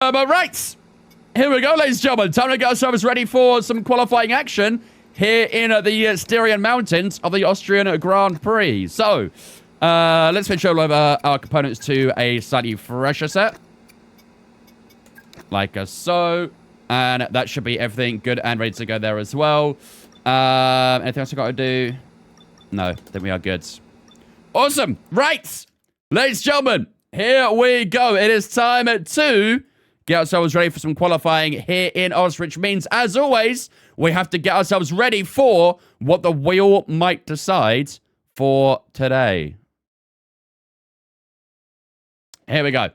But right, here we go, ladies and gentlemen. Time to get ourselves ready for some qualifying action here in the Styrian Mountains of the Austrian Grand Prix. So, let's switch over our components to a slightly fresher set. Like so. And that should be everything good and ready to go there as well. Anything else I got to do? No, then we are good. Awesome. Right. Ladies and gentlemen, here we go. It is time to get ourselves ready for some qualifying here in Austria, which means, as always, we have to get ourselves ready for what the wheel might decide for today. Here we go.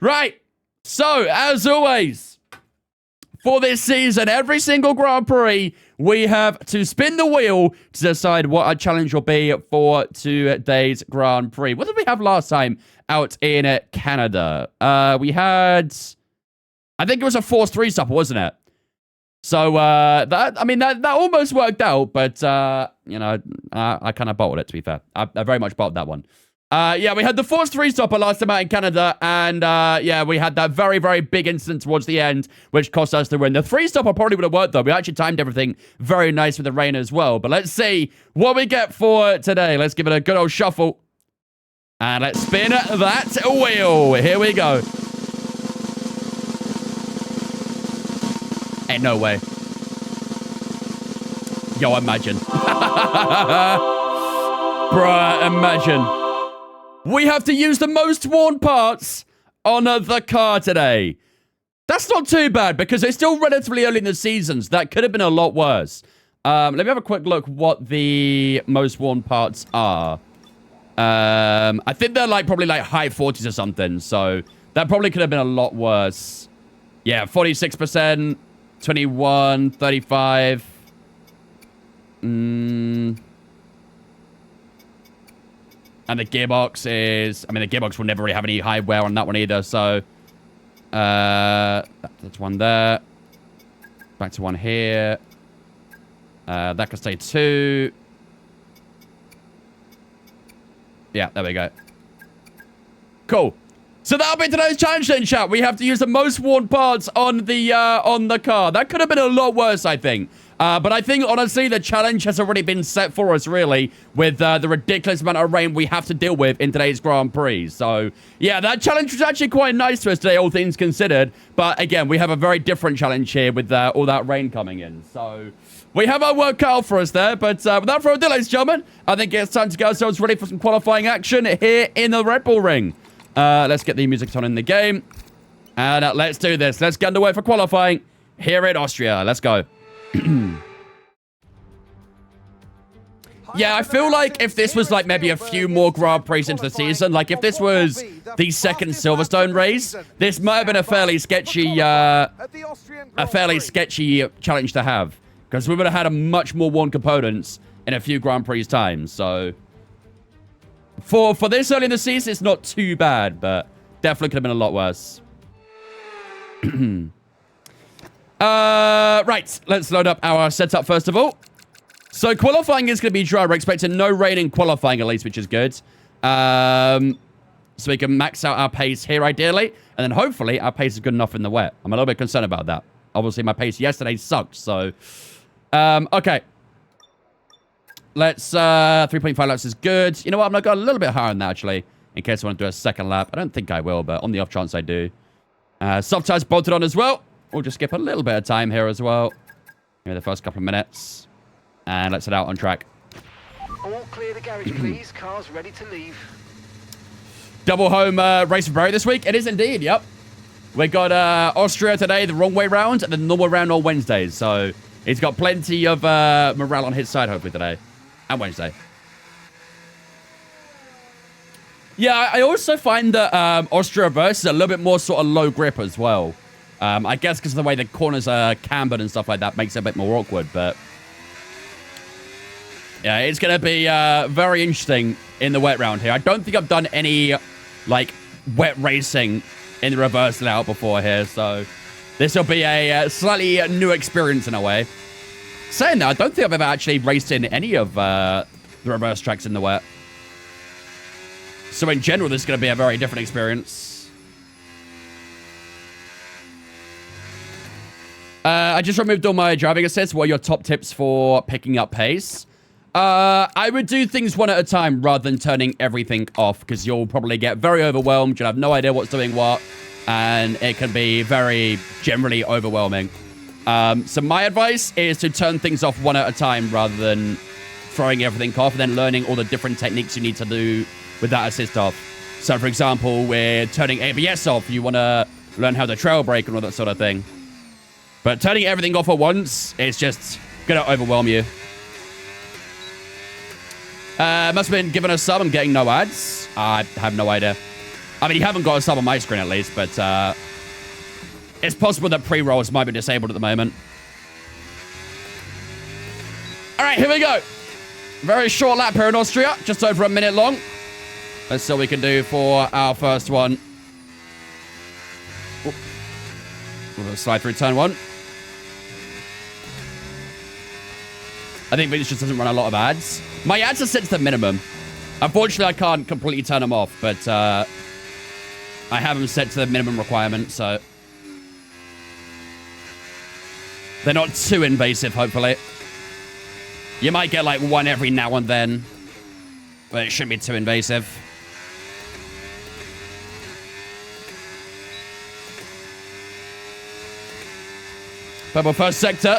Right. So, as always, for this season, every single Grand Prix, we have to spin the wheel to decide what our challenge will be for today's Grand Prix. What did we have last time out in Canada? We had, I think it was a forced three-stopper, wasn't it? So, that almost worked out, but, I kind of bottled it, to be fair. I very much bottled that one. We had the forced three-stopper last time out in Canada, and, we had that very, very big incident towards the end, which cost us the win. The three-stopper probably would have worked, though. We actually timed everything very nice with the rain as well. But let's see what we get for today. Let's give it a good old shuffle. And let's spin that wheel. Here we go. Ain't no way. Yo, imagine. Bruh, imagine. We have to use the most worn parts on the car today. That's not too bad because it's still relatively early in the seasons. That could have been a lot worse. Let me have a quick look what the most worn parts are. I think they're probably high 40s or something. So that probably could have been a lot worse. Yeah, 46%, 21, 35. And the gearbox is... the gearbox will never really have any high wear on that one either, so... that's one there. Back to one here. That could stay 2. Yeah, there we go. Cool. So that'll be today's challenge then, chat. We have to use the most worn parts on the car. That could have been a lot worse, I think. But I think, honestly, the challenge has already been set for us, really, with the ridiculous amount of rain we have to deal with in today's Grand Prix. So, yeah, that challenge was actually quite nice for us today, all things considered. But, again, we have a very different challenge here with all that rain coming in. So, we have our work cut out for us there. But without further ado, ladies and gentlemen, I think it's time to get ourselves ready for some qualifying action here in the Red Bull Ring. Let's get the music on in the game. And let's do this. Let's get underway for qualifying here in Austria. Let's go. Yeah, I feel like if this was maybe a few more Grand Prix into the season, if this was the second Silverstone race, this might have been a fairly sketchy challenge to have, because we would have had a much more worn components in a few Grand Prix times. So for this early in the season, it's not too bad, but definitely could have been a lot worse. Right, let's load up our setup first of all. So qualifying is going to be dry. We're expecting no rain in qualifying at least, which is good. So we can max out our pace here ideally, and then hopefully our pace is good enough in the wet. I'm a little bit concerned about that. Obviously my pace yesterday sucked, so okay. Let's 3.5 laps is good. You know what? I'm going to go a little bit higher on that actually, in case I want to do a second lap. I don't think I will, but on the off chance I do. Soft tires bolted on as well. We'll just skip a little bit of time here as well. Maybe the first couple of minutes. And let's head out on track. All clear the garage, please. Cars ready to leave. Double home race for Barry this week. It is indeed, yep. We got Austria today, the wrong way round, and the normal round on Wednesdays. So he's got plenty of morale on his side, hopefully, today. And Wednesday. Yeah, I also find that Austria reverse is a little bit more sort of low grip as well. I guess because of the way the corners are cambered and stuff like that makes it a bit more awkward, but... yeah, it's going to be very interesting in the wet round here. I don't think I've done any, wet racing in the reverse layout before here, so this will be a slightly new experience in a way. Saying that, I don't think I've ever actually raced in any of the reverse tracks in the wet. So in general, this is going to be a very different experience. I just removed all my driving assists. What are your top tips for picking up pace? I would do things one at a time rather than turning everything off, because you'll probably get very overwhelmed. You'll have no idea what's doing what, and it can be very generally overwhelming. So my advice is to turn things off one at a time rather than throwing everything off and then learning all the different techniques you need to do with that assist off. So, for example, we're turning ABS off. You want to learn how to trail brake and all that sort of thing. But turning everything off at once is just going to overwhelm you. Must have been given a sub. I'm getting no ads. I have no idea. I mean, you haven't got a sub on my screen at least, but it's possible that pre-rolls might be disabled at the moment. All right, here we go. Very short lap here in Austria, just over a minute long. Let's see what we can do for our first one. We'll slide through turn one. I think Vince just doesn't run a lot of ads. My ads are set to the minimum. Unfortunately, I can't completely turn them off, but I have them set to the minimum requirement, so they're not too invasive, hopefully. You might get like one every now and then, but it shouldn't be too invasive. Purple first sector.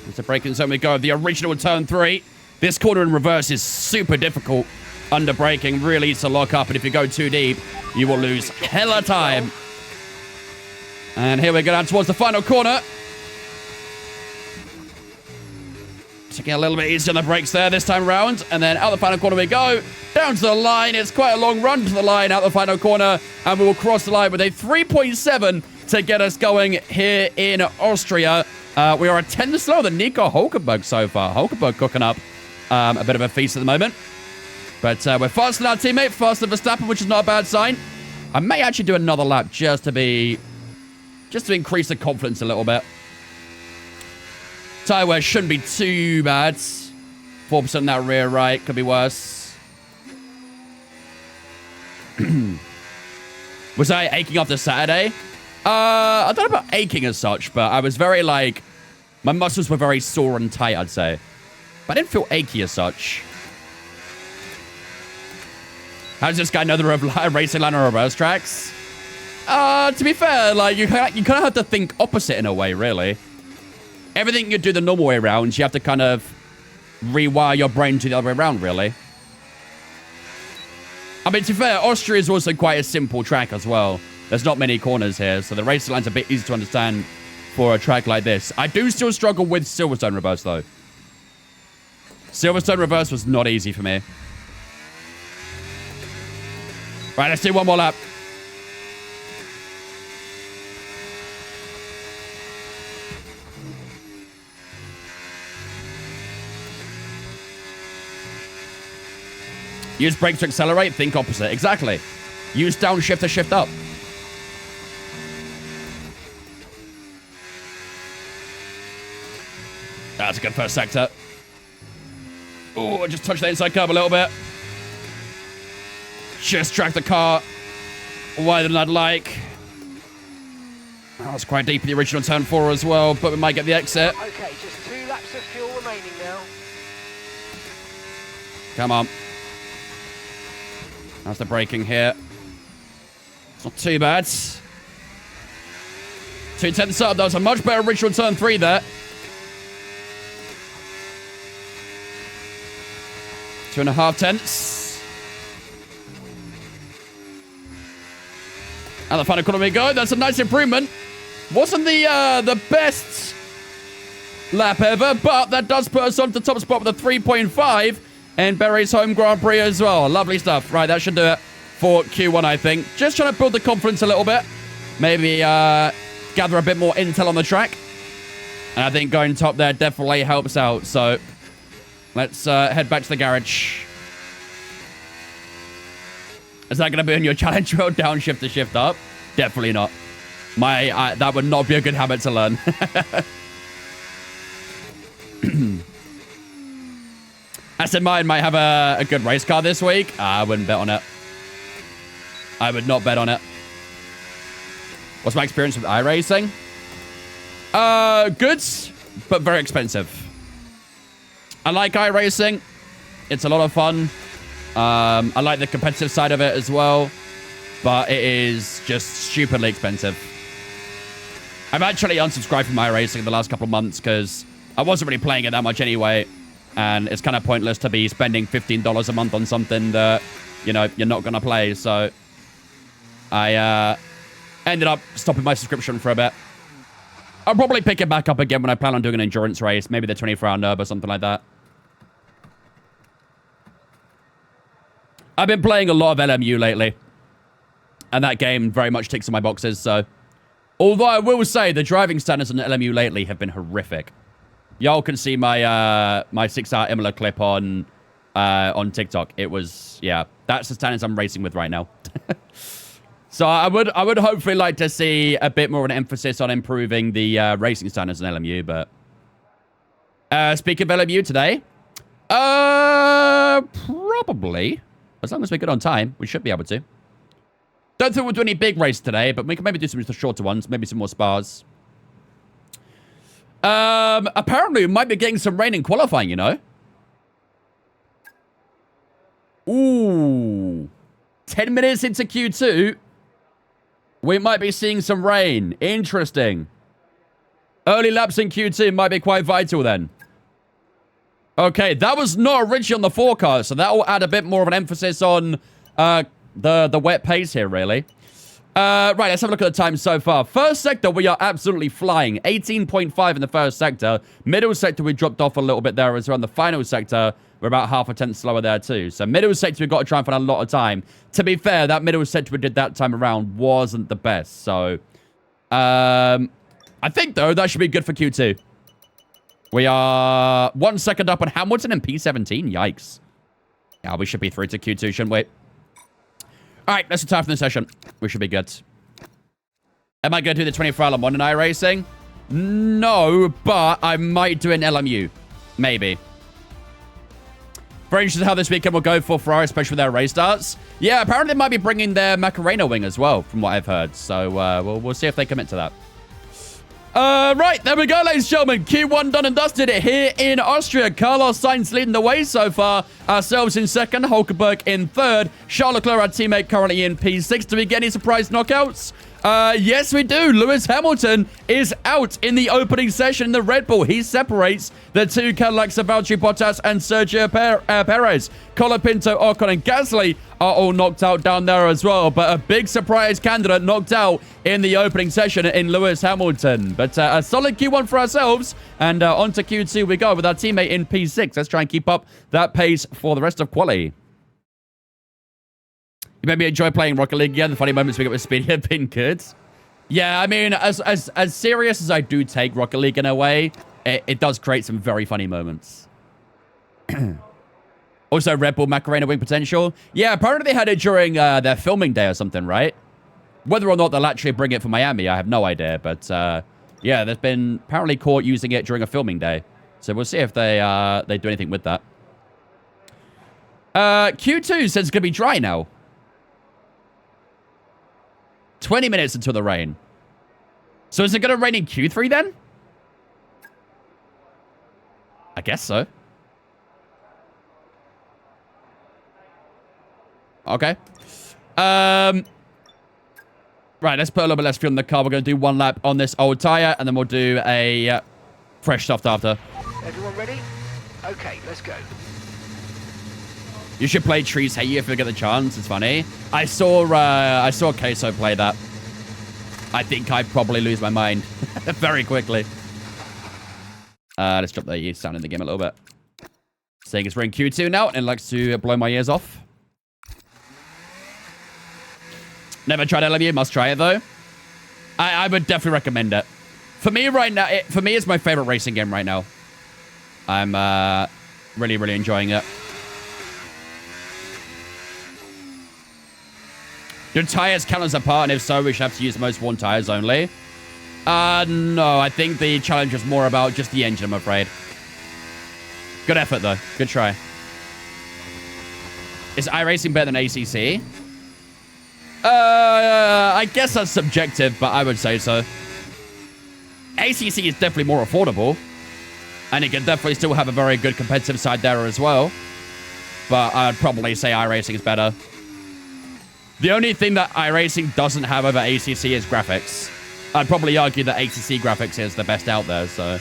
It's a braking zone we go. The original turn 3. This corner in reverse is super difficult under braking. Really needs to lock up, and if you go too deep, you will lose hella time. And here we go down towards the final corner. Taking a little bit easier on the brakes there this time round. And then out the final corner we go. Down to the line. It's quite a long run to the line out the final corner. And we will cross the line with a 3.7 to get us going here in Austria. We are a 10 slower than Nico Hulkenberg so far. Hulkenberg cooking up a bit of a feast at the moment. But we're faster than our teammate, faster than Verstappen, which is not a bad sign. I may actually do another lap just to increase the confidence a little bit. Tire wear shouldn't be too bad. 4% in that rear right. Could be worse. Was I aching after Saturday? I don't know about aching as such, but I was very, like... My muscles were very sore and tight, I'd say. But I didn't feel achy as such. How does this guy know the racing line on reverse tracks? To be fair, like, you kind of have to think opposite in a way, really. Everything you do the normal way around, you have to kind of rewire your brain to the other way around, really. I mean, to be fair, Austria is also quite a simple track as well. There's not many corners here, so the racing line's a bit easy to understand for a track like this. I do still struggle with Silverstone reverse, though. Silverstone reverse was not easy for me. Right, let's do one more lap. Use brake to accelerate, think opposite. Exactly. Use downshift to shift up. That's a good first sector. Oh, just touched the inside curb a little bit. Just tracked the car wider than I'd like. That was quite deep in the original turn 4 as well, but we might get the exit. Okay, just 2 laps of fuel remaining now. Come on. That's the braking here. It's not too bad. 2 tenths up. That was a much better original turn 3 there. 2.5 tenths. And the final corner we go. That's a nice improvement. Wasn't the best lap ever, but that does put us on the top spot with a 3.5 in Barry's home Grand Prix as well. Lovely stuff. Right, that should do it for Q1, I think. Just trying to build the confidence a little bit. Maybe gather a bit more intel on the track. And I think going top there definitely helps out. So let's head back to the garage. Is that going to be on your challenge road downshift to shift up? Definitely not. That would not be a good habit to learn. Aston Martin might have a good race car this week. I wouldn't bet on it. I would not bet on it. What's my experience with iRacing? Good, but very expensive. I like iRacing. It's a lot of fun. I like the competitive side of it as well, but it is just stupidly expensive. I've actually unsubscribed from iRacing in the last couple of months because I wasn't really playing it that much anyway, and it's kind of pointless to be spending $15 a month on something that, you know, you're not going to play. So I ended up stopping my subscription for a bit. I'll probably pick it back up again when I plan on doing an endurance race, maybe the 24-hour Nurb or something like that. I've been playing a lot of LMU lately, and that game very much ticks in my boxes, so... Although I will say the driving standards on LMU lately have been horrific. Y'all can see my my 6-hour Imola clip on TikTok. It was, yeah, that's the standards I'm racing with right now. So I would hopefully like to see a bit more of an emphasis on improving the racing standards in LMU, but... speaking of LMU today, probably... As long as we're good on time, we should be able to. Don't think we'll do any big race today, but we can maybe do some shorter ones. Maybe some more spars. Apparently, we might be getting some rain in qualifying, you know? Ooh. 10 minutes into Q2. We might be seeing some rain. Interesting. Early laps in Q2 might be quite vital then. Okay, that was not originally on the forecast, so that will add a bit more of an emphasis on the wet pace here, really. Right, let's have a look at the time so far. First sector, we are absolutely flying. 18.5 in the first sector. Middle sector, we dropped off a little bit there as well. In the final sector, we're about half a tenth slower there too. So middle sector, we've got to try and find a lot of time. To be fair, that middle sector we did that time around wasn't the best. So, I think, though, that should be good for Q2. We are 1 second up on Hamilton and P17. Yikes. Yeah, we should be through to Q2, shouldn't we? All right, let's retire from the session. We should be good. Am I going to do the 24-hour Le Mans in iRacing? No, but I might do an LMU. Maybe. Very interested how this weekend will go for Ferrari, especially with their race starts. Yeah, apparently they might be bringing their Macarena wing as well, from what I've heard. So we'll see if they commit to that. Right, there we go, ladies and gentlemen. Q1 done and dusted here in Austria. Carlos Sainz leading the way so far. Ourselves in second, Hulkenberg in third. Charles Leclerc, our teammate, currently in P6. Do we get any surprise knockouts? Yes, we do. Lewis Hamilton is out in the opening session in the Red Bull. He separates the two Cadillacs of Valtteri Bottas and Sergio Perez. Colapinto, Ocon, and Gasly are all knocked out down there as well. But a big surprise candidate knocked out in the opening session in Lewis Hamilton. But a solid Q1 for ourselves. And on to Q2 we go with our teammate in P6. Let's try and keep up that pace for the rest of quali. You made me enjoy playing Rocket League again. The funny moments we got with Speedy have been good. Yeah, I mean, as serious as I do take Rocket League in a way, it does create some very funny moments. Also, Red Bull Macarena wing potential. Yeah, apparently they had it during their filming day or something, right? Whether or not they'll actually bring it for Miami, I have no idea. But yeah, there's been apparently caught using it during a filming day. So we'll see if they do anything with that. Q2 says it's going to be dry now. 20 minutes until the rain. So is it going to rain in Q3 then? I guess so. Okay. Right, let's put a little bit less fuel in the car. We're going to do one lap on this old tire, and then we'll do a fresh soft after. Everyone ready? Okay, let's go. You should play Trees Hate You if you get the chance. It's funny. I saw Queso play that. I think I'd probably lose my mind very quickly. Let's drop the sound in the game a little bit. Saying it's we're in Q2 now, and it likes to blow my ears off. Never tried LMU. Must try it, though. I would definitely recommend it. For me right now, for me, it's my favorite racing game right now. I'm really, really enjoying it. Do tires count as a part? And if so, we should have to use the most worn tires only. No, I think the challenge was more about just the engine, I'm afraid. Good effort, though. Good try. Is iRacing better than ACC? I guess that's subjective, but I would say so. ACC is definitely more affordable. And it can definitely still have a very good competitive side there as well. But I'd probably say iRacing is better. The only thing that iRacing doesn't have over ACC is graphics. I'd probably argue that ACC graphics is the best out there, so...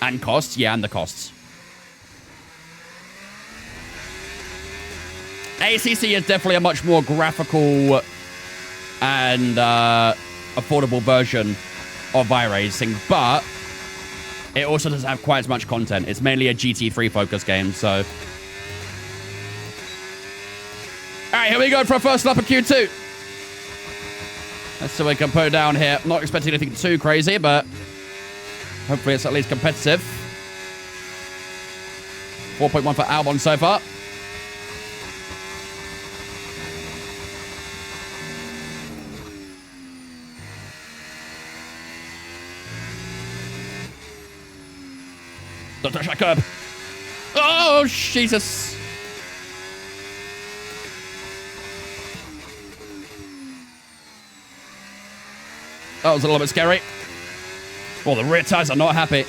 And costs? Yeah, and the costs. ACC is definitely a much more graphical and affordable version of iRacing, but it also doesn't have quite as much content. It's mainly a GT3 focused game, so... Alright, here we go for our first lap of Q2. Let's see what we can put down here. I'm not expecting anything too crazy, but hopefully it's at least competitive. 4.1 for Albon so far. Don't touch that curb. Oh, Jesus. That was a little bit scary. Well, the rear tires are not happy.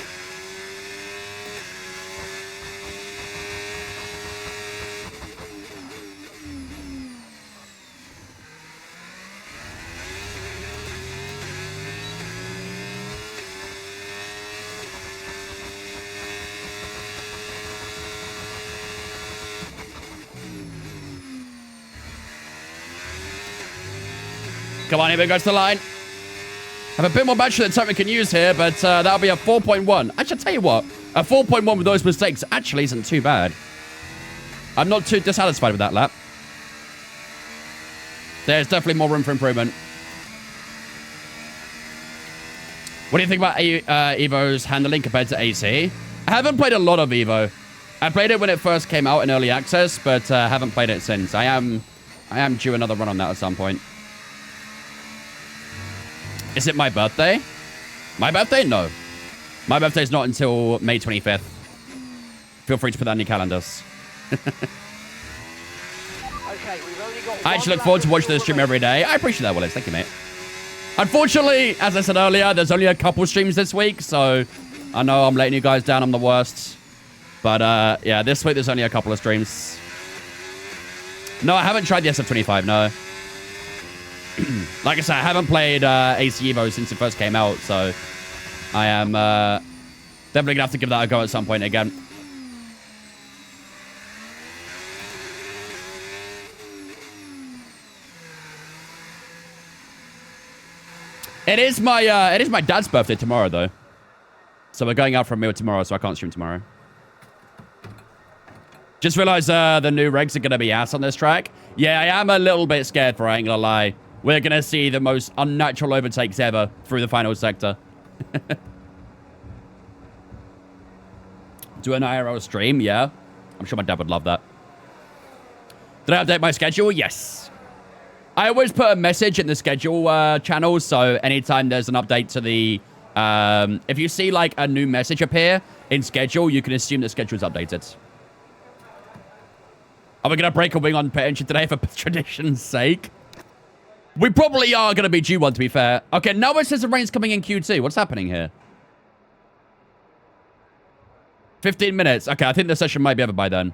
Come on, here we go to the line. Have a bit more battery than time we can use here, but that'll be a 4.1. Actually, I'll tell you what. A 4.1 with those mistakes actually isn't too bad. I'm not too dissatisfied with that lap. There's definitely more room for improvement. What do you think about Evo's handling compared to AC? I haven't played a lot of Evo. I played it when it first came out in early access, but haven't played it since. I am due another run on that at some point. Is it my birthday? My birthday? No. My birthday's not until May 25th. Feel free to put that in your calendars. Okay, we've only got I actually look forward to watching this stream every day. I appreciate that, Willis. Thank you, mate. Unfortunately, as I said earlier, there's only a couple streams this week, so I know I'm letting you guys down. I'm the worst. But, yeah, this week there's only a couple of streams. No, I haven't tried the SF25, no. Like I said, I haven't played AC Evo since it first came out, so I am definitely going to have to give that a go at some point again. It is my dad's birthday tomorrow, though. So we're going out for a meal tomorrow, so I can't stream tomorrow. Just realized the new regs are going to be ass on this track. Yeah, I am a little bit scared for it, I ain't going to lie. We're going to see the most unnatural overtakes ever through the final sector. Do an IRL stream? Yeah. I'm sure my dad would love that. Did I update my schedule? Yes. I always put a message in the schedule channel, so anytime there's an update to the... if you see, like, a new message appear in schedule, you can assume the schedule is updated. Are we going to break a wing on pit engine today for tradition's sake? We probably are going to be due one, to be fair. Okay, now it says the rain's coming in Q2. What's happening here? 15 minutes. Okay, I think the session might be over by then.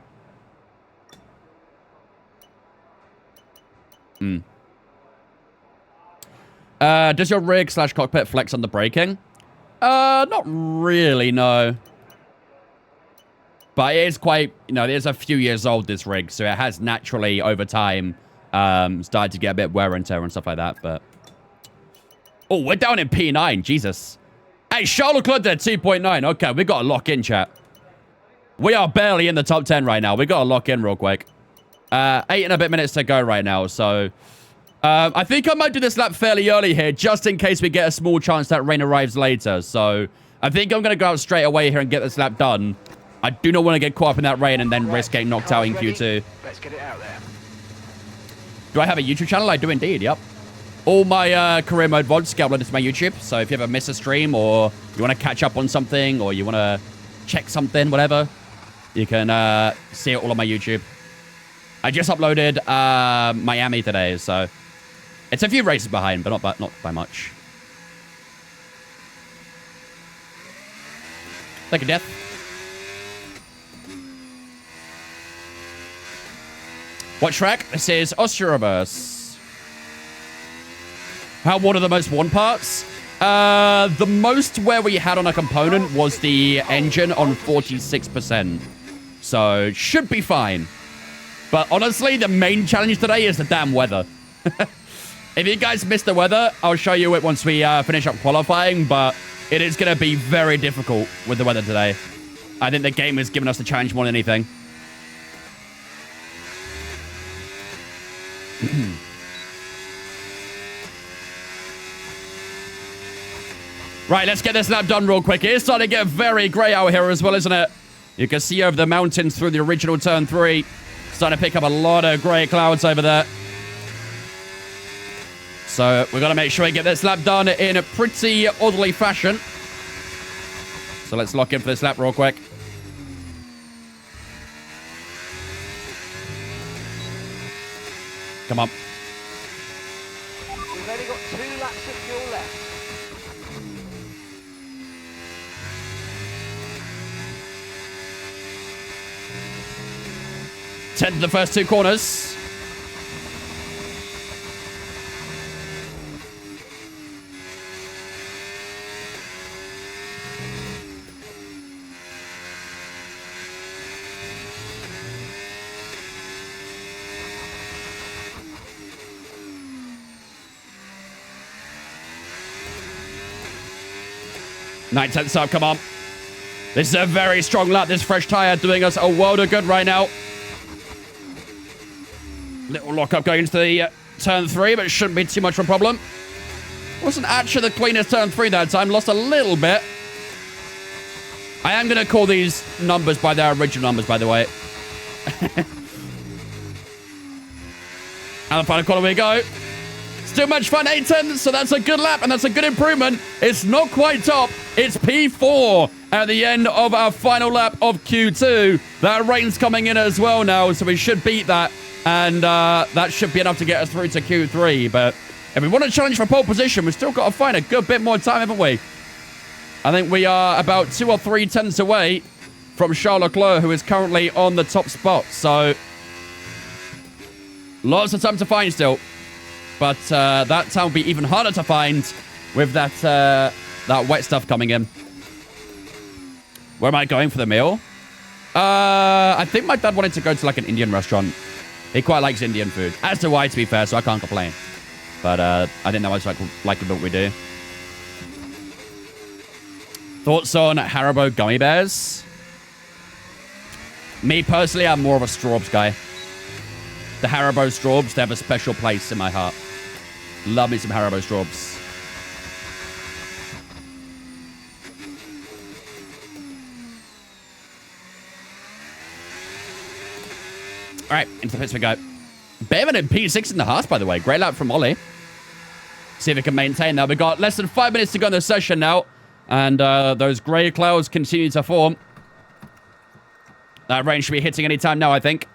Does your rig / cockpit flex on the braking? Not really, no. But it is quite, you know, it is a few years old, this rig, so it has naturally, over time, started to get a bit wear and tear and stuff like that, but... Oh, we're down in P9, Jesus. Hey, Charles Leclerc there, 2.9. Okay, we got to lock in, chat. We are barely in the top 10 right now. We got to lock in real quick. 8 and a bit minutes to go right now, so... I think I might do this lap fairly early here, just in case we get a small chance that rain arrives later, so... I think I'm going to go out straight away here and get this lap done. I do not want to get caught up in that rain and then risk getting knocked out in Q2. Let's get it out there. Do I have a YouTube channel? I do indeed, yep. All my career mode VODs get uploaded to my YouTube, so if you ever miss a stream or you want to catch up on something or you want to check something, whatever, you can see it all on my YouTube. I just uploaded Miami today, so It's a few races behind, but not by much. Like a death. What track? This is Austria reverse. What are the most worn parts? The most where we had on a component was the engine on 46%. So, it should be fine. But honestly, the main challenge today is the damn weather. If you guys missed the weather, I'll show you it once we finish up qualifying, but it is going to be very difficult with the weather today. I think the game has given us the challenge more than anything. Right, let's get this lap done real quick. It's starting to get very grey out here as well, isn't it? You can see over the mountains through the original turn 3. Starting to pick up a lot of grey clouds over there. So we've got to make sure we get this lap done in a pretty orderly fashion. So let's lock in for this lap real quick. Come on. We've only got 2 laps of fuel left. To the first 2 corners. Nine tenths up, come on. This is a very strong lap. This fresh tire doing us a world of good right now. Little lock-up going into the turn 3, but it shouldn't be too much of a problem. Wasn't actually the cleanest turn 3 that time. Lost a little bit. I am going to call these numbers by their original numbers, by the way. And the final corner we go. Still much fun, 8 tenths, so that's a good lap, and that's a good improvement. It's not quite top. It's P4 at the end of our final lap of Q2. That rain's coming in as well now, so we should beat that. And that should be enough to get us through to Q3. But if we want to challenge for pole position, we've still got to find a good bit more time, haven't we? I think we are about 2 or 3 tenths away from Charles Leclerc, who is currently on the top spot. So, lots of time to find still. But that time will be even harder to find with that wet stuff coming in. Where am I going for the meal? I think my dad wanted to go to like an Indian restaurant. He quite likes Indian food. As do I, to be fair, so I can't complain. But I didn't know I was like what we do. Thoughts on Haribo gummy bears? Me personally, I'm more of a Straubs guy. The Haribo Straubs, they have a special place in my heart. Love me some Haribo Straubs. All right, into the pits we go. Bevan in P6 in the Haas, by the way. Great lap from Ollie. See if we can maintain that. We've got less than 5 minutes to go in the session now. And those grey clouds continue to form. That rain should be hitting any time now, I think.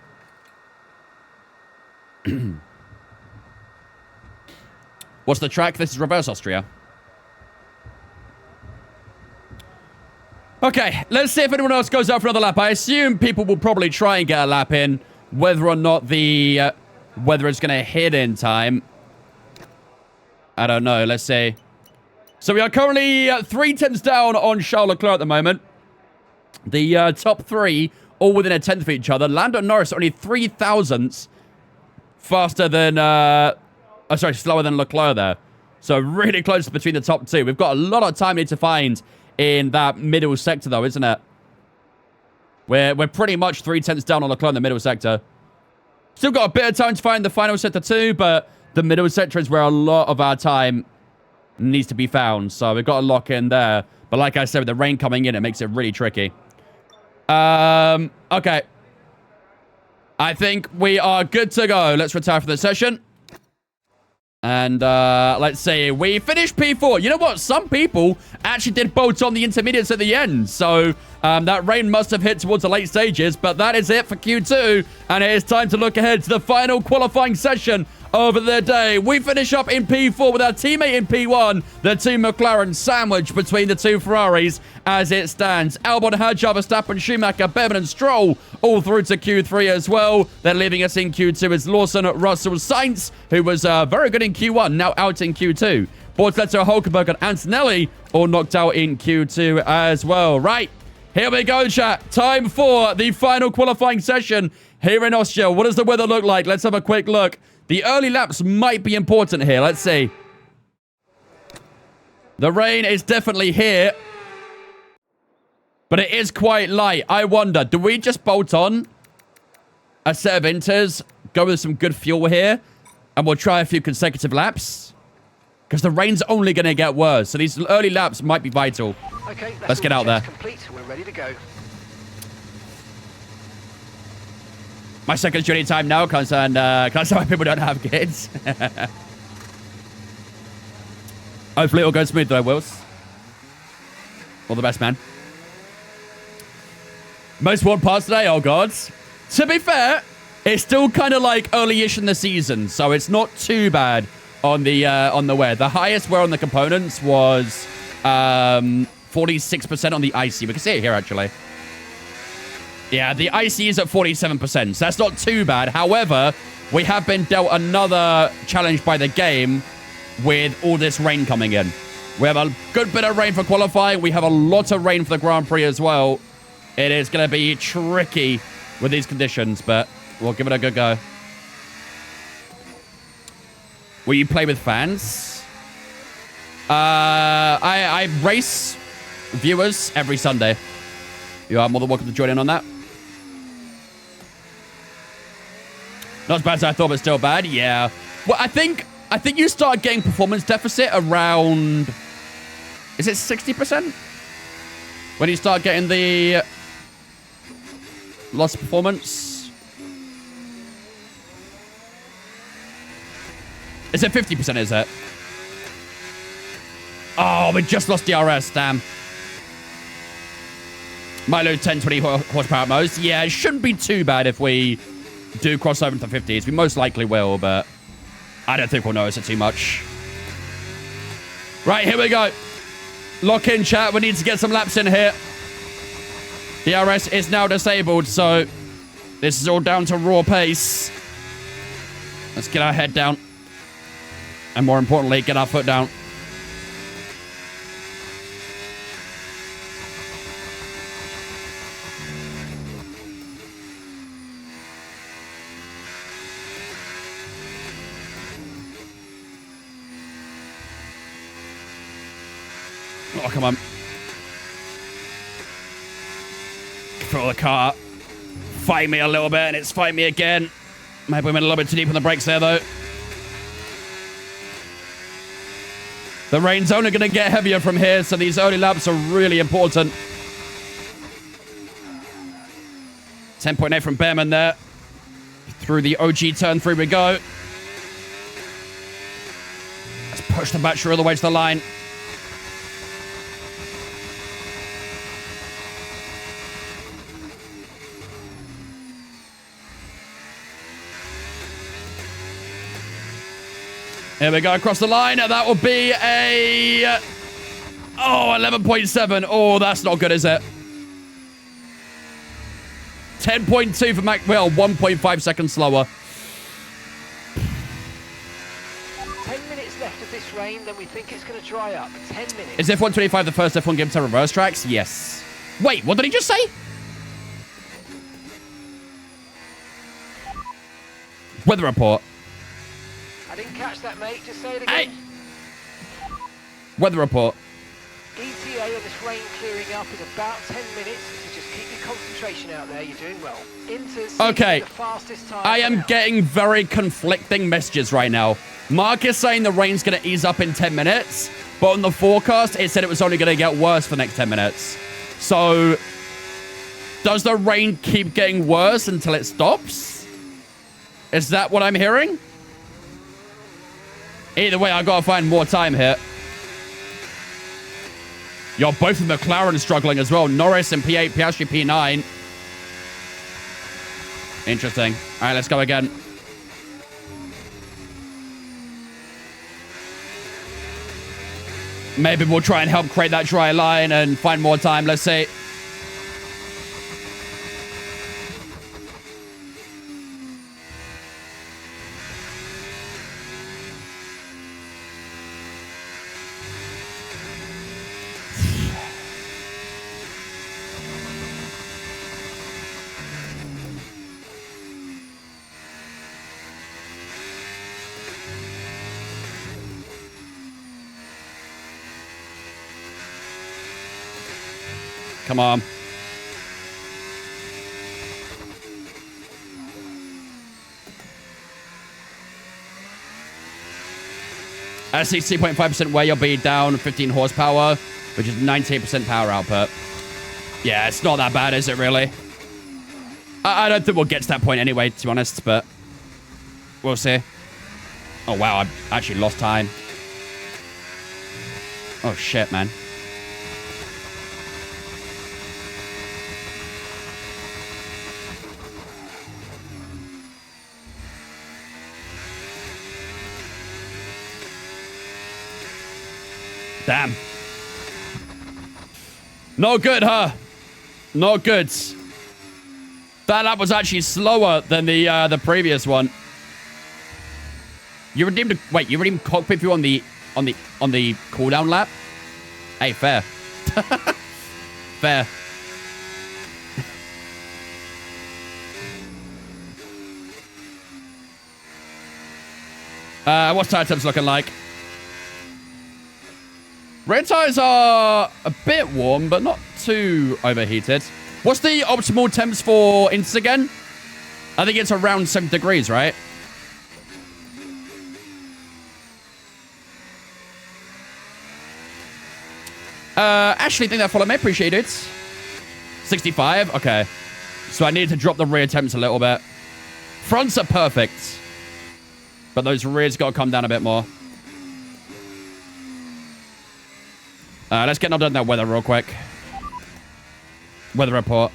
What's the track? This is reverse Austria. Okay, let's see if anyone else goes out for another lap. I assume people will probably try and get a lap in. Whether or not the weather is going to hit in time, I don't know. Let's see. So we are currently 3 tenths down on Charles Leclerc at the moment. The top 3 all within a tenth of each other. Lando Norris only 3 thousandths faster than... slower than Leclerc there. So really close between the top 2. We've got a lot of time we need to find in that middle sector, though, isn't it? We're pretty much 3 tenths down on Leclerc in the middle sector. Still got a bit of time to find the final sector too, but the middle sector is where a lot of our time needs to be found. So we've got to lock in there. But like I said, with the rain coming in, it makes it really tricky. Okay. I think we are good to go. Let's retire for the session. And let's see. We finished P4. You know what? Some people actually did bolt on the intermediates at the end. So that rain must have hit towards the late stages. But that is it for Q2. And it is time to look ahead to the final qualifying session of the day. We finish up in P4 with our teammate in P1. The two McLaren sandwiched between the two Ferraris as it stands. Albon, Hadjar, Verstappen, Schumacher, Bevan, and Stroll all through to Q3 as well. Then leaving us in Q2 is Lawson, Russell, Sainz, who was very good in Q1, now out in Q2. Bortoleto, Hulkenberg, and Antonelli all knocked out in Q2 as well. Right, here we go, chat. Time for the final qualifying session here in Austria. What does the weather look like? Let's have a quick look. The early laps might be important here. Let's see. The rain is definitely here, but it is quite light. I wonder, do we just bolt on a set of inters, go with some good fuel here, and we'll try a few consecutive laps? Because the rain's only going to get worse, so these early laps might be vital. Okay, let's get out there. Complete. We're ready to go. My second journey time now, because some people don't have kids. Hopefully it'll go smooth though, Wills. All the best, man. Most worn parts today? Oh, God. To be fair, it's still kind of like early-ish in the season, so it's not too bad on the wear. The highest wear on the components was 46% on the IC. We can see it here, actually. Yeah, the IC is at 47%, so that's not too bad. However, we have been dealt another challenge by the game with all this rain coming in. We have a good bit of rain for qualifying. We have a lot of rain for the Grand Prix as well. It is going to be tricky with these conditions, but we'll give it a good go. Will you play with fans? I race viewers every Sunday. You are more than welcome to join in on that. Not as bad as I thought, but still bad. Yeah. Well, I think you start getting performance deficit around... Is it 60%? When you start getting the loss of performance? Is it 50%, is it? Oh, we just lost DRS, damn. Might lose 10, 20 horsepower at most. Yeah, it shouldn't be too bad if we do cross over into the 50s. We most likely will, but I don't think we'll notice it too much. Right, here we go. Lock in, chat. We need to get some laps in here. DRS is now disabled, so this is all down to raw pace. Let's get our head down. And more importantly, get our foot down. Oh, come on. Control the car. Fight me a little bit, and it's fight me again. Maybe we went a little bit too deep on the brakes there, though. The rain's only going to get heavier from here, so these early laps are really important. 10.8 from Behrman there. Through the OG turn 3 we go. Let's push the battery all the way to the line. Here we go, across the line. That will be a... Oh, 11.7. Oh, that's not good, is it? 10.2 for Well, 1.5 seconds slower. 10 minutes left of this rain, then we think it's going to dry up. 10 minutes. Is F125 the first F1 game to reverse tracks? Yes. Wait, what did he just say? Weather report. I didn't catch that, mate. Just say it again. Hey! Weather report. ETA and this rain clearing up in about 10 minutes. So just keep your concentration out there. You're doing well. Okay. The fastest time I am out. getting very conflicting messages right now. Mark is saying the rain's going to ease up in 10 minutes, but on the forecast, it said it was only going to get worse for the next 10 minutes. So, does the rain keep getting worse until it stops? Is that what I'm hearing? Either way, I've got to find more time here. You're both of McLaren struggling as well. Norris in P8, Piastri P9. Interesting. All right, let's go again. Maybe we'll try and help create that dry line and find more time. Let's see. Come on. At 60.5% wear, you'll be down 15 horsepower, which is 98% power output. Yeah, it's not that bad, is it, really? I don't think we'll get to that point anyway, to be honest, but we'll see. Oh, wow, I actually lost time. Oh, shit, man. Damn. No good, huh? Not good. That lap was actually slower than the previous one. You redeemed a, wait, you redeemed cockpit view on the cooldown lap? Hey, fair. Fair. What's tire temps looking like? Rear tires are a bit warm, but not too overheated. What's the optimal temps for Ints again? I think it's around 7 degrees, right? Ashley, think that follow me. Appreciate it. 65? Okay. So I need to drop the rear temps a little bit. Fronts are perfect. But those rears got to come down a bit more. Let's get done that weather real quick. Weather report.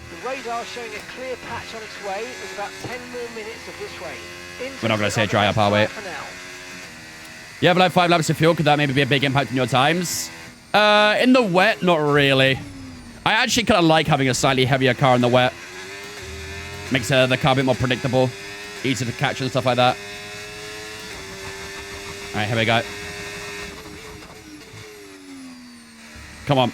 The radar showing a clear patch on its way with about 10 more minutes of this rain. We're not going to say dry up, are we? You have like 5 laps of fuel. Could that maybe be a big impact on your times? In the wet, not really. I actually kind of like having a slightly heavier car in the wet. Makes the car a bit more predictable. Easy to catch and stuff like that. All right, here we go. Come on.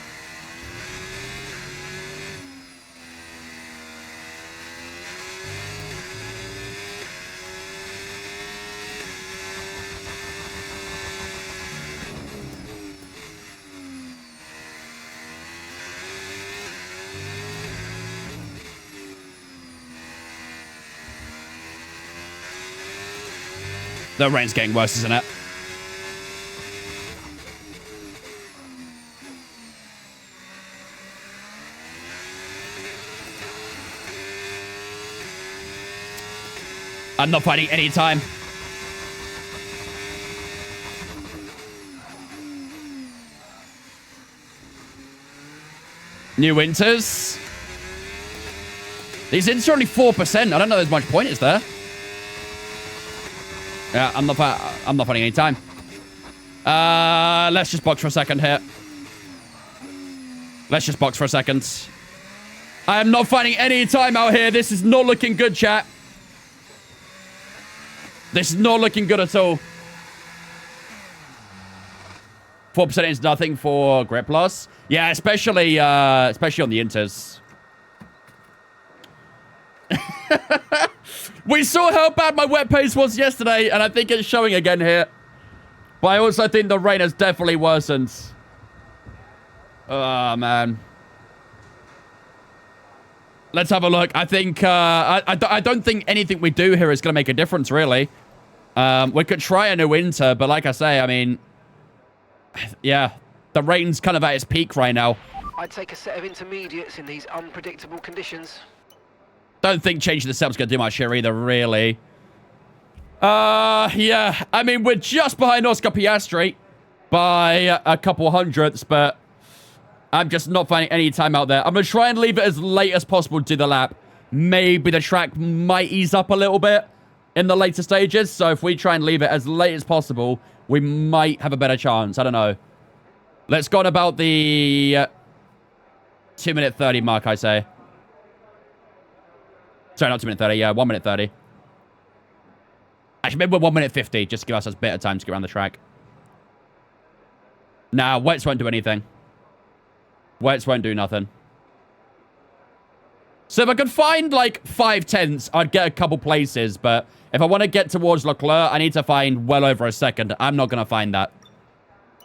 The rain's getting worse, isn't it? I'm not fighting any time. New winters. These ints are only 4%. I don't know there's much point, is there? Yeah, I'm not fighting any time. Let's just box for a second here. Let's just box for a second. I am not fighting any time out here. This is not looking good, chat. This is not looking good at all. 4% is nothing for grip loss. Yeah, especially on the inters. We saw how bad my wet pace was yesterday, and I think it's showing again here. But I also think the rain has definitely worsened. Oh, man. Let's have a look. I think, I don't think anything we do here is going to make a difference, really. We could try a new winter, but like I say, I mean, yeah, the rain's kind of at its peak right now. I'd take a set of intermediates in these unpredictable conditions. Don't think changing the setup's going to do much here either, really. Yeah, I mean, we're just behind Oscar Piastri by a couple hundredths, but I'm just not finding any time out there. I'm going to try and leave it as late as possible to the lap. Maybe the track might ease up a little bit in the later stages, so if we try and leave it as late as possible, we might have a better chance. I don't know. Let's go on about the 2-minute 30 mark, I say. Sorry, not 2-minute 30. Yeah, 1-minute 30. Actually, maybe we're 1-minute 50, just to give us a bit of time to get around the track. Nah, wets won't do anything. Wets won't do nothing. So if I could find, like, 5/10, I'd get a couple places, but if I want to get towards Leclerc, I need to find well over a second. I'm not going to find that.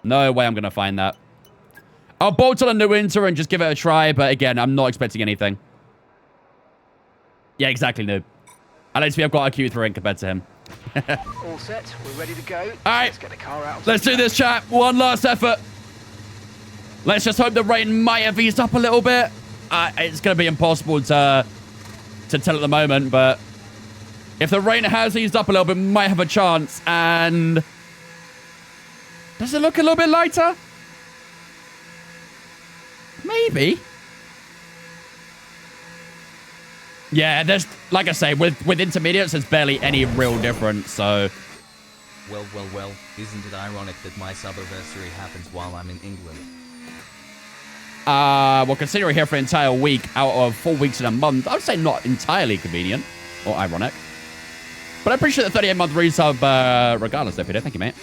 No way I'm going to find that. I'll bolt on a new Inter and just give it a try, but again, I'm not expecting anything. Yeah, exactly, noob. At least we have got a Q3 in compared to him. All set. We're ready to go. All right. Let's get the car out. Let's do this, chat. One last effort. Let's just hope the rain might have eased up a little bit. It's going to be impossible to tell at the moment, but if the rain has eased up a little bit, we might have a chance. And does it look a little bit lighter? Maybe. Yeah, there's, like I say, with intermediates, there's barely any real difference, so... Well, isn't it ironic that my sub-anniversary happens while I'm in England? Well, considering we're here for an entire week out of 4 weeks in a month, I would say not entirely convenient or ironic. But I appreciate the 38-month resub, regardless, though, Peter. Thank you, mate.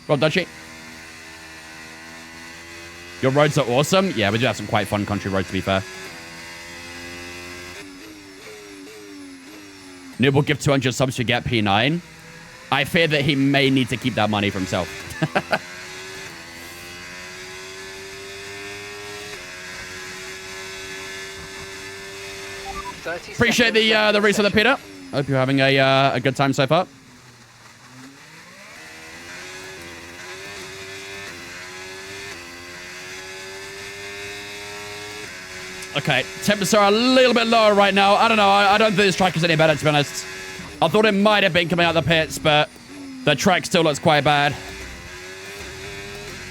Well done, Chi. Your roads are awesome. Yeah, we do have some quite fun country roads, to be fair. Noob will give 200 subs to get P9. I fear that he may need to keep that money for himself. Appreciate the race of the Peter. Hope you're having a good time so far. Okay, temps are a little bit lower right now. I don't know. I don't think this track is any better, to be honest. I thought it might have been coming out of the pits, but the track still looks quite bad.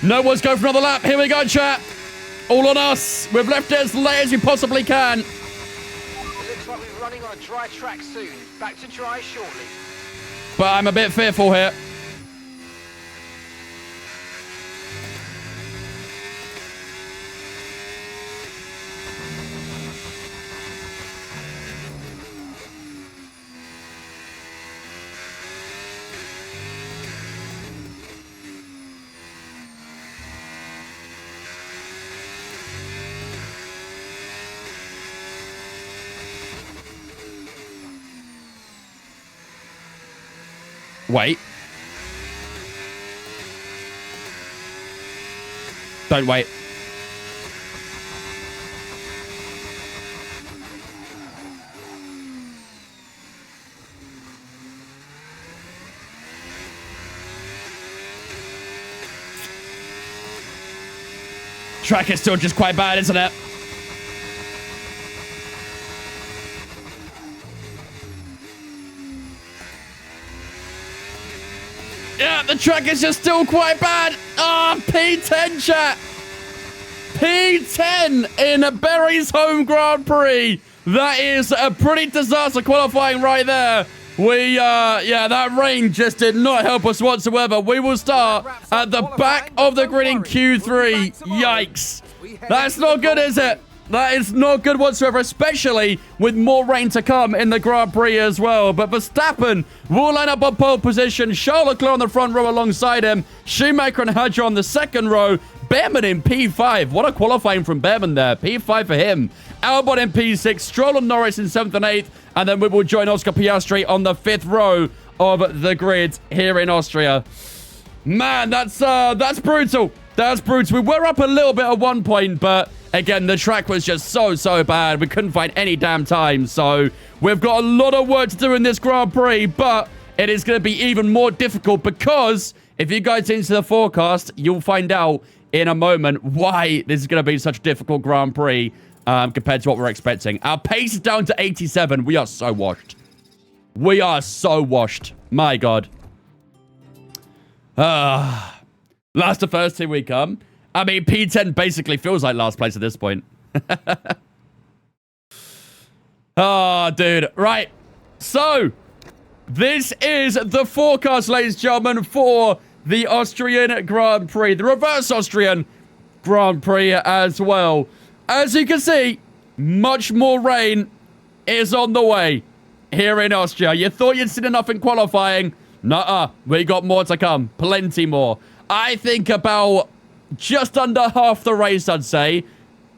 No one's going for another lap. Here we go, chat. All on us. We've left it as late as we possibly can. It looks like we're running on a dry track soon. Back to dry shortly. But I'm a bit fearful here. Wait. Don't wait. Track is still just quite bad, isn't it? Yeah, the track is just still quite bad. Ah, P10, chat. P10 in Berry's home Grand Prix. That is a pretty disaster qualifying right there. Yeah, that rain just did not help us whatsoever. We will start at the back of the grid in Q3. Yikes. That's not good, is it? That is not good whatsoever, especially with more rain to come in the Grand Prix as well. But Verstappen will line up on pole position. Charles Leclerc on the front row alongside him. Schumacher and Hadjar on the second row. Behrman in P5. What a qualifying from Behrman there. P5 for him. Albon in P6. Stroll and Norris in 7th and 8th. And then we will join Oscar Piastri on the 5th row of the grid here in Austria. Man, that's brutal. That's brutal. We were up a little bit at one point, but again, the track was just so bad. We couldn't find any damn time. So we've got a lot of work to do in this Grand Prix, but it is going to be even more difficult because if you go into the forecast, you'll find out in a moment why this is going to be such a difficult Grand Prix compared to what we're expecting. Our pace is down to 87. We are so washed. We are so washed. My God. Last to first, here we come. I mean, P10 basically feels like last place at this point. Oh, dude. Right. So, this is the forecast, ladies and gentlemen, for the Austrian Grand Prix. The reverse Austrian Grand Prix as well. As you can see, much more rain is on the way here in Austria. You thought you'd seen enough in qualifying. Nuh-uh. We got more to come. Plenty more. I think about just under half the race, I'd say,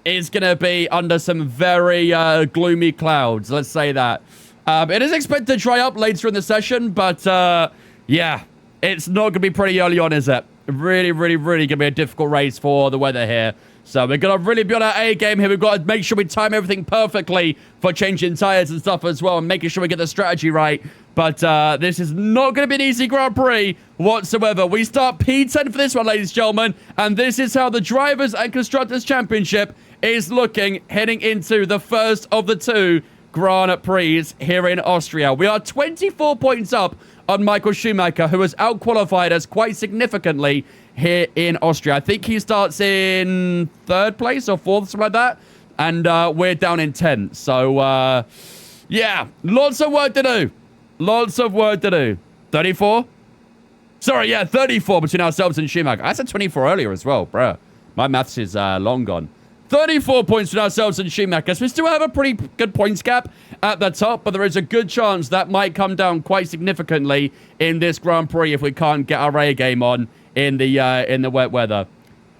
is going to be under some very gloomy clouds. Let's say that. It is expected to dry up later in the session, but yeah, it's not going to be pretty early on, is it? Really, really, really going to be a difficult race for the weather here. So we're going to really be on our A game here. We've got to make sure we time everything perfectly for changing tires and stuff as well, and making sure we get the strategy right. But this is not going to be an easy Grand Prix whatsoever. We start P10 for this one, ladies and gentlemen, and this is how the Drivers' and Constructors' Championship is looking heading into the first of the two Grand Prix here in Austria. We are 24 points up on Michael Schumacher, who has out-qualified us quite significantly here in Austria. I think he starts in 3rd place or 4th, something like that. And we're down in 10th. So, yeah, lots of work to do. Lots of work to do. 34? Sorry, yeah, 34 between ourselves and Schumacher. I said 24 earlier as well, bruh. My maths is long gone. 34 points between ourselves and Schumacher. So we still have a pretty good points gap at the top, but there is a good chance that might come down quite significantly in this Grand Prix if we can't get our A game on in the wet weather.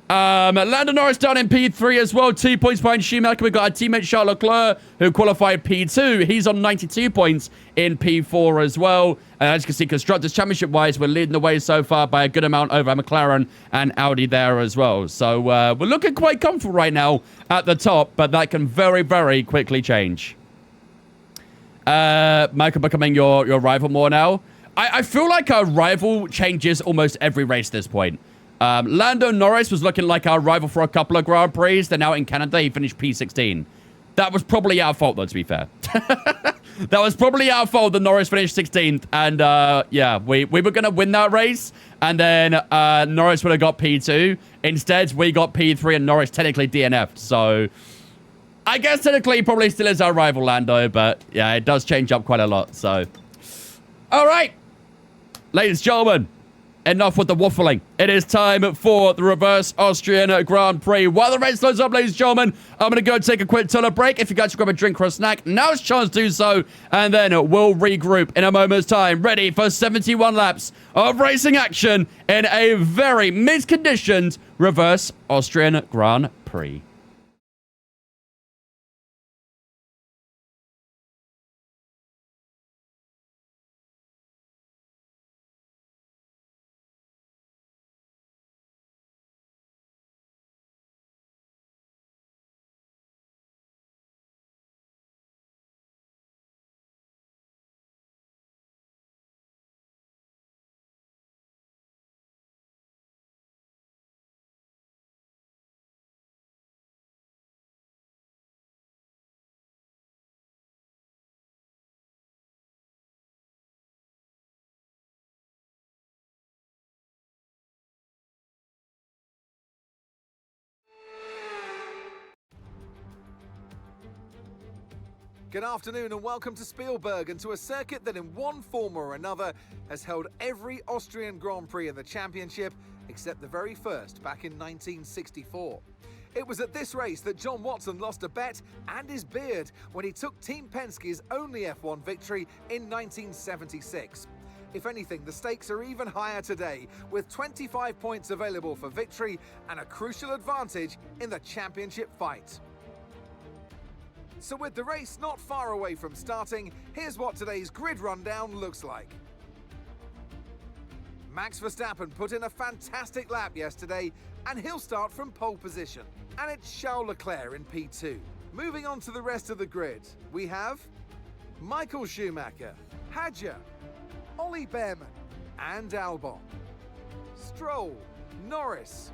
Lando Norris down in P3 as well, 2 points behind Schumacher. We've got our teammate Charles Leclerc, who qualified P2. He's on 92 points in P4 as well. As you can see, Constructors' Championship-wise, we're leading the way so far by a good amount over McLaren and Audi there as well. So we're looking quite comfortable right now at the top, but that can very, very quickly change. Michael becoming your rival more now. I feel like our rival changes almost every race at this point. Lando Norris was looking like our rival for a couple of Grand Prix. Then out in Canada, he finished P16. That was probably our fault, though, to be fair. That was probably our fault that Norris finished 16th. And, yeah, we were going to win that race. And then Norris would have got P2. Instead, we got P3 and Norris technically DNF'd. So, I guess technically he probably still is our rival, Lando. But, yeah, it does change up quite a lot. So, all right. Ladies and gentlemen, enough with the waffling. It is time for the reverse Austrian Grand Prix. While the race slows up, ladies and gentlemen, I'm going to go take a quick toilet break. If you guys grab a drink or a snack, now's your chance to do so. And then we'll regroup in a moment's time, ready for 71 laps of racing action in a very mid-conditioned reverse Austrian Grand Prix. Good afternoon and welcome to Spielberg and to a circuit that in one form or another has held every Austrian Grand Prix in the championship except the very first back in 1964. It was at this race that John Watson lost a bet and his beard when he took Team Penske's only F1 victory in 1976. If anything, the stakes are even higher today, with 25 points available for victory and a crucial advantage in the championship fight. So with the race not far away from starting, here's what today's grid rundown looks like. Max Verstappen put in a fantastic lap yesterday, and he'll start from pole position. And it's Charles Leclerc in P2. Moving on to the rest of the grid, we have Michael Schumacher, Hadjar, Ollie Behrman, and Albon. Stroll, Norris,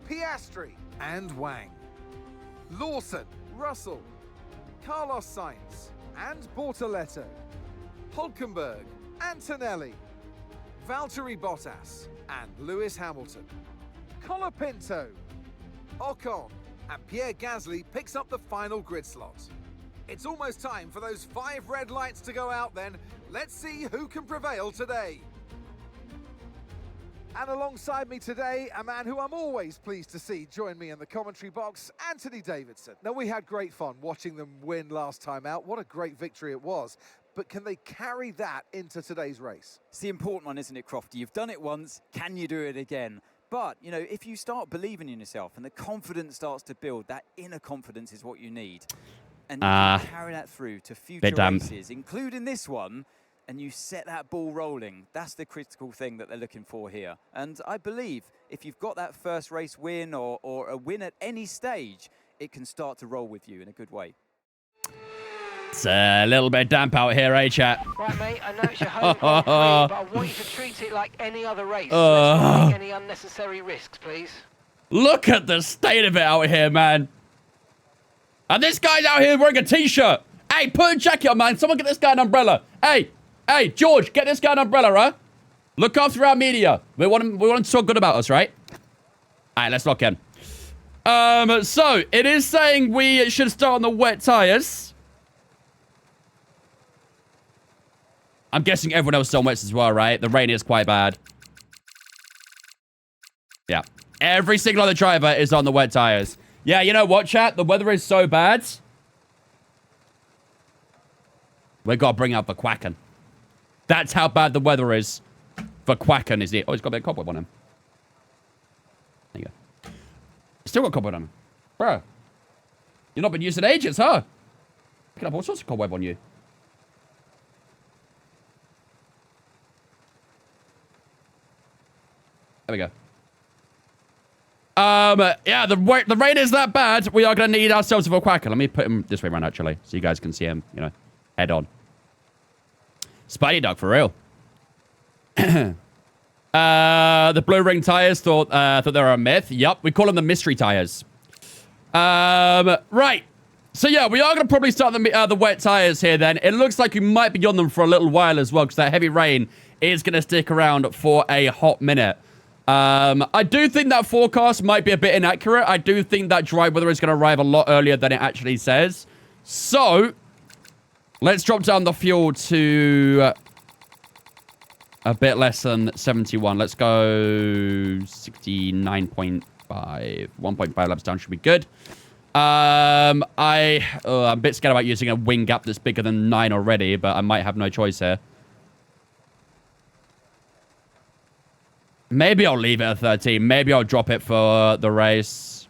Piastri, and Wang. Lawson, Russell, Carlos Sainz, and Bortoleto. Hülkenberg, Antonelli, Valtteri Bottas, and Lewis Hamilton. Colapinto, Ocon, and Pierre Gasly picks up the final grid slot. It's almost time for those 5 red lights to go out then. Let's see who can prevail today. And alongside me today, a man who I'm always pleased to see join me in the commentary box, Anthony Davidson. Now, we had great fun watching them win last time out. What a great victory it was. But can they carry that into today's race? It's the important one, isn't it, Crofty? You've done it once, can you do it again? But, you know, if you start believing in yourself and the confidence starts to build, that inner confidence is what you need. And you can carry that through to future races, including this one, and you set that ball rolling. That's the critical thing that they're looking for here. And I believe if you've got that first race win or a win at any stage, it can start to roll with you in a good way. It's a little bit damp out here, eh, chat? Right, mate, I know it's your home Grand Prix, but I want you to treat it like any other race. Let's not take any unnecessary risks, please. Look at the state of it out here, man. And this guy's out here wearing a t-shirt. Hey, put a jacket on, man. Someone get this guy an umbrella. Hey, George, get this guy an umbrella, huh? Look after our media. We want him to talk good about us, right? All right, let's lock in. So it is saying we should start on the wet tires. I'm guessing everyone else is on wets as well, right? The rain is quite bad. Yeah. Every single other driver is on the wet tires. Yeah, you know what, chat? The weather is so bad. We gotta bring out the Quacken. That's how bad the weather is for Quacken, is it? Oh, he's got a bit of cobweb on him. There you go. Still got cobweb on him. Bro. You've not been used in ages, huh? Picking up all sorts of cobweb on you. There we go. Yeah, the rain is that bad. We are going to need ourselves a Quacker. Let me put him this way around, actually, so you guys can see him, you know, head on. Spidey dog, for real. The blue ring tires thought they were a myth. Yup, we call them the mystery tires. Right. So, yeah, we are going to probably start the wet tires here, then. It looks like we might be on them for a little while as well, because that heavy rain is going to stick around for a hot minute. I do think that forecast might be a bit inaccurate. I do think that dry weather is going to arrive a lot earlier than it actually says. So, let's drop down the fuel to a bit less than 71. Let's go 69.5. 1.5 laps down should be good. I'm a bit scared about using a wing gap that's bigger than 9 already, but I might have no choice here. Maybe I'll leave it at 13. Maybe I'll drop it for the race.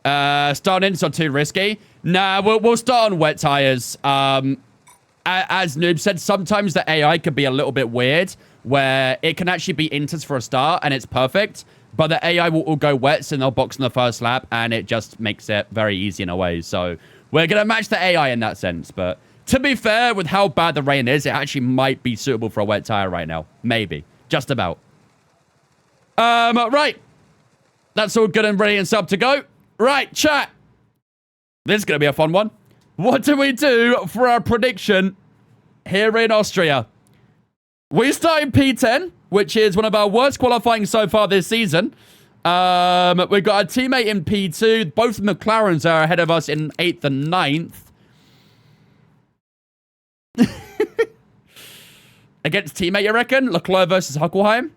Starting it's not too risky. Nah, we'll start on wet tires. As Noob said, sometimes the AI can be a little bit weird, where it can actually be inters for a start, and it's perfect. But the AI will all go wets, and they'll box in the first lap, and it just makes it very easy in a way. So we're going to match the AI in that sense, but... To be fair, with how bad the rain is, it actually might be suitable for a wet tire right now. Maybe. Just about. Right. That's all good and ready and sub to go. Right, chat. This is going to be a fun one. What do we do for our prediction here in Austria? We start in P10, which is one of our worst qualifying so far this season. We've got a teammate in P2. Both McLarens are ahead of us in 8th and 9th. Against teammate, you reckon? Leclerc versus Huckelheim?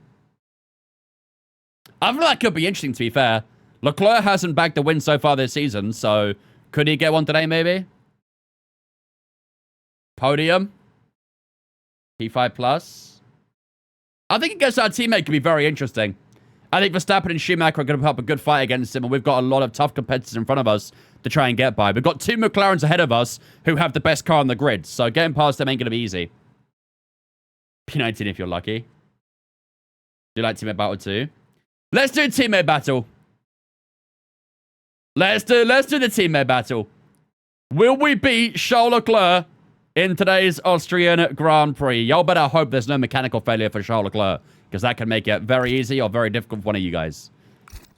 I feel that could be interesting, to be fair. Leclerc hasn't bagged the win so far this season, so could he get one today, maybe? Podium? P5 plus? I think against our teammate could be very interesting. I think Verstappen and Schumacher are going to put up a good fight against him, and we've got a lot of tough competitors in front of us to try and get by. We've got 2 McLarens ahead of us who have the best car on the grid, so getting past them ain't going to be easy. P19 if you're lucky. Do you like teammate battle too? Let's do teammate battle. Let's do the teammate battle. Will we beat Charles Leclerc in today's Austrian Grand Prix? Y'all better hope there's no mechanical failure for Charles Leclerc, because that can make it very easy or very difficult for one of you guys.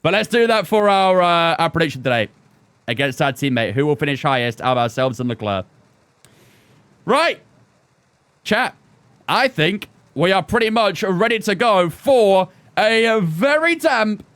But let's do that for our prediction today against our teammate. Who will finish highest out of ourselves and Leclerc? Right. Chat. I think we are pretty much ready to go for a very damp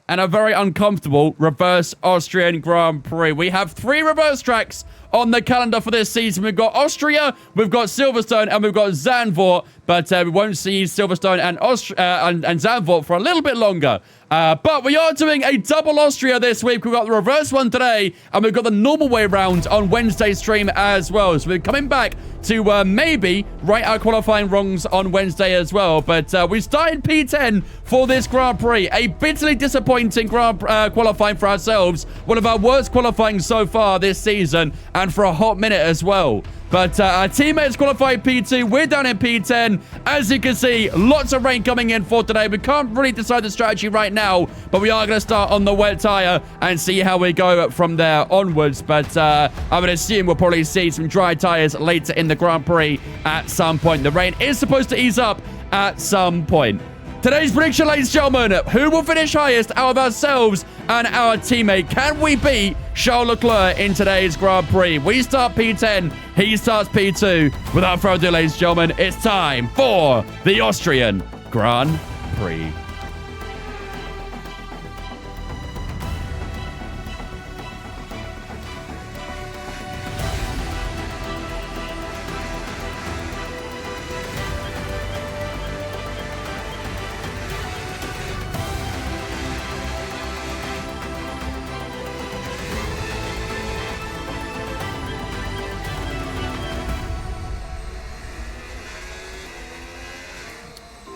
and a very uncomfortable reverse Austrian Grand Prix. We have 3 reverse tracks on the calendar for this season. We've got Austria, we've got Silverstone, and we've got Zandvoort, but we won't see Silverstone and Zandvoort for a little bit longer. But we are doing a double Austria this week. We've got the reverse one today, and we've got the normal way round on Wednesday's stream as well. So we're coming back to maybe right our qualifying wrongs on Wednesday as well. But we started P10 for this Grand Prix. A bitterly disappointing qualifying for ourselves. One of our worst qualifying so far this season, and for a hot minute as well. But our teammates qualified P2. We're down in P10. As you can see, lots of rain coming in for today. We can't really decide the strategy right now, but we are going to start on the wet tire and see how we go from there onwards. But I would assume we'll probably see some dry tires later in the Grand Prix at some point. The rain is supposed to ease up at some point. Today's prediction, ladies and gentlemen, who will finish highest out of ourselves and our teammate? Can we beat Charles Leclerc in today's Grand Prix? We start P10, he starts P2. Without further ado, ladies and gentlemen, it's time for the Austrian Grand Prix.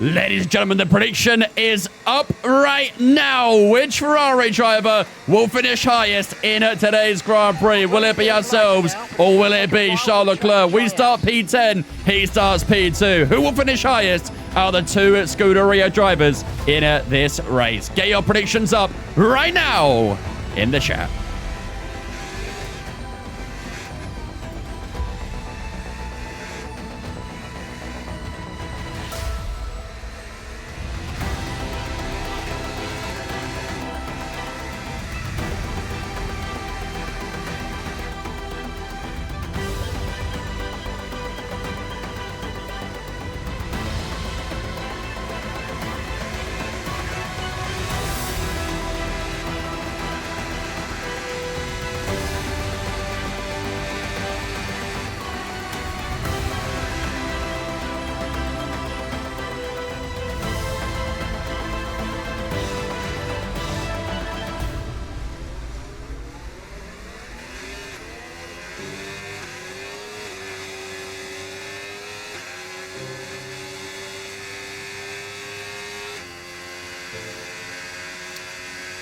Ladies and gentlemen, the prediction is up right now. Which Ferrari driver will finish highest in today's Grand Prix? Will it be ourselves or will it be Charles Leclerc? We start P10, he starts P2. Who will finish highest out of the 2 Scuderia drivers in this race? Get your predictions up right now in the chat.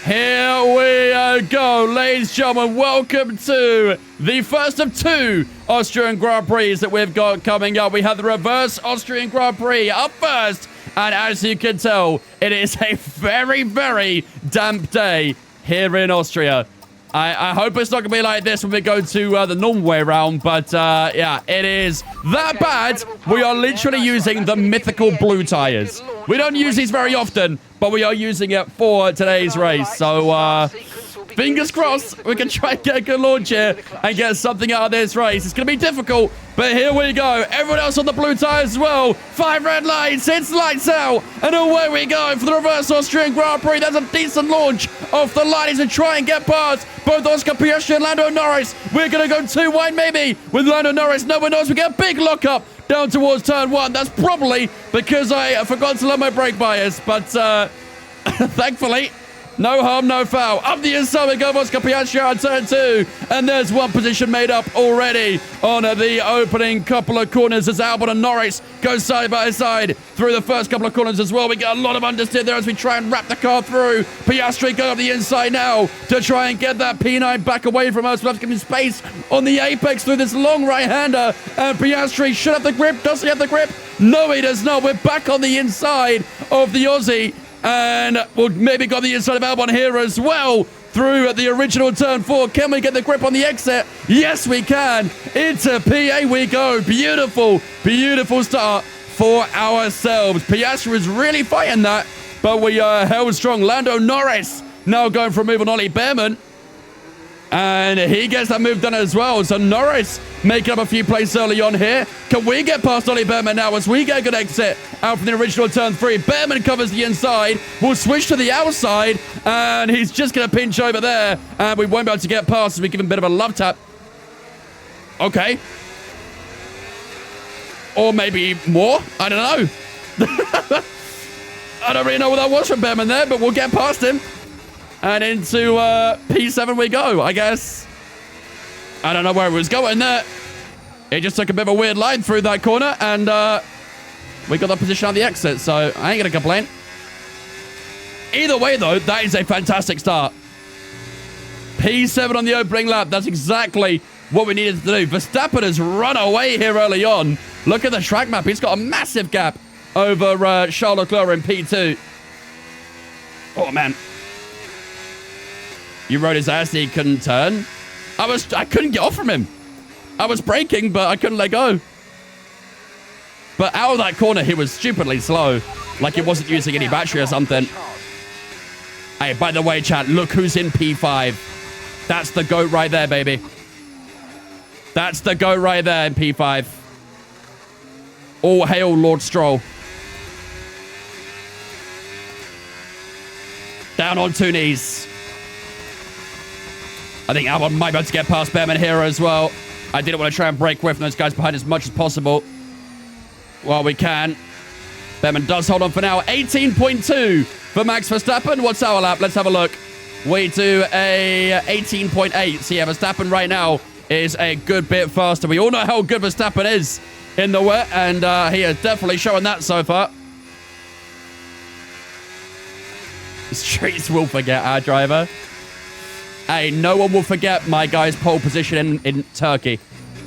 Here we go, ladies and gentlemen. Welcome to the first of 2 Austrian Grand Prix that we've got coming up. We have the reverse Austrian Grand Prix up first. And as you can tell, it is a very, very damp day here in Austria. I hope it's not going to be like this when we go to the normal way around, but yeah, it is that bad. We are literally using the mythical blue tires. We don't use these very often, but we are using it for today's race. So fingers crossed we can try and get a good launch here and get something out of this race. It's going to be difficult, but here we go. Everyone else on the blue tires as well. 5 red lights, it's lights out, and away we go for the reverse Austrian Grand Prix. That's a decent launch off the line to try and get past both Oscar Piastri and Lando Norris. We're going to go 2 wide maybe with Lando Norris. No one knows. We get a big lockup down towards turn 1. That's probably because I forgot to load my brake bias, but thankfully, no harm, no foul. Up the inside we go, Oscar Piastri on turn 2. And there's one position made up already on the opening couple of corners as Albon and Norris go side by side through the first couple of corners as well. We get a lot of understeer there as we try and wrap the car through. Piastri go up the inside now to try and get that P9 back away from us. We'll have to give him space on the apex through this long right-hander. And Piastri should have the grip. Does he have the grip? No, he does not. We're back on the inside of the Aussie. And we'll maybe got the inside of Albon here as well through the original turn 4. Can we get the grip on the exit? Yes, we can. Into PA we go. Beautiful, beautiful start for ourselves. Piastri was really fighting that, but we held strong. Lando Norris now going for a move on Ollie Behrman. And he gets that move done as well. So Norris making up a few plays early on here. Can we get past Ollie Behrman now as we get a good exit out from the original turn 3? Behrman covers the inside. We'll switch to the outside. And he's just going to pinch over there. And we won't be able to get past as we give him a bit of a love tap. Okay. Or maybe more. I don't know. I don't really know what that was from Behrman there, but we'll get past him. And into P7 we go, I guess. I don't know where it was going there. It just took a bit of a weird line through that corner, and we got the position on the exit, so I ain't going to complain. Either way, though, that is a fantastic start. P7 on the opening lap. That's exactly what we needed to do. Verstappen has run away here early on. Look at the track map. He's got a massive gap over Charles Leclerc in P2. Oh, man. You rode his ass, he couldn't turn. I couldn't get off from him. I was braking, but I couldn't let go. But out of that corner, he was stupidly slow. Like he wasn't using any battery or something. Hey, by the way, chat, look who's in P5. That's the GOAT right there, baby. That's the GOAT right there in P5. All hail Lord Stroll. Down on 2 knees. I think Albon might be able to get past Behrman here as well. I didn't want to try and break away from those guys behind as much as possible. Well, we can. Behrman does hold on for now. 18.2 for Max Verstappen. What's our lap? Let's have a look. We do a 18.8. So yeah, Verstappen right now is a good bit faster. We all know how good Verstappen is in the wet, and he is definitely showing that so far. The streets will forget our driver. Hey, no one will forget my guy's pole position in Turkey.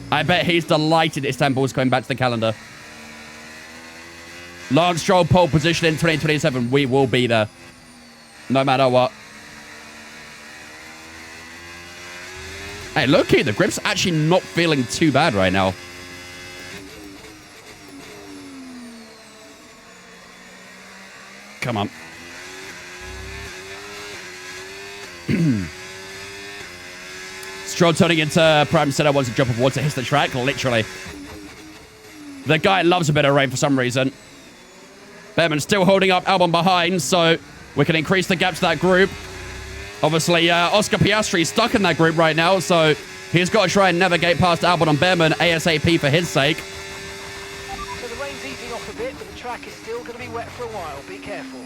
I bet he's delighted Istanbul's coming back to the calendar. Lance Stroll pole position in 2027. We will be there. No matter what. Hey, look-y, the grip's actually not feeling too bad right now. Come on. Stroll turning into Prime said I want to jump off water, hits the track, literally. The guy loves a bit of rain for some reason. Behrman's still holding up Albon behind, so we can increase the gap to that group. Obviously, Oscar Piastri's stuck in that group right now, so he's got to try and navigate past Albon and Behrman ASAP for his sake. So the rain's easing off a bit, but the track is still going to be wet for a while. Be careful.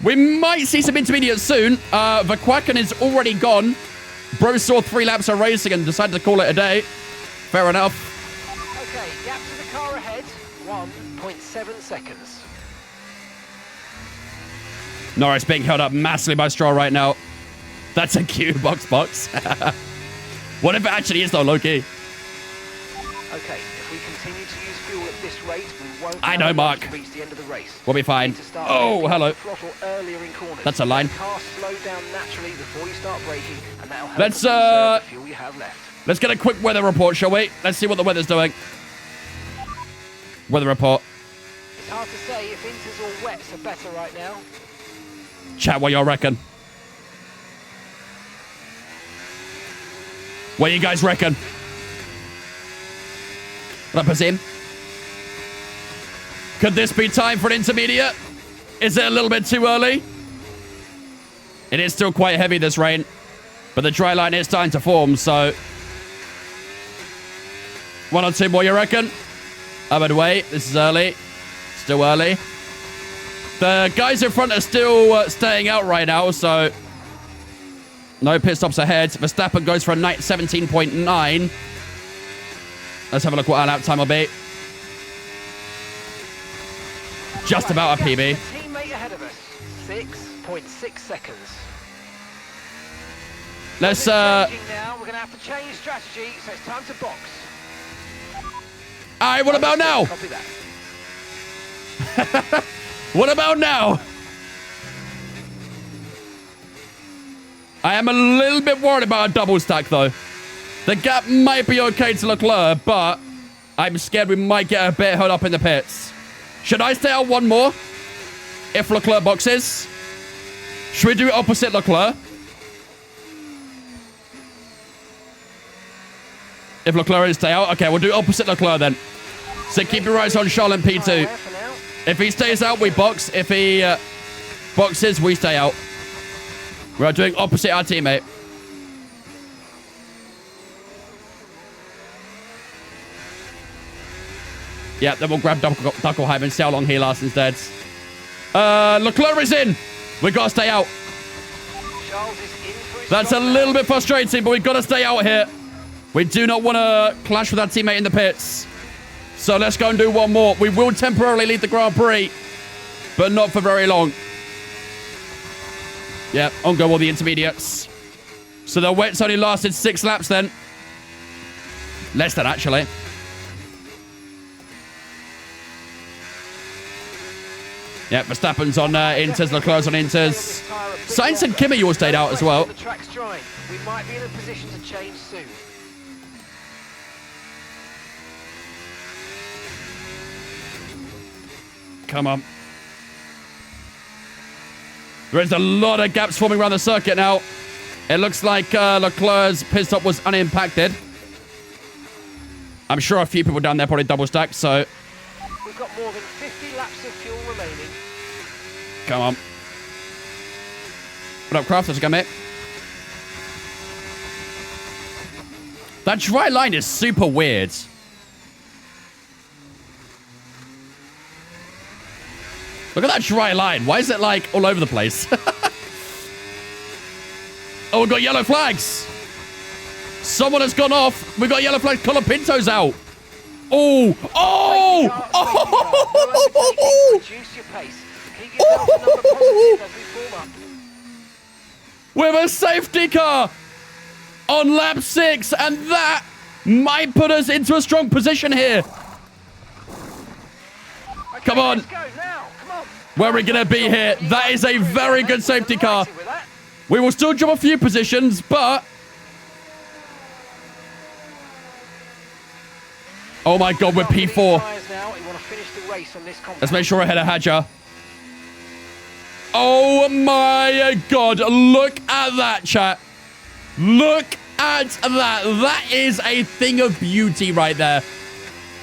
We might see some intermediates soon. Verquacken is already gone. Bro saw 3 laps of racing and decided to call it a day. Fair enough. Okay, gap to the car ahead, 1.7 seconds. Norris being held up massively by Stroll right now. That's a cute box. What if it actually is though, Loki? Okay, if we continue to use fuel at this rate, we won't I know, Mark. reach the end of the race. We'll be fine. Oh, hello. Throttle earlier in corners. That's a line. The car slow down naturally before you start braking, and that'll help Let's conserve the fuel you have left. Let's get a quick weather report, shall we? Let's see what the weather's doing. Weather report. It's hard to say if inters or wets are better right now. Chat, what y'all reckon? What do you guys reckon? What up, in? Could this be time for an intermediate? Is it a little bit too early? It is still quite heavy, this rain. But the dry line is starting to form, so... 1 or 2 more, you reckon? I would wait. This is early. Still early. The guys in front are still staying out right now, so... No pit stops ahead. Verstappen goes for a 17.9. Let's have a look what our lap time will be. Just about a PB. Teammate ahead of us, 6.6 seconds. Let's Now we're going to have to change strategy, so it's time to box. Alright, what about now? Copy that. What about now? I am a little bit worried about a double stack, though. The gap might be okay to Leclerc, but I'm scared we might get a bit held up in the pits. Should I stay out 1 more? If Leclerc boxes? Should we do it opposite Leclerc? If Leclerc is stay out. Okay, we'll do opposite Leclerc then. So keep your eyes on Charles in P2. If he stays out, we box. If he boxes, we stay out. We are doing opposite our teammate. Yeah, then we'll grab Duckleheim and see how long he lasts instead. Leclerc is in. We got to stay out. That's a little bit frustrating, but we've got to stay out here. We do not want to clash with our teammate in the pits. So let's go and do one more. We will temporarily lead the Grand Prix, but not for very long. Yeah, on go all the intermediates. So the wets only lasted 6 laps then. Less than, actually. Yeah, Verstappen's on Inters, Leclerc's on Inters. Sainz and Kimi all stayed out as well. The track's drying. We might be in a position to change soon. Come on. There is a lot of gaps forming around the circuit now. It looks like Leclerc's pit stop was unimpacted. I'm sure a few people down there probably double stacked, so... We've got more than 50 laps of fuel remaining. Come on. What up, Kraft? How's it going, mate? That dry line is super weird. Look at that dry line. Why is it, like, all over the place? Oh, we've got yellow flags. Someone has gone off. We've got yellow flags. Colapinto's out. Oh! Oh! Oh! Reduce your pace. Keep yourself another positive as we form up. With a safety car on lap 6, and that might put us into a strong position here. Okay, Come on. let's go now. Come on. Where are we going to be here? That is a very good safety car. We will still drop a few positions, but... Oh my god, we're P4. Let's make sure we're ahead of Hadjar. Oh my god, look at that, chat. Look at that. That is a thing of beauty right there.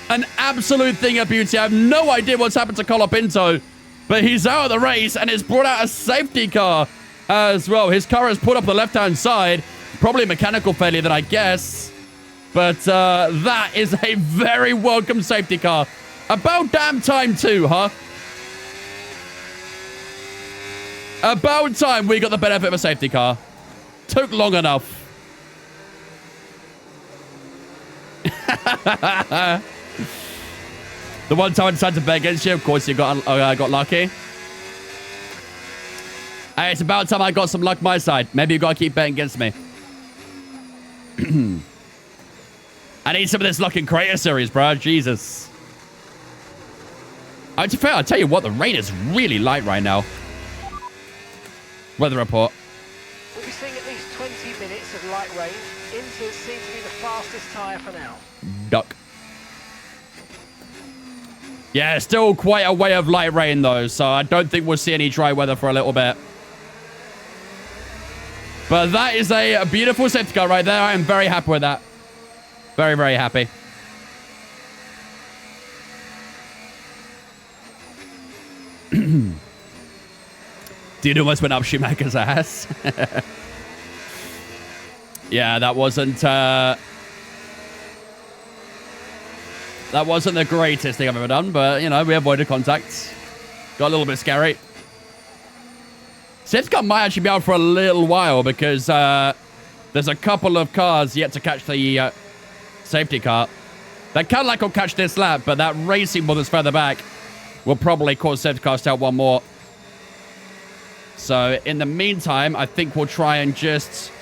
An absolute thing of beauty. I have no idea what's happened to Colapinto, but he's out of the race and it's brought out a safety car as well. His car has pulled up the left-hand side. Probably a mechanical failure then, I guess. But that is a very welcome safety car. About damn time too, huh? About time we got the benefit of a safety car. Took long enough. The one time I decided to bet against you, of course you got lucky. Hey, it's about time I got some luck my side. Maybe you gotta keep betting against me. I need some of this luck in Creator Series, bro. Jesus. To be fair, I'll tell you what, the rain is really light right now. Weather report. We'll be seeing at least 20 minutes of light rain. Inters seem to be the fastest tyre for now. Duck. Yeah, still quite a way of light rain, though, so I don't think we'll see any dry weather for a little bit. But that is a beautiful safety car right there. I am very happy with that. Very, very happy. Dude almost went up Schumacher's ass. Yeah, that wasn't the greatest thing I've ever done, but, you know, we avoided contact. Got a little bit scary. Safety car might actually be out for a little while because there's a couple of cars yet to catch the safety car. That Cadillac will catch this lap, but that racing one that's further back will probably cause safety car to out one more. So in the meantime, I think we'll try and just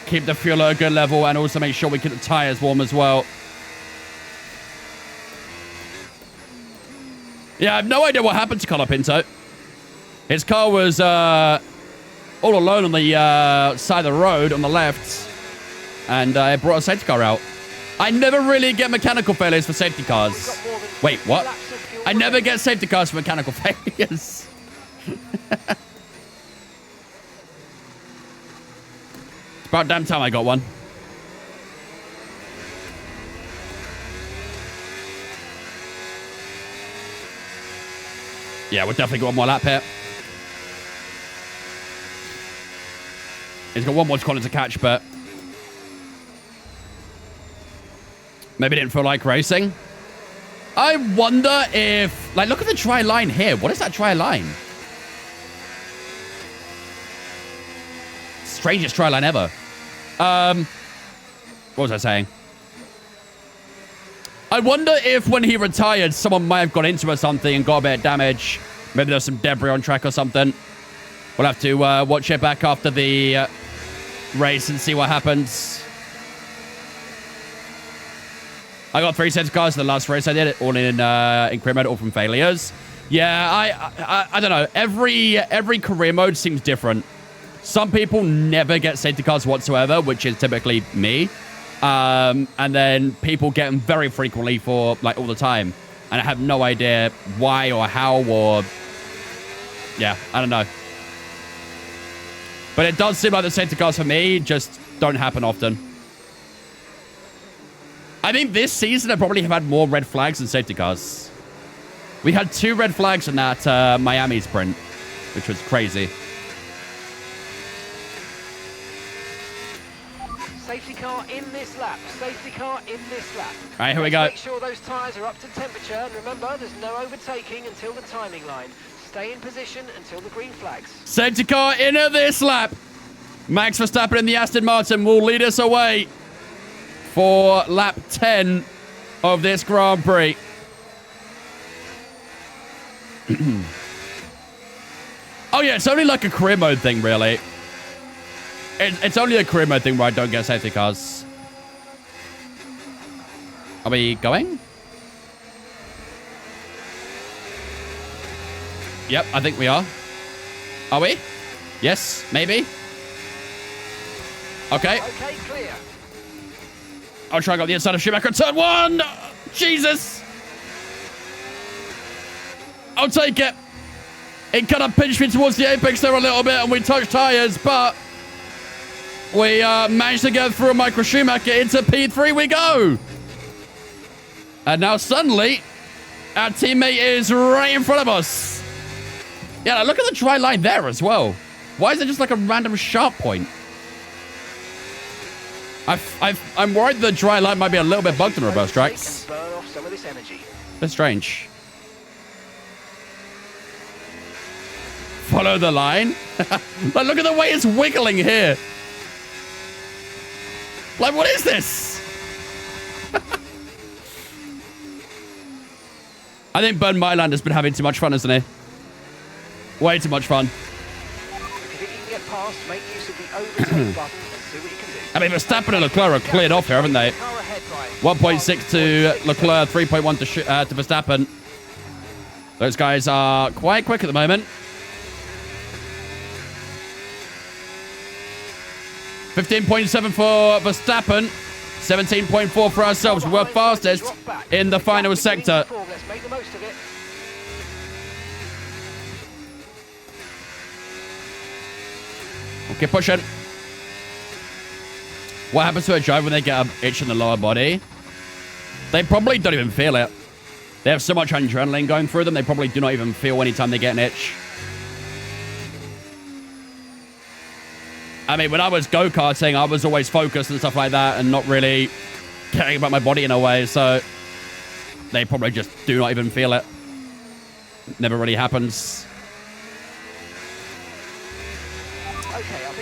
keep the fuel at a good level and also make sure we keep the tires warm as well. Yeah, I have no idea what happened to Colapinto. His car was all alone on the side of the road on the left, and it brought a safety car out. I never really get mechanical failures for safety cars. Wait, what? I never get safety cars for mechanical failures. It's about damn time I got one. Yeah, we'll definitely got one more lap here. He's got one more corner to catch, but maybe didn't feel like racing. I wonder if, like, look at the dry line here. What is that dry line? Strangest dry line ever. What was I saying? I wonder if when he retired, someone might have got into or something and got a bit of damage. Maybe there's some debris on track or something. We'll have to watch it back after the race and see what happens. I got 3 safety cars in the last race I did, all in career mode, all from failures. Yeah, I don't know. Every career mode seems different. Some people never get safety cars whatsoever, which is typically me. And then people get them very frequently for, like, all the time. And I have no idea why or how or... Yeah, I don't know. But it does seem like the safety cars for me just don't happen often. I think this season I probably have had more red flags than safety cars. We had 2 red flags in that Miami sprint, which was crazy. Safety car in this lap. Safety car in this lap. All right, here we go. Make sure those tyres are up to temperature. And remember, there's no overtaking until the timing line. Stay in position until the green flags. Safety car in at this lap. Max Verstappen in the Aston Martin will lead us away for lap 10 of this Grand Prix. Oh, yeah, it's only like a career mode thing, really. It's only a career mode thing where I don't get safety cars. Are we going? Yep, I think we are. Are we? Yes, maybe. Okay. Okay, clear. I'll try and go the inside of Schumacher. Turn 1! Jesus! I'll take it. It kind of pinched me towards the apex there a little bit and we touched tires, but we managed to get through a Michael Schumacher. Into P3 we go. And now suddenly, our teammate is right in front of us. Yeah, look at the dry line there as well. Why is it just like a random sharp point? I'm worried the dry line might be a little bit bugged in reverse tracks. Burn off some of this energy. That's strange. Follow the line. Like, look at the way it's wiggling here. Like, what is this? I think Bern Myland has been having too much fun, hasn't he? Way too much fun. If you can get past, make use of the overtake button and see what you can do. I mean, Verstappen and Leclerc are cleared off here, haven't they? 1.6 to Leclerc, 3.1 to Verstappen. Those guys are quite quick at the moment. 15.7 for Verstappen, 17.4 for ourselves. We're fastest in the final sector. Let's make the most of it. Okay, pushing. What happens to a driver when they get an itch in the lower body? They probably don't even feel it. They have so much adrenaline going through them, they probably do not even feel anytime they get an itch. I mean, when I was go-karting, I was always focused and stuff like that and not really caring about my body in a way, so they probably just do not even feel it. Never really happens.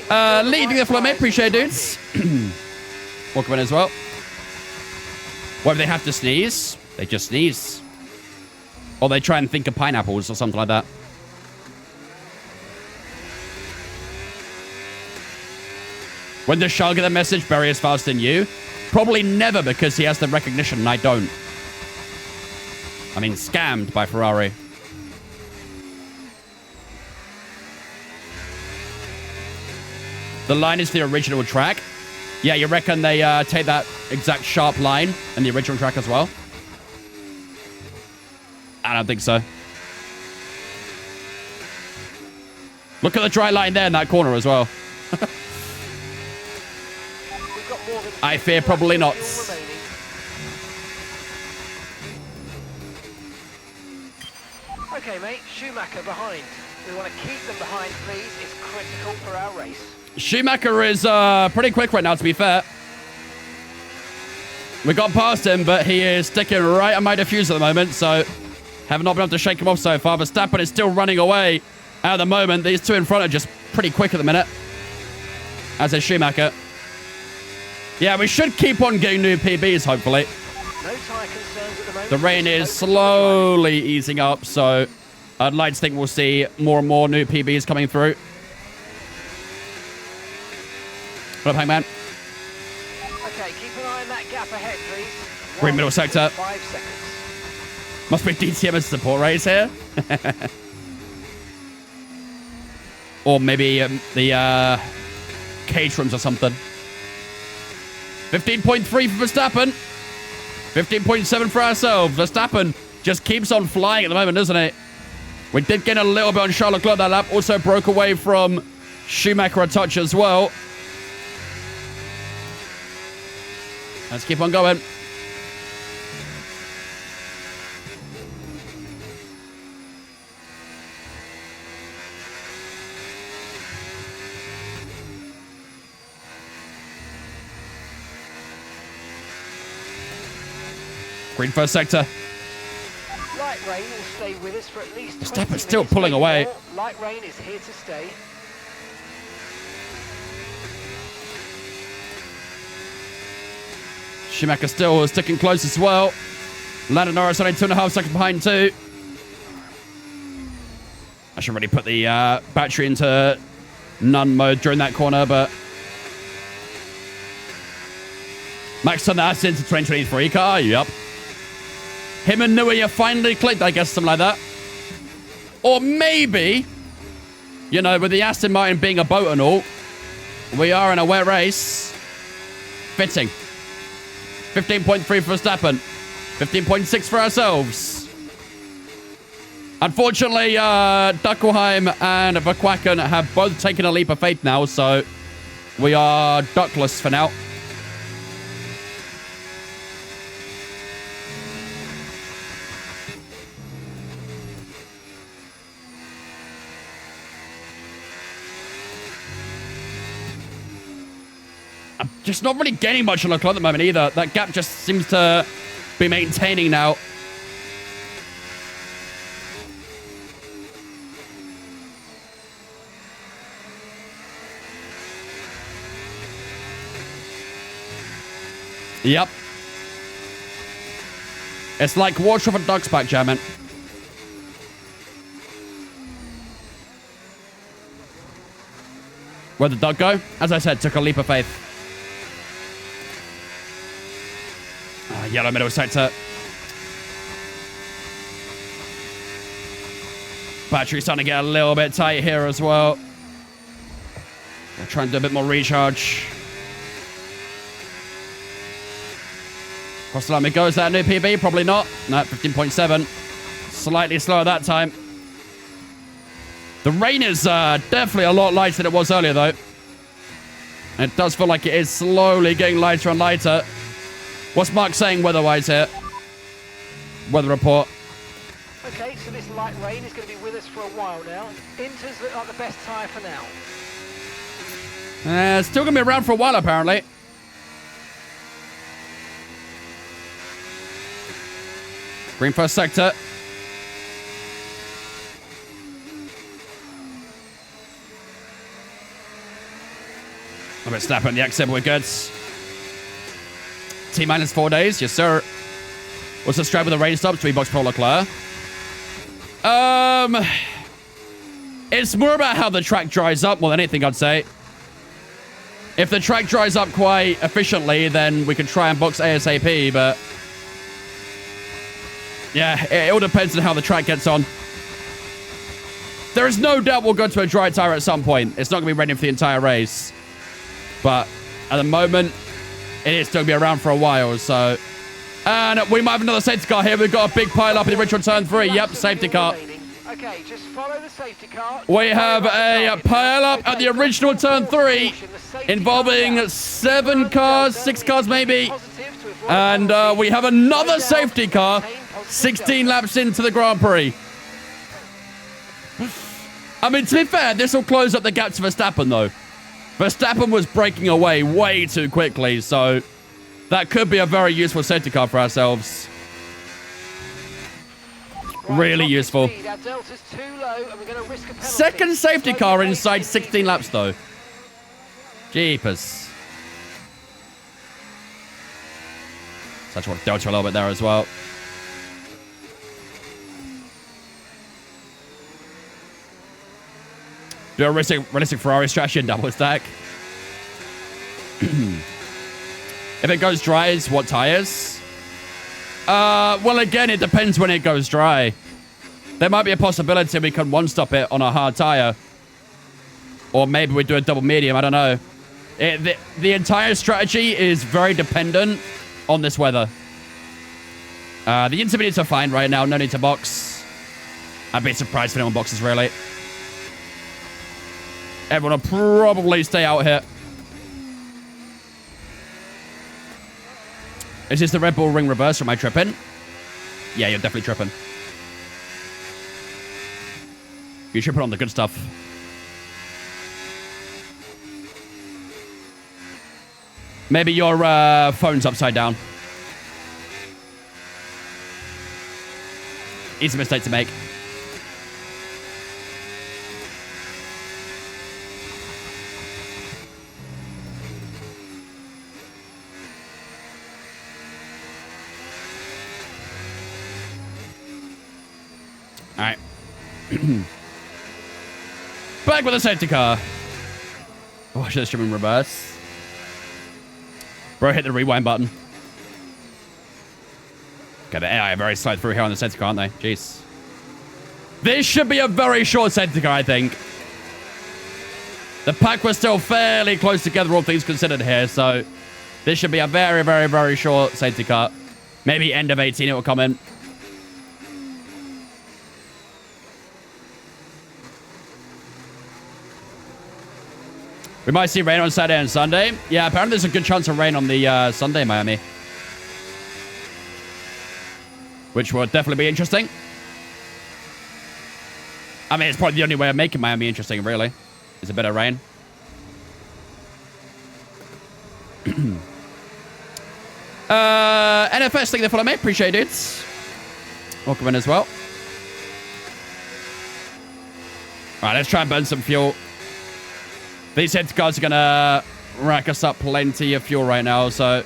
Leading the floor, mate. Appreciate it, dudes. Welcome in as well. What if they have to sneeze? They just sneeze. Or they try and think of pineapples or something like that. When does Charles get the message, Barry is faster than you? Probably never, because he has the recognition and I don't. I mean, scammed by Ferrari. The line is the original track. Yeah, you reckon they take that exact sharp line in the original track as well? I don't think so. Look at the dry line there in that corner as well. I fear probably not. Okay, mate, Schumacher behind. We want to keep them behind, please. It's critical for our race. Schumacher is pretty quick right now, to be fair. We got past him, but he is sticking right on my diffuse at the moment, so have not been able to shake him off so far. Verstappen is still running away at the moment. These two in front are just pretty quick at the minute, as is Schumacher. Yeah, we should keep on getting new PBs, hopefully. No tyre concerns at the moment. The rain is slowly easing up, so I'd like to think we'll see more and more new PBs coming through. What up, Hangman? Okay, keep an eye on that gap ahead, please. Green middle sector. 5 seconds. Must be DTM as support race here. Or maybe the caterums or something. 15.3 for Verstappen. 15.7 for ourselves. Verstappen just keeps on flying at the moment, doesn't it? We did get a little bit on Charles Leclerc that lap. Also broke away from Schumacher a touch as well. Let's keep on going. Green first sector. Light rain will stay with us for at least 20 Verstappen's minutes. still pulling maybe away. more. Light rain is here to stay. Schumacher still sticking close as well. Lando Norris only 2.5 seconds behind too. I should really put the battery into none mode during that corner, but Max turned that into 2023 car. Yep. Him and Nui are finally clicked, I guess, something like that. Or maybe, you know, with the Aston Martin being a boat and all, we are in a wet race. Fitting. 15.3 for Verstappen. 15.6 for ourselves. Unfortunately, Duckelheim and Verquacken have both taken a leap of faith now, so we are duckless for now. I'm just not really gaining much on Leclerc at the moment either. That gap just seems to be maintaining now. Yep. It's like water off a duck's back, German. Where'd the duck go? As I said, took a leap of faith. Yellow middle sector. Battery's starting to get a little bit tight here as well. We'll try and do a bit more recharge. Across the line it goes. That new PB? Probably not. No, 15.7. Slightly slower that time. The rain is definitely a lot lighter than it was earlier, though. And it does feel like it is slowly getting lighter and lighter. What's Mark saying weather-wise here? Weather report. Okay, so this light rain is going to be with us for a while now. Inters look like the best tyre for now. It's still going to be around for a while, apparently. Green first sector. I'm going to snap on the exit. We're good. T-minus 4 days. Yes, sir. What's the strap with the rain stops? 3 box Pro Leclerc. It's more about how the track dries up more than anything, I'd say. If the track dries up quite efficiently, then we can try and box ASAP, but yeah, it all depends on how the track gets on. There is no doubt we'll go to a dry tire at some point. It's not going to be ready for the entire race. But at the moment, it is still going to be around for a while, so. And we might have another safety car here. We've got a big pile up in the original turn 3. Yep, safety car. Okay, just follow the safety car. We have a pile up at the original turn 3 involving 7 cars, 6 cars maybe. And we have another safety car 16 laps into the Grand Prix. I mean, to be fair, this will close up the gap to Verstappen, though. Verstappen was breaking away way too quickly, so that could be a very useful safety car for ourselves. Really useful. Second safety car inside 16 laps, though. Jeepers. Touch one delta a little bit there as well. Do a realistic Ferrari strategy and double stack. If it goes dry, it's what tires? Well, again, it depends when it goes dry. There might be a possibility we can one-stop it on a hard tire. Or maybe we do a double medium, I don't know. The entire strategy is very dependent on this weather. The intermediates are fine right now, no need to box. I'd be surprised if anyone boxes, really. Everyone will probably stay out here. Is this the Red Bull ring reverse, or am I tripping? Yeah, you're definitely tripping. You're tripping on the good stuff. Maybe your phone's upside down. Easy mistake to make. All right. Back with the safety car. Oh, I should have streamed in reverse. Bro, hit the rewind button. Okay, the AI are very slide through here on the safety car, aren't they? Jeez. This should be a very short safety car, I think. The pack was still fairly close together, all things considered here, so this should be a very, very, very short safety car. Maybe end of 18 it will come in. We might see rain on Saturday and Sunday. Yeah, apparently there's a good chance of rain on the Sunday in Miami. Which will definitely be interesting. I mean, it's probably the only way of making Miami interesting, really. Is a bit of rain. NFS, thank you for following me. Appreciate it. Welcome in as well. Alright, let's try and burn some fuel. These head guys are going to rack us up plenty of fuel right now, so...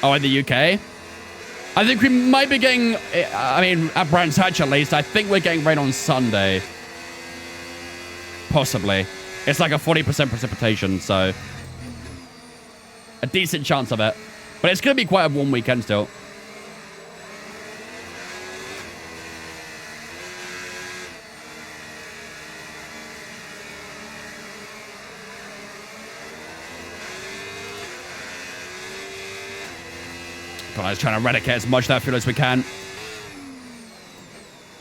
Oh, in the UK? I think we might be getting... I mean, at Brands Hatch at least, I think we're getting rain on Sunday. Possibly. It's like a 40% precipitation, so... a decent chance of it. But it's going to be quite a warm weekend still. I was trying to eradicate as much of that fuel as we can.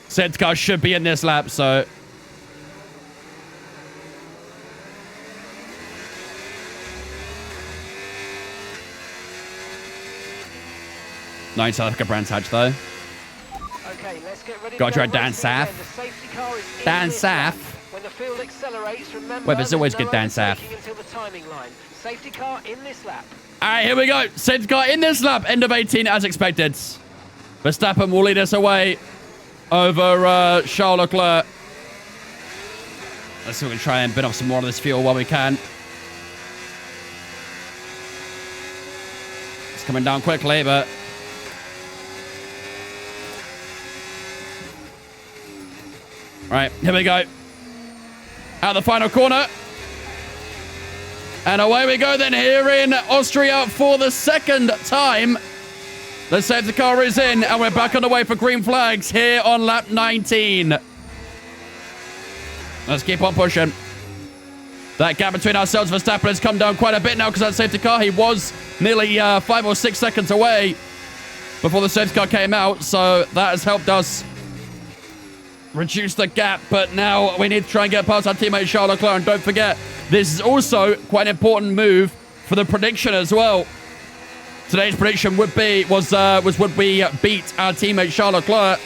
Safety car should be in this lap, so... Nice South Africa Brands Hatch, though. Okay, let's get ready. Got to try Dan Saf. Dan Saf. When the field accelerates, remember, well, there's always good Dan Saf. Until the timing line. Safety car in this lap. All right, here we go. Safety car in this lap. End of 18 as expected. Verstappen will lead us away over Charles Leclerc. Let's see if we can try and bin off some more of this fuel while we can. It's coming down quickly, but... All right, here we go. Out the final corner. And away we go then here in Austria for the second time. The safety car is in, and we're back on the way for green flags here on lap 19. Let's keep on pushing. That gap between ourselves and Verstappen has come down quite a bit now because that safety car, he was nearly 5 or 6 seconds away before the safety car came out. So that has helped us reduce the gap, but now we need to try and get past our teammate Charles Leclerc. And don't forget, this is also quite an important move for the prediction as well. Today's prediction would be would we beat our teammate Charles Leclerc,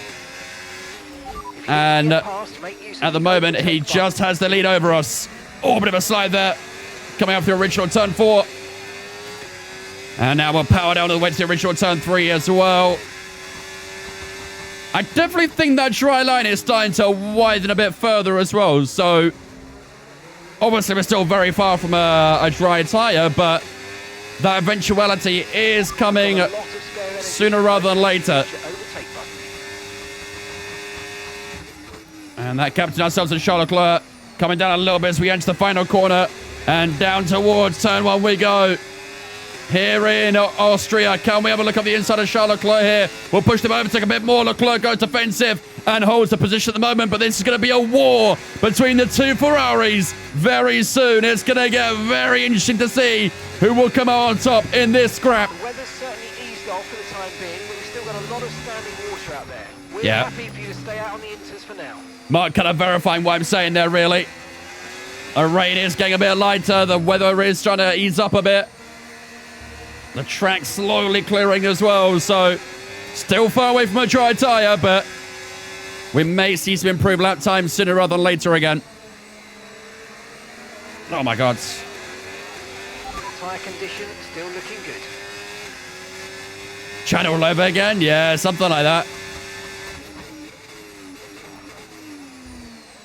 and at the moment he just has the lead over us. Oh, a bit of a slide there, coming up the original turn 4, and now we'll power down all the way to the original turn 3 as well. I definitely think that dry line is starting to widen a bit further as well. So obviously we're still very far from a dry tire, but that eventuality is coming sooner rather than later. And that captain ourselves in Charles Leclerc, coming down a little bit as we enter the final corner, and down towards turn 1 we go. Here in Austria, can we have a look at the inside of Charles Leclerc here? We'll push them over, take a bit more. Leclerc goes defensive and holds the position at the moment, but this is going to be a war between the two Ferraris very soon. It's going to get very interesting to see who will come out on top in this scrap. The weather's certainly eased off for the time being, but we've still got a lot of standing water out there. We're Yeah. happy for you to stay out on the inters for now. Mark kind of verifying what I'm saying there, really. The rain is getting a bit lighter. The weather is trying to ease up a bit. The track's slowly clearing as well, so still far away from a dry tyre, but we may see some improved lap times sooner rather than later again. Oh my God. Tyre condition still looking good. Channel over again? Yeah, something like that.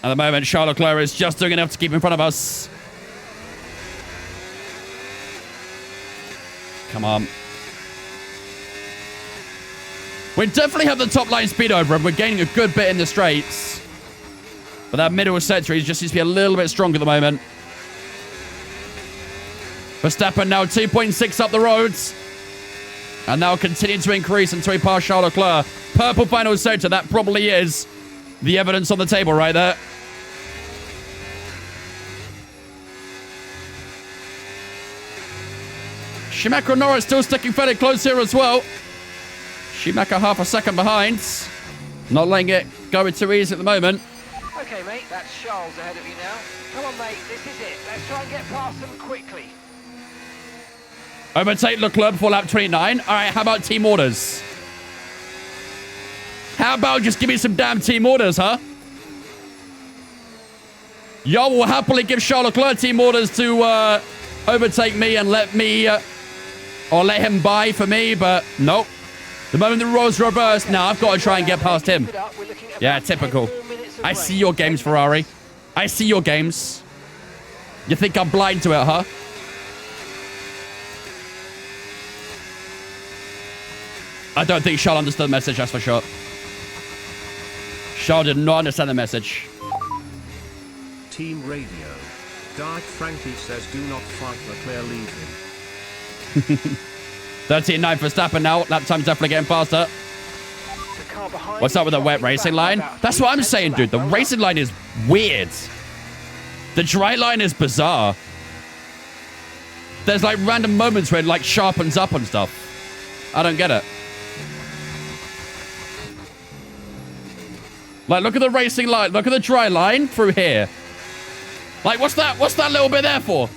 At the moment, Charles Leclerc is just doing enough to keep in front of us. Come on. We definitely have the top line speed over him. We're gaining a good bit in the straights. But that middle sector just seems to be a little bit stronger at the moment. Verstappen now 2.6 up the roads. And now continuing to increase until we pass Charles Leclerc. Purple final sector, that probably is the evidence on the table right there. Schumacher and Norris still sticking fairly close here as well. Schumacher half a second behind. Not letting it go too easy at the moment. Okay, mate, that's Charles ahead of you now. Come on, mate, this is it. Let's try and get past them quickly. Overtake Leclerc before lap 29. All right, how about team orders? How about just give me some damn team orders, huh? Y'all will happily give Charles Leclerc team orders to overtake me and let me... or let him buy for me, but nope. The moment the roles reverse, now I've got to try and get past him. Yeah, typical. I see your games, Ferrari. I see your games. You think I'm blind to it, huh? I don't think Charles understood the message, that's for sure. Charles did not understand the message. Team Radio. Dark Frankie says do not fight Leclerc, leave him. 13.9 for Verstappen now. Lap time's definitely getting faster. What's up with the wet racing line? That's what I'm saying, dude. The racing line is weird. The dry line is bizarre. There's like random moments where it like sharpens up and stuff. I don't get it. Like, look at the racing line. Look at the dry line through here. Like, what's that? What's that little bit there for?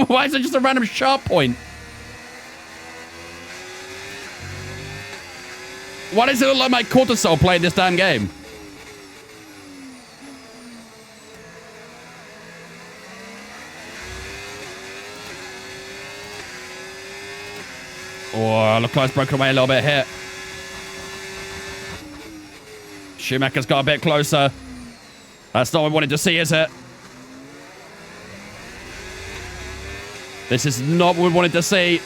Why is it just a random sharp point? Why does it look like my cortisol playing this damn game? Oh, Leclerc's broken away a little bit here. Schumacher's got a bit closer. That's not what we wanted to see, is it? This is not what we wanted to see.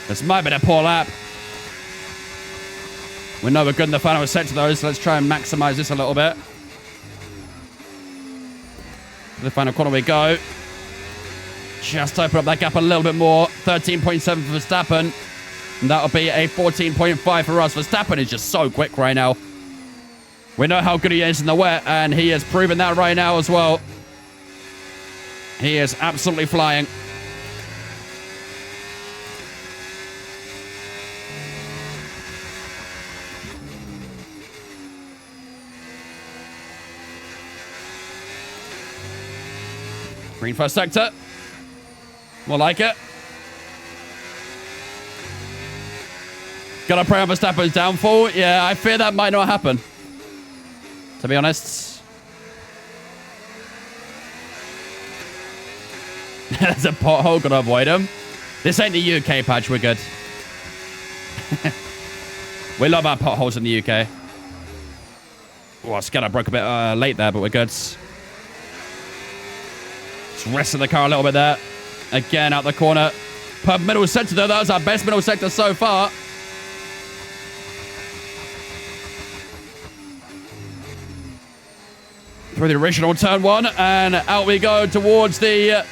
This might have been a poor lap. We know we're good in the final sector, though, so let's try and maximize this a little bit. To the final corner we go. Just open up that gap a little bit more. 13.7 for Verstappen. And that'll be a 14.5 for us. Verstappen is just so quick right now. We know how good he is in the wet, and he has proven that right now as well. He is absolutely flying. Green first sector. More like it. Gotta pray on Verstappen's downfall. Yeah, I fear that might not happen. To be honest. There's a pothole. Gotta avoid him. This ain't the UK patch. We're good. We love our potholes in the UK. Oh, I was scared I broke a bit late there, but we're good. Just resting the car a little bit there. Again, out the corner. Per middle sector, though. That was our best middle sector so far. Through the original turn 1, and out we go towards the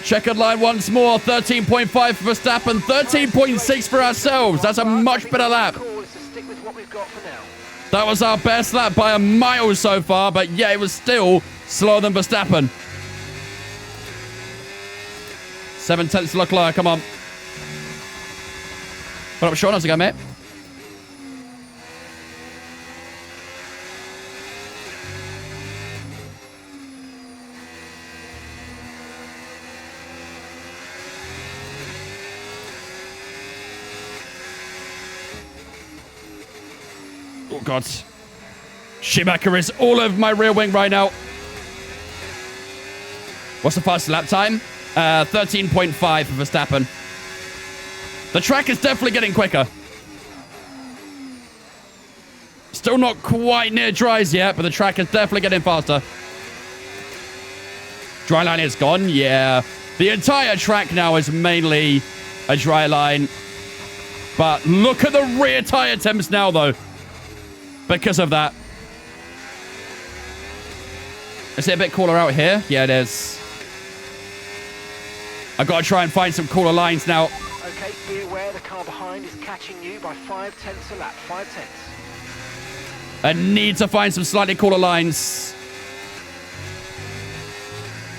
checkered line once more. 13.5 for Verstappen, 13.6 for ourselves. That's a much better lap. That was our best lap by a mile so far, but yeah, it was still slower than Verstappen. 7 tenths to Leclerc, come on. Put up Sean, how's it going, mate? Oh, God. Schumacher is all over my rear wing right now. What's the fastest lap time? 13.5 for Verstappen. The track is definitely getting quicker. Still not quite near dries yet, but the track is definitely getting faster. Dry line is gone, yeah. The entire track now is mainly a dry line. But look at the rear tire temps now, though. Because of that. Is it a bit cooler out here? Yeah, it is. I've got to try and find some cooler lines now. Okay, be aware the car behind is catching you by 5 tenths a lap. 5 tenths. I need to find some slightly cooler lines.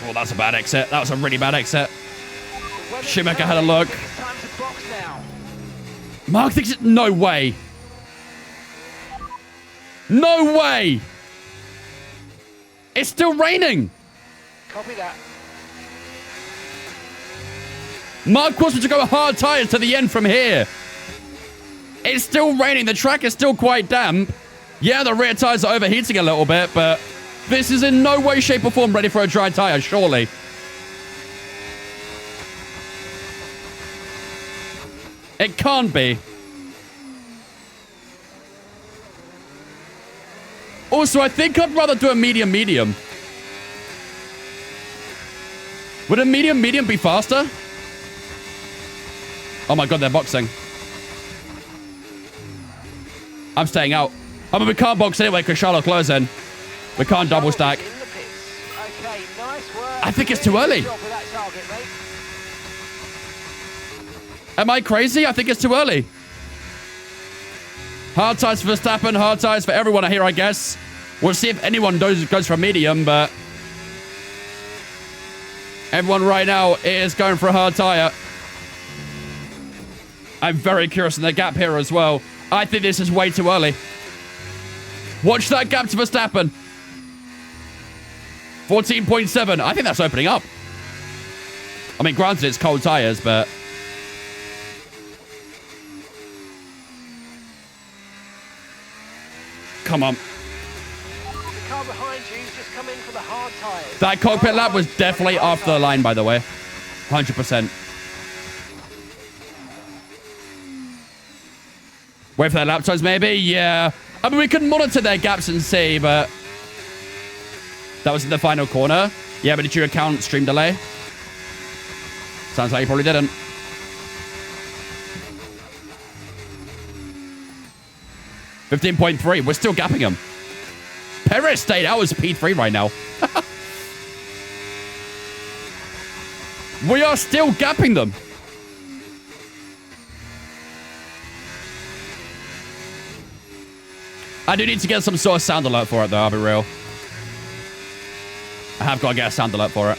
Oh, that's a bad exit. That was a really bad exit. Schumacher had a look. Time to box now. Mark thinks it... No way. No way. It's still raining. Copy that. Mark wants me to go hard tires to the end from here. It's still raining. The track is still quite damp. Yeah, the rear tires are overheating a little bit, but this is in no way, shape, or form ready for a dry tire, surely. It can't be. Also, I think I'd rather do a medium-medium. Would a medium-medium be faster? Oh my God, they're boxing. I'm staying out. I mean, we can't box anyway because Charlotte close in. We can't double stack. Okay, nice work. I think it's too early. Am I crazy? I think it's too early. Hard tires for Verstappen, hard tires for everyone here, I guess. We'll see if anyone goes for a medium, but everyone right now is going for a hard tire. I'm very curious in the gap here as well. I think this is way too early. Watch that gap to Verstappen. 14.7. I think that's opening up. I mean, granted, it's cold tires, but... Come on. The car behind you just come in for the hard tires. That cockpit lap was definitely after the line, by the way. 100%. Wait for their lap times, maybe? Yeah. I mean, we can monitor their gaps and see, but... That was in the final corner. Yeah, but did you account stream delay? Sounds like you probably didn't. .3. We're still gapping him. Perez stayed out as P3 right now. We are still gapping them. I do need to get some sort of sound alert for it, though. I'll be real. I have got to get a sound alert for it.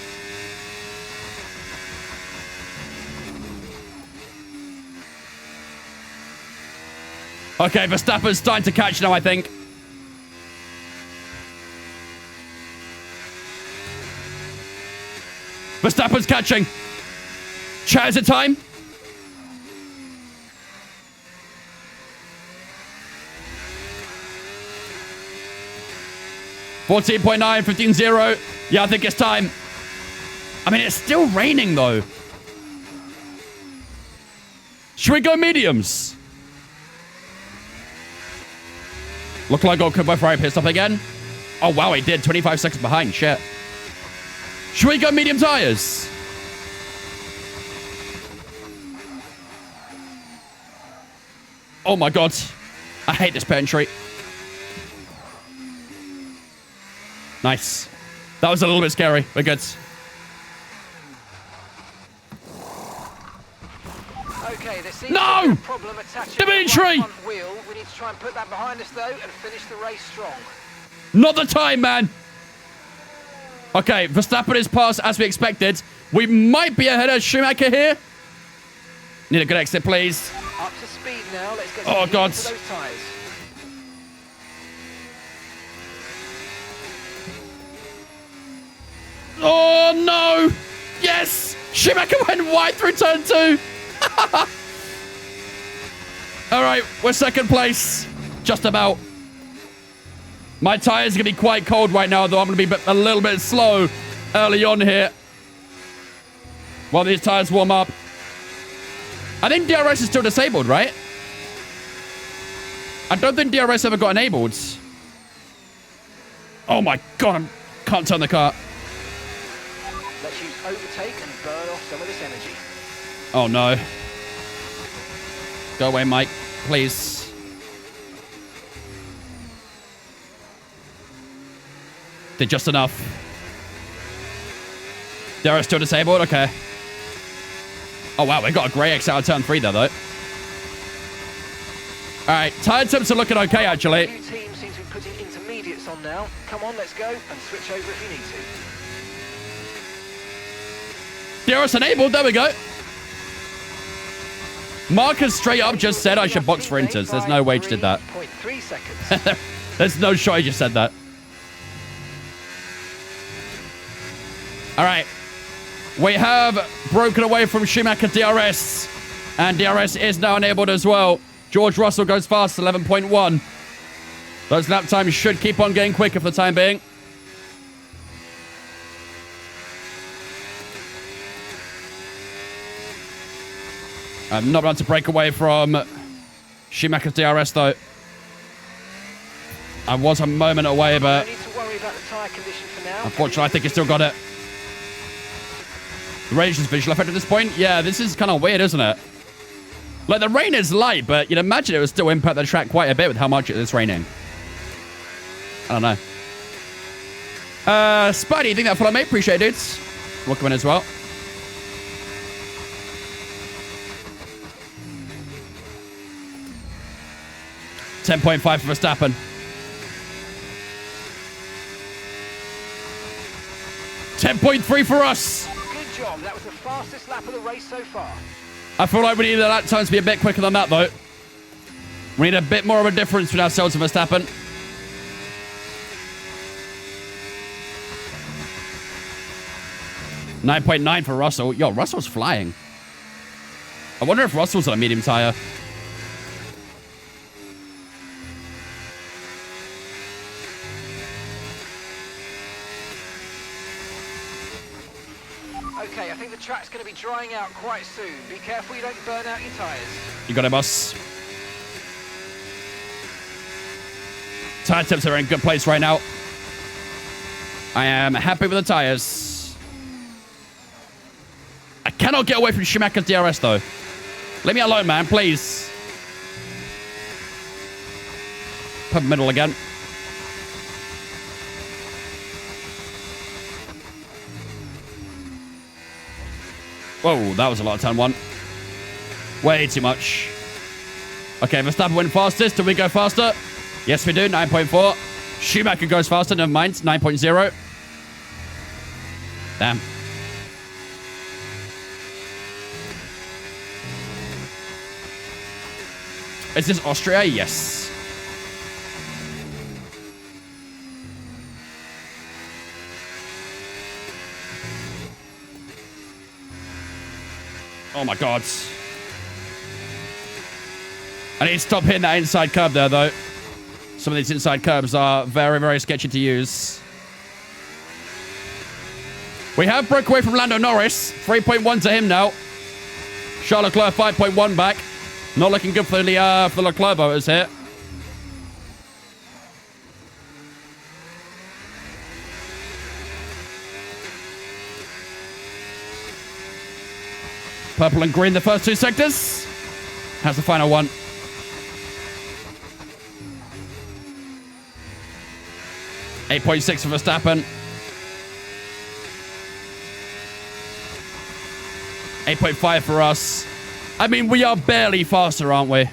Okay, Verstappen's starting to catch now, I think. Verstappen's catching. Chat, is it time? 14.9, 15.0. Yeah, I think it's time. I mean, it's still raining, though. Should we go mediums? Look like Goku before I pissed off again. Oh, wow, he did. 25 seconds behind. Shit. Should we go medium tires? Oh, my God. I hate this pantry. Nice. That was a little bit scary. We're good. Okay, there seems No! to be a problem attaching Dimitri! to the right front wheel. We need to try and put that behind us, though, and finish the race strong. Not the time, man. Okay, Verstappen is past as we expected. We might be ahead of Schumacher here. Need a good exit, please. Up to speed now. Let's get Oh, God. into those tyres. Oh, no. Yes. Schumacher went wide through turn 2. All right, we're second place. Just about. My tires are going to be quite cold right now, though I'm going to be a little bit slow early on here while these tires warm up. I think DRS is still disabled, right? I don't think DRS ever got enabled. Oh my God, I can't turn the car. Let's use overtake and burn off some of this energy. Oh no. Go away, Mike, please. Did just enough. DRS still disabled? Okay. Oh wow, we got a grey X out of turn 3 there, though. Alright, tire temps are looking okay, actually. A few teams seem to be putting intermediates on now. Come on, let's go and switch over if you need to. DRS enabled, there we go. Marcus straight up just said I should box for inters. There's no way he did that. 3.3 seconds. There's no shot he just said that. Alright. We have broken away from Schumacher DRS. And DRS is now enabled as well. George Russell goes fast, 11.1. Those lap times should keep on getting quicker for the time being. I'm not about to break away from Schumacher's DRS, though. I was a moment away, but No need to worry about the tyre condition for now. unfortunately, I think he's still got it. The range is visual effect at this point. Yeah, this is kind of weird, isn't it? Like, the rain is light, but you'd imagine it would still impact the track quite a bit with how much it is raining. I don't know. Spidey, you think that follow, mate? Appreciate it, dudes. Welcome in as well. .5 for Verstappen. 10.3 for us. Good job. That was the fastest lap of the race so far. I feel like we need the lap times to be a bit quicker than that, though. We need a bit more of a difference between ourselves and Verstappen. .9 for Russell. Yo, Russell's flying. I wonder if Russell's on a medium tire. Okay, I think the track's going to be drying out quite soon. Be careful you don't burn out your tyres. You got it, boss. Tire tips are in good place right now. I am happy with the tires. I cannot get away from Schumacher's DRS, though. Leave me alone, man, please. Pub middle again. Whoa, that was a lot of turn 1. Way too much. Okay, Verstappen went fastest. Do we go faster? Yes, we do. 9.4. Schumacher goes faster. Never mind. 9.0. Damn. Is this Austria? Yes. Oh my God. I need to stop hitting that inside curb there, though. Some of these inside curbs are very, very sketchy to use. We have broke away from Lando Norris. 3.1 to him now. Charles Leclerc 5.1 back. Not looking good for the Leclerc voters here. Purple and green the first two sectors. How's the final one? .6 for Verstappen. 8.5 for us. I mean, we are barely faster, aren't we?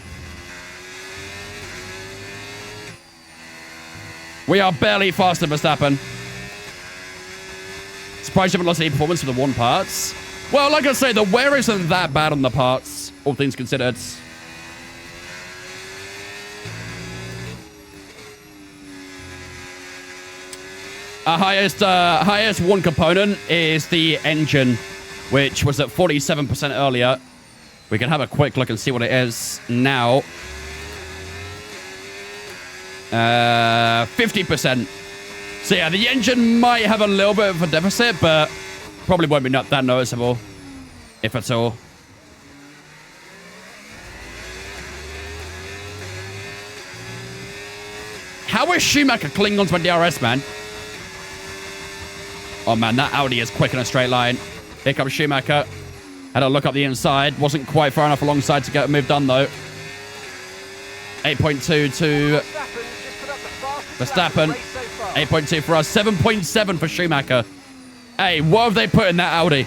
We are barely faster, Verstappen. Surprised you haven't lost any performance for the one parts. Well, like I say, the wear isn't that bad on the parts, all things considered. Our highest one component is the engine, which was at 47% earlier. We can have a quick look and see what it is now. 50%. So yeah, the engine might have a little bit of a deficit, but probably won't be that noticeable, if at all. How is Schumacher clinging onto my DRS, man? Oh man, that Audi is quick in a straight line. Here comes Schumacher. Had a look up the inside. Wasn't quite far enough alongside to get a move done, though. 8.2 to Verstappen. 8.2 for us. 7.7 for Schumacher. Hey, what have they put in that Audi?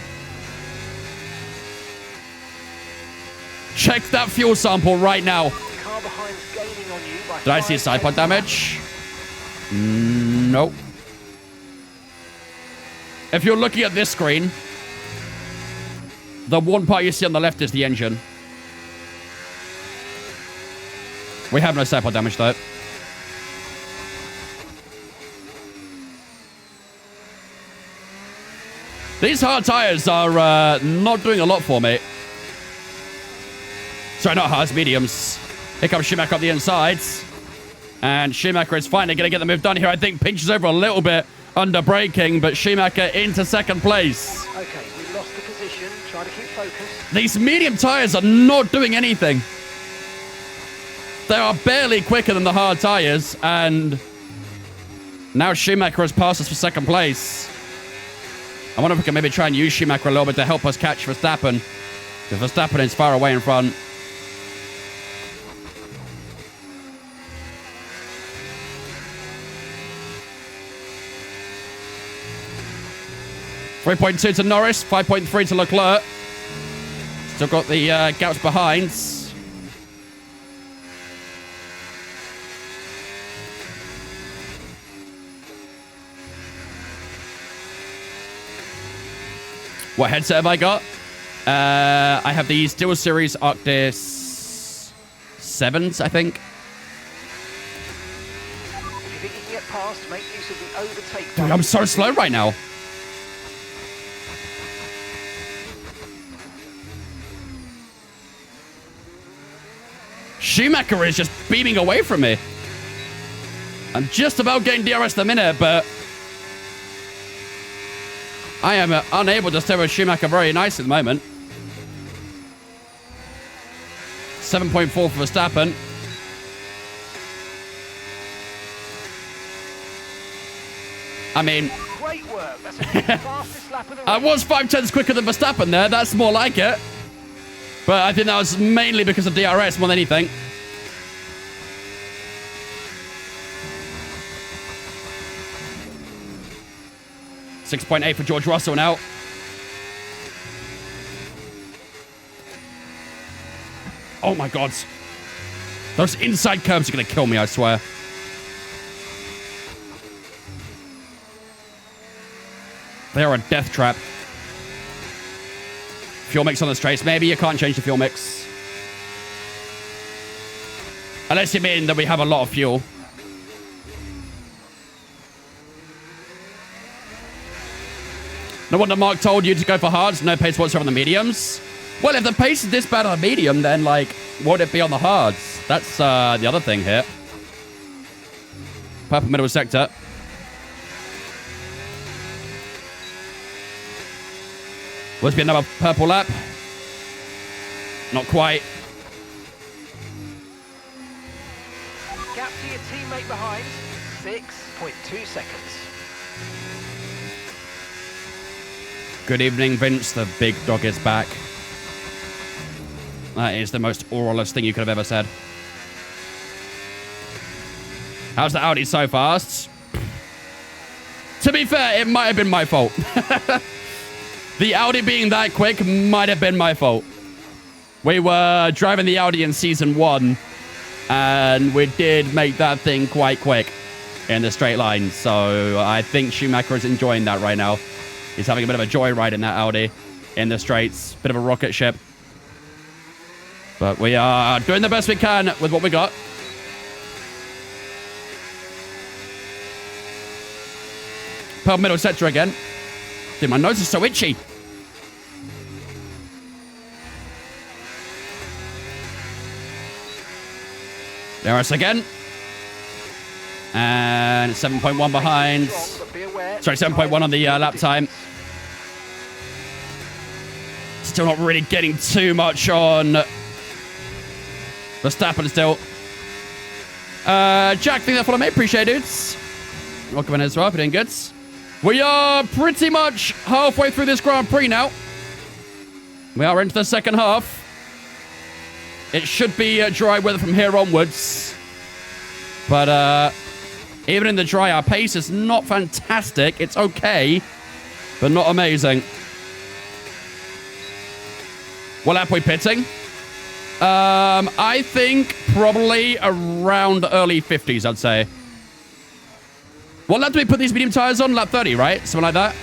Check that fuel sample right now. Did I see side pod damage? Nope. If you're looking at this screen, the one part you see on the left is the engine. We have no side pod damage, though. These hard tires are not doing a lot for me. Sorry, not hards, mediums. Here comes Schumacher up the insides. And Schumacher is finally going to get the move done here. I think pinches over a little bit under braking, but Schumacher into second place. Okay, we lost the position. Try to keep focused. These medium tires are not doing anything. They are barely quicker than the hard tires, and now Schumacher has passed us for second place. I wonder if we can maybe try and use Schumacher a little bit to help us catch Verstappen, because Verstappen is far away in front. .3 to Norris, 5.3 to Leclerc. Still got the gaps behind. What headset have I got? I have the SteelSeries Arctis 7s, I think. If you think you can get past, make use of the overtake Dude, button. I'm so slow right now. Schumacher is just beaming away from me. I'm just about getting DRS the minute, but I am unable to stay with Schumacher very nice at the moment. 7.4 for Verstappen. I mean, Great work. That's the fastest lap of the race. I was 5/10 quicker than Verstappen there. That's more like it. But I think that was mainly because of DRS more than anything. .8 for George Russell now. Oh my God. Those inside curves are going to kill me, I swear. They are a death trap. Fuel mix on the straights. Maybe you can't change the fuel mix. Unless you mean that we have a lot of fuel. No wonder Mark told you to go for hards, no pace whatsoever on the mediums. Well, if the pace is this bad on the medium, then, like, won't it be on the hards? That's the other thing here. Purple middle sector. Must be another purple lap. Not quite. Gap to your teammate behind, 6.2 seconds. Good evening, Vince. The big dog is back. That is the most oralist thing you could have ever said. How's the Audi so fast? To be fair, it might have been my fault. The Audi being that quick might have been my fault. We were driving the Audi in Season 1, and we did make that thing quite quick in the straight line. So I think Schumacher is enjoying that right now. He's having a bit of a joyride in that Audi in the straights. Bit of a rocket ship. But we are doing the best we can with what we got. Pearl middle sector again. Dude, my nose is so itchy. There us again. And 7.1 behind. Sorry, 7.1 on the lap time. Still not really getting too much on Verstappen still. Jack, thank you for me. Appreciate it, dudes. Welcome in as well. We're doing good. We are pretty much halfway through this Grand Prix now. We are into the second half. It should be dry weather from here onwards. But even in the dry, our pace is not fantastic. It's okay, but not amazing. What lap are we pitting? I think probably around early 50s, I'd say. What lap do we put these medium tires on? Lap 30, right? Something like that.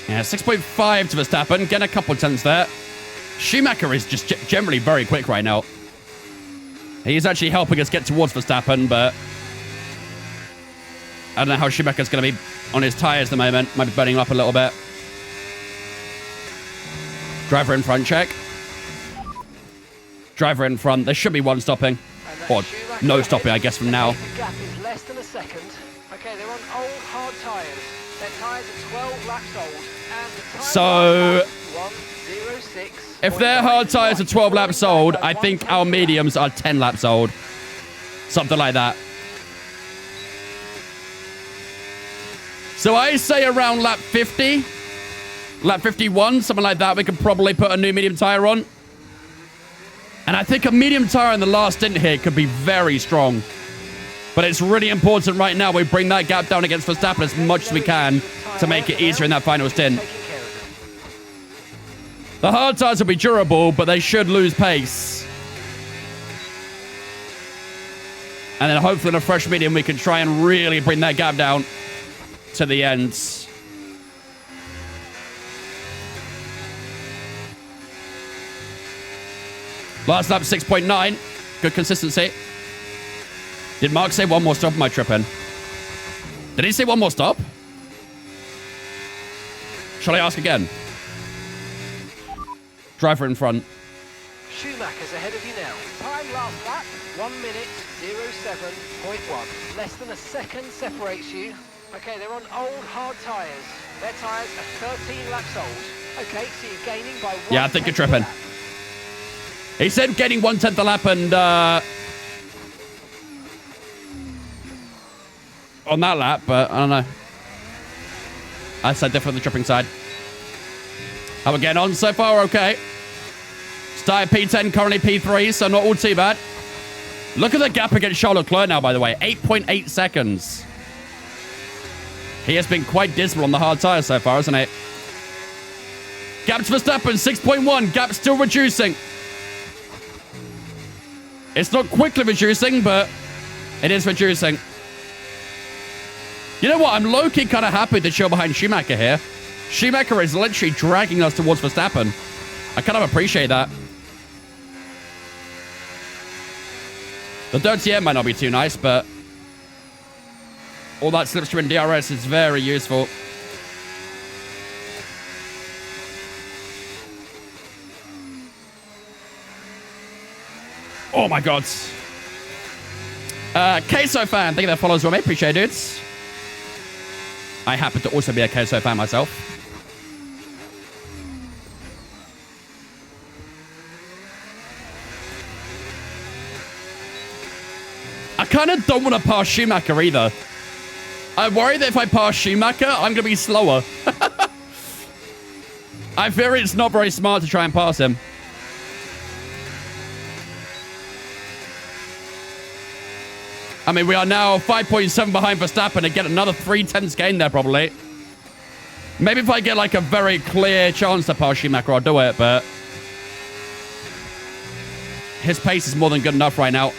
Yeah, 6.5 to Verstappen. Getting a couple of tenths there. Schumacher is just generally very quick right now. He's actually helping us get towards Verstappen, but I don't know how Schumacher's going to be on his tyres at the moment. Might be burning up a little bit. Driver in front, check. Driver in front. There should be one stopping. Or no stopping, I guess, from now. The gap is less than a second. Okay, they're on old hard tyres. Their tyres are 12 laps old. And the time So 1:06. if their hard tyres are 12 laps old, I think our mediums are 10 laps old. Something like that. So I say around lap 50, lap 51, something like that, we could probably put a new medium tyre on. And I think a medium tyre in the last stint here could be very strong. But it's really important right now we bring that gap down against Verstappen as much as we can to make it easier in that final stint. The hard tyres will be durable, but they should lose pace. And then hopefully in a fresh medium we can try and really bring that gap down to the end. Last lap 6.9. Good consistency. Did Mark say one more stop? Am I tripping? Did he say one more stop? Shall I ask again? Driver in front. Schumacher's ahead of you now. Time last lap, 1:07.1. Less than a second separates you. Okay, they're on old hard tyres. Their tyres are 13 laps old. Okay, so you're gaining by 1. Yeah, I think you're tripping. He said getting 1/10 a lap and on that lap, but I don't know. I said different on the tripping side. How we getting on so far? Okay. Started P10, currently P3, so not all too bad. Look at the gap against Charles Leclerc now, by the way. 8.8 seconds. He has been quite dismal on the hard tyres so far, hasn't he? Gap to Verstappen, 6.1. Gap still reducing. It's not quickly reducing, but it is reducing. You know what? I'm low-key kind of happy that you're behind Schumacher here. Schumacher is literally dragging us towards Verstappen. I kind of appreciate that. The dirty air might not be too nice, but all that slipstream DRS is very useful. Oh my god. Queso fan, thank you that follows, Romy. Appreciate it, dudes. I happen to also be a Queso fan myself. I kind of don't want to pass Schumacher either. I'm worried that if I pass Schumacher, I'm going to be slower. I fear it's not very smart to try and pass him. I mean, we are now 5.7 behind Verstappen and get another 3/10 gain there, probably. Maybe if I get, like, a very clear chance to pass Schumacher, I'll do it, but... his pace is more than good enough right now.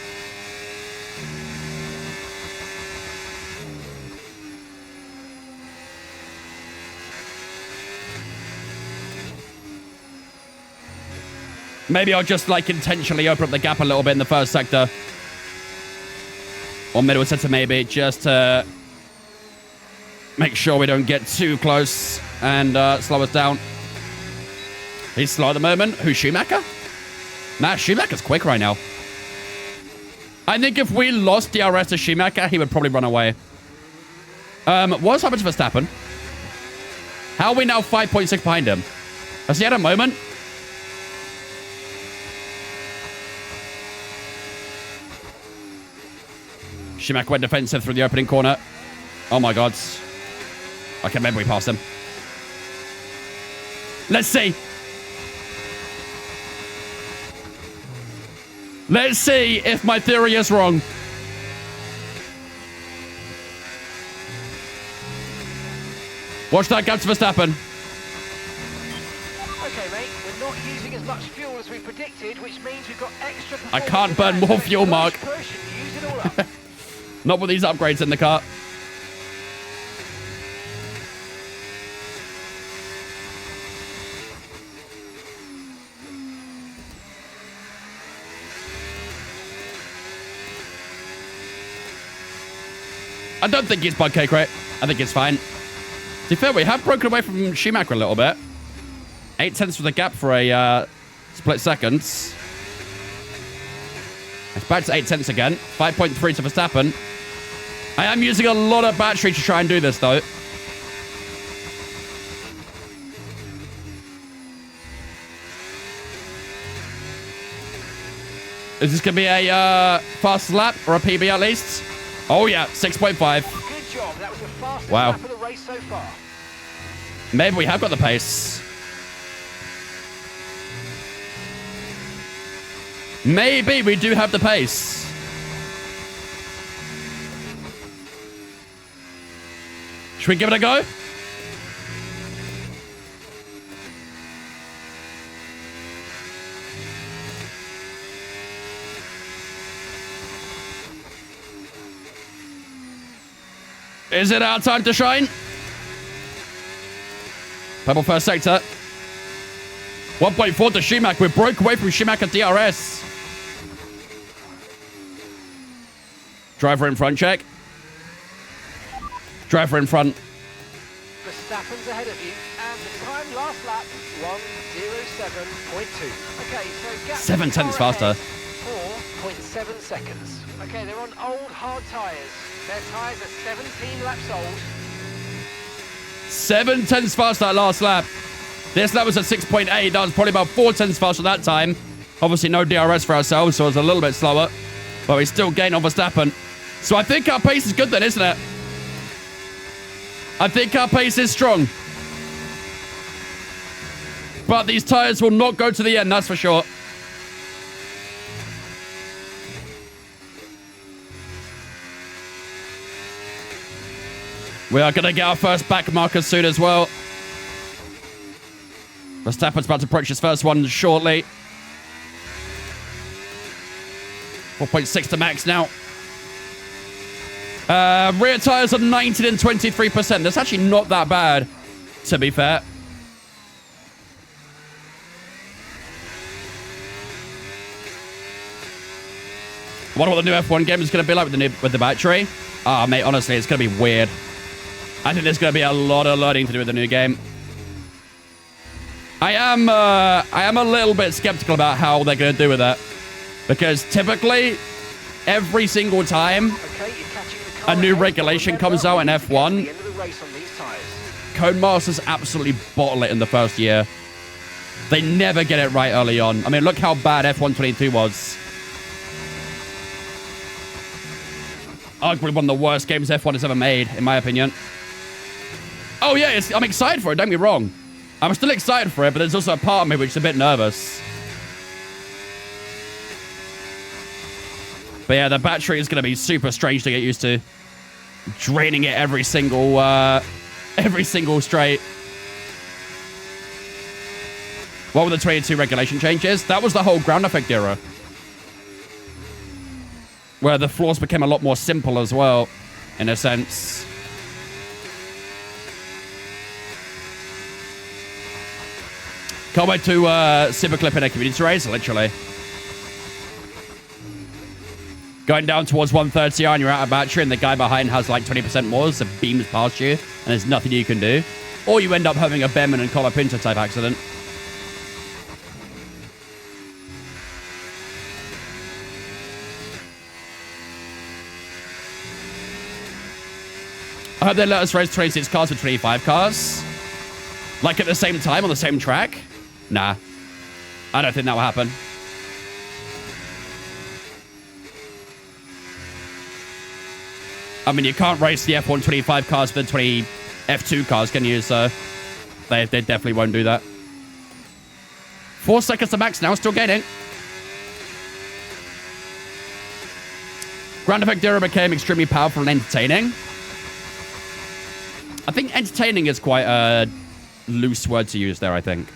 Maybe I'll just, like, intentionally open up the gap a little bit in the first sector. Or middle sector, maybe, just to make sure we don't get too close and slow us down. He's slow at the moment. Who's Schumacher? Nah, Schumacher's quick right now. I think if we lost DRS to Schumacher, he would probably run away. What's happened to Verstappen? How are we now 5.6 behind him? Has he had a moment? Schumacher went defensive through the opening corner. Oh my god. Okay, maybe we passed him. Let's see. Let's see if my theory is wrong. Watch that gap to Verstappen. Okay, mate, we're not using as much fuel as we predicted, which means we've got extra I can't burn more fuel, Mark. Use it all up. Not with these upgrades in the car. I don't think it's bug cake, right? I think it's fine. To be fair, we have broken away from Schumacher a little bit. 0.8 for the gap for a split seconds. It's back to 0.8 again. 5.3 to Verstappen. I am using a lot of battery to try and do this, though. Is this going to be a fast lap or a PB at least? Oh, yeah. 6.5. Good job. That was the fastest lap of the race so far. Maybe we have got the pace. Maybe we do have the pace. Should we give it a go? Is it our time to shine? Purple first sector. 1.4 to Schumacher. We broke away from Schumacher DRS. Driver in front, check. Driver in front. Verstappen's ahead of you, and the time last lap, 1:07.2. Okay, so gap 0.7 faster. 4.7 seconds. Okay, they're on old hard tyres. Their tyres are 17 laps old. 0.7 faster that last lap. This lap was at 6.8. That was probably about 0.4 faster that time. Obviously no DRS for ourselves, so it was a little bit slower. But we still gained on Verstappen. So I think our pace is good then, isn't it? I think our pace is strong. But these tyres will not go to the end, that's for sure. We are going to get our first back marker soon as well. Verstappen's about to approach his first one shortly. 4.6 to max now. Rear tyres are 19 and 23%. That's actually not that bad, to be fair. I wonder what the new F1 game is going to be like with the battery. Ah, mate, honestly, it's going to be weird. I think there's going to be a lot of learning to do with the new game. I am a little bit skeptical about how they're going to do with that. Because typically, every single time Okay, you're catching the car a new ahead, regulation but comes out in remember, you F1, get to the end of the race on these tyres. Codemasters absolutely bottle it in the first year. They never get it right early on. I mean, look how bad F122 was. Arguably one of the worst games F1 has ever made, in my opinion. Oh, yeah, I'm excited for it, don't get me wrong. I'm still excited for it, but there's also a part of me which is a bit nervous. But yeah, the battery is going to be super strange to get used to. Draining it every single straight. What were the 22 regulation changes? That was the whole ground effect era. Where the floors became a lot more simple as well, in a sense. Can't wait to super clip in a community race, literally. Going down towards 130 and you're out of battery and the guy behind has like 20% more, so beams past you and there's nothing you can do. Or you end up having a Behrman and Colapinto type accident. I hope they let us race 26 cars with 25 cars. Like at the same time on the same track. Nah. I don't think that will happen. I mean, you can't race the F125 cars with the 20 F2 cars, can you? So they definitely won't do that. 4 seconds to max now, still gaining. Ground Effect era became extremely powerful and entertaining. I think entertaining is quite a loose word to use there, I think.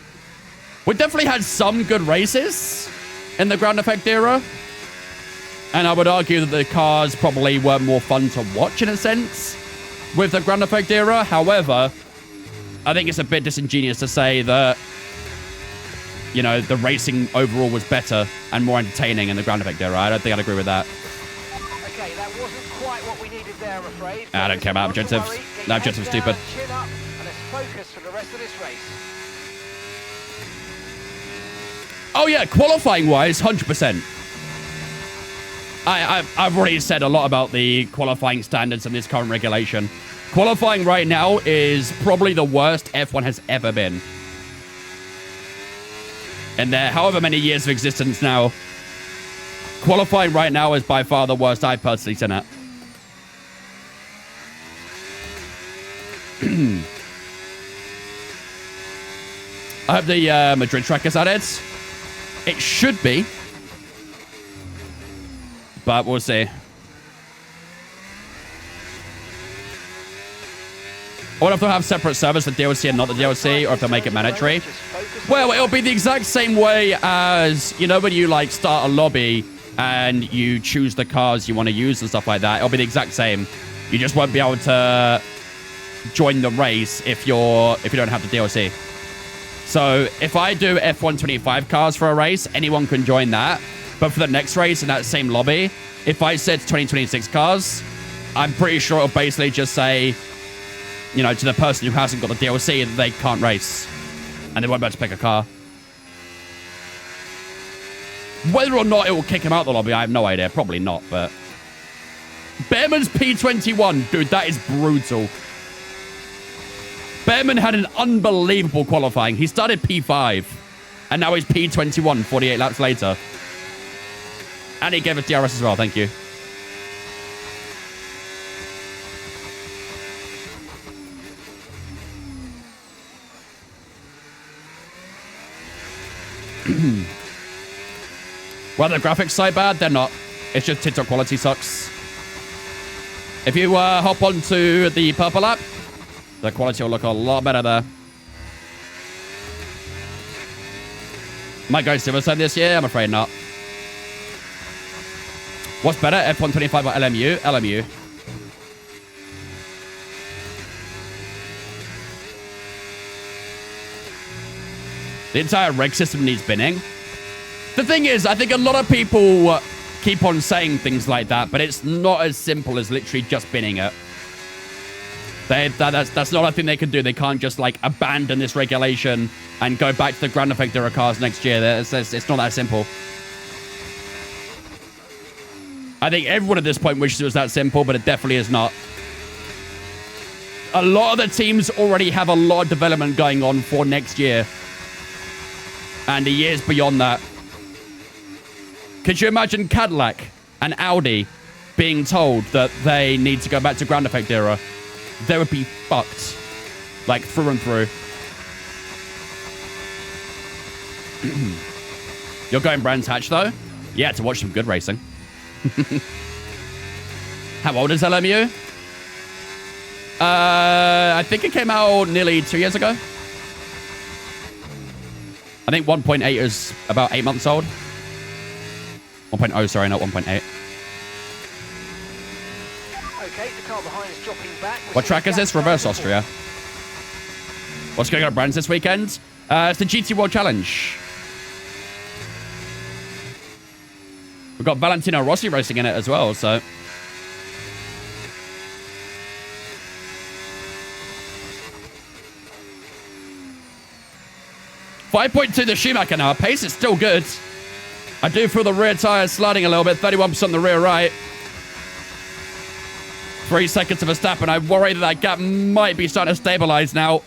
We definitely had some good races in the Ground Effect era. And I would argue that the cars probably were more fun to watch in a sense with the Ground Effect era. However, I think it's a bit disingenuous to say that, you know, the racing overall was better and more entertaining in the Ground Effect era. I don't think I'd agree with that. Okay, that wasn't quite what we needed there, I'm afraid. I don't care about objectives. That objective's stupid. Chin up, and let's focus for the rest of this race. Oh yeah, qualifying-wise, 100%. I've already said a lot about the qualifying standards in this current regulation. Qualifying right now is probably the worst F1 has ever been. And there, however many years of existence now, qualifying right now is by far the worst I've personally seen it. I hope the Madrid track is added. It should be. But we'll see. I wonder if they'll have separate servers for DLC and not the DLC, or if they'll make it mandatory. Well, it'll be the exact same way as, you know, when you, like, start a lobby and you choose the cars you want to use and stuff like that. It'll be the exact same. You just won't be able to join the race if you don't have the DLC. So if I do F125 cars for a race, anyone can join that. But for the next race in that same lobby, if I said 2026 cars, I'm pretty sure it'll basically just say, you know, to the person who hasn't got the DLC that they can't race. And they won't be able to pick a car. Whether or not it will kick him out of the lobby, I have no idea. Probably not, but... Behrman's P21. Dude, that is brutal. Behrman had an unbelievable qualifying. He started P5. And now he's P21 48 laps later. And he gave it DRS as well, thank you. Well, the graphics so bad? They're not. It's just TikTok quality sucks. If you hop onto the purple app, the quality will look a lot better there. Might go Silverstone this year? I'm afraid not. What's better, F125 or LMU? LMU. The entire reg system needs binning. The thing is, I think a lot of people keep on saying things like that, but it's not as simple as literally just binning it. That's not a thing they can do. They can't just, like, abandon this regulation and go back to the Ground Effect era cars next year. It's not that simple. I think everyone at this point wishes it was that simple, but it definitely is not. A lot of the teams already have a lot of development going on for next year. And the years beyond that. Could you imagine Cadillac and Audi being told that they need to go back to ground effect era? They would be fucked. Like, through and through. You're going Brands Hatch, though? Yeah, to watch some good racing. How old is LMU? I think it came out nearly 2 years ago. I think 1.8 is about 8 months old. 1.0, sorry, not 1.8. Okay, the car behind is dropping back. What track is this? Reverse Austria. What's going on at Brands this weekend? It's the GT World Challenge. We've got Valentino Rossi racing in it as well, so... 5.2 the Schumacher now. Pace is still good. I do feel the rear tires sliding a little bit. 31% on the rear right. 3 seconds to Verstappen. I worry that gap might be starting to stabilize now.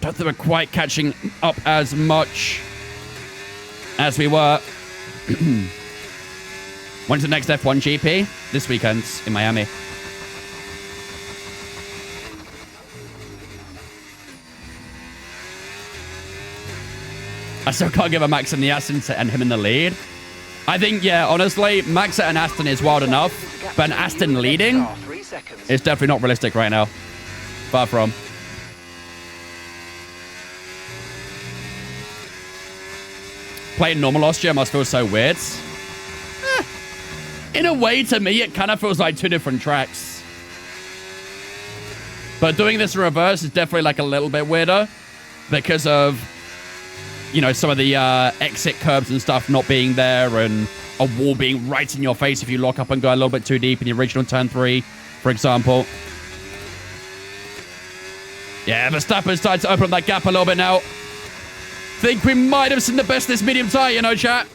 Don't think we're quite catching up as much as we were. When's the next F1 GP? This weekend in Miami. I still can't give a Max and the Aston and him in the lead. I think, yeah, honestly, Max and Aston is wild enough, but an Aston leading is definitely not realistic right now. Far from. Playing normal Austria must feel so weird. In a way, to me, it kind of feels like two different tracks. But doing this in reverse is definitely like a little bit weirder because of, you know, some of the exit curbs and stuff not being there and a wall being right in your face if you lock up and go a little bit too deep in the original turn 3, for example. Yeah, Verstappen's starting to open up that gap a little bit now. Think we might have seen the best of this medium tire, you know, chat.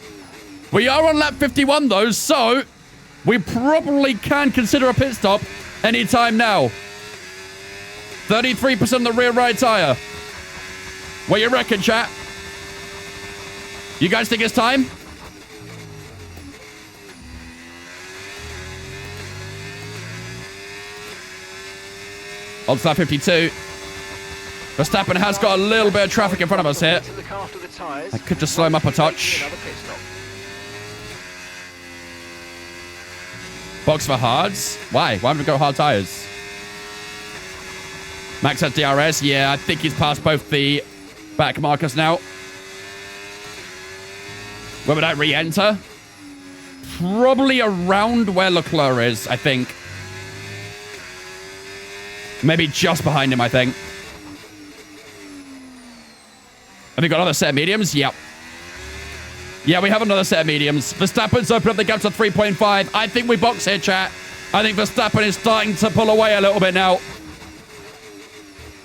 We are on lap 51, though, so we probably can consider a pit stop anytime now. 33% on the rear right tire. What you reckon, chat? You guys think it's time? On lap 52. Verstappen has got a little bit of traffic in front of us here. I could just slow him up a touch. Box for hards? Why? Why would we go hard tires? Max has DRS. Yeah, I think he's past both the back markers now. Where would I re-enter? Probably around where Leclerc is, I think. Maybe just behind him, I think. Have we got another set of mediums? Yep. Yeah, we have another set of mediums. Verstappen's opened up the gap to 3.5. I think we box here, chat. I think Verstappen is starting to pull away a little bit now.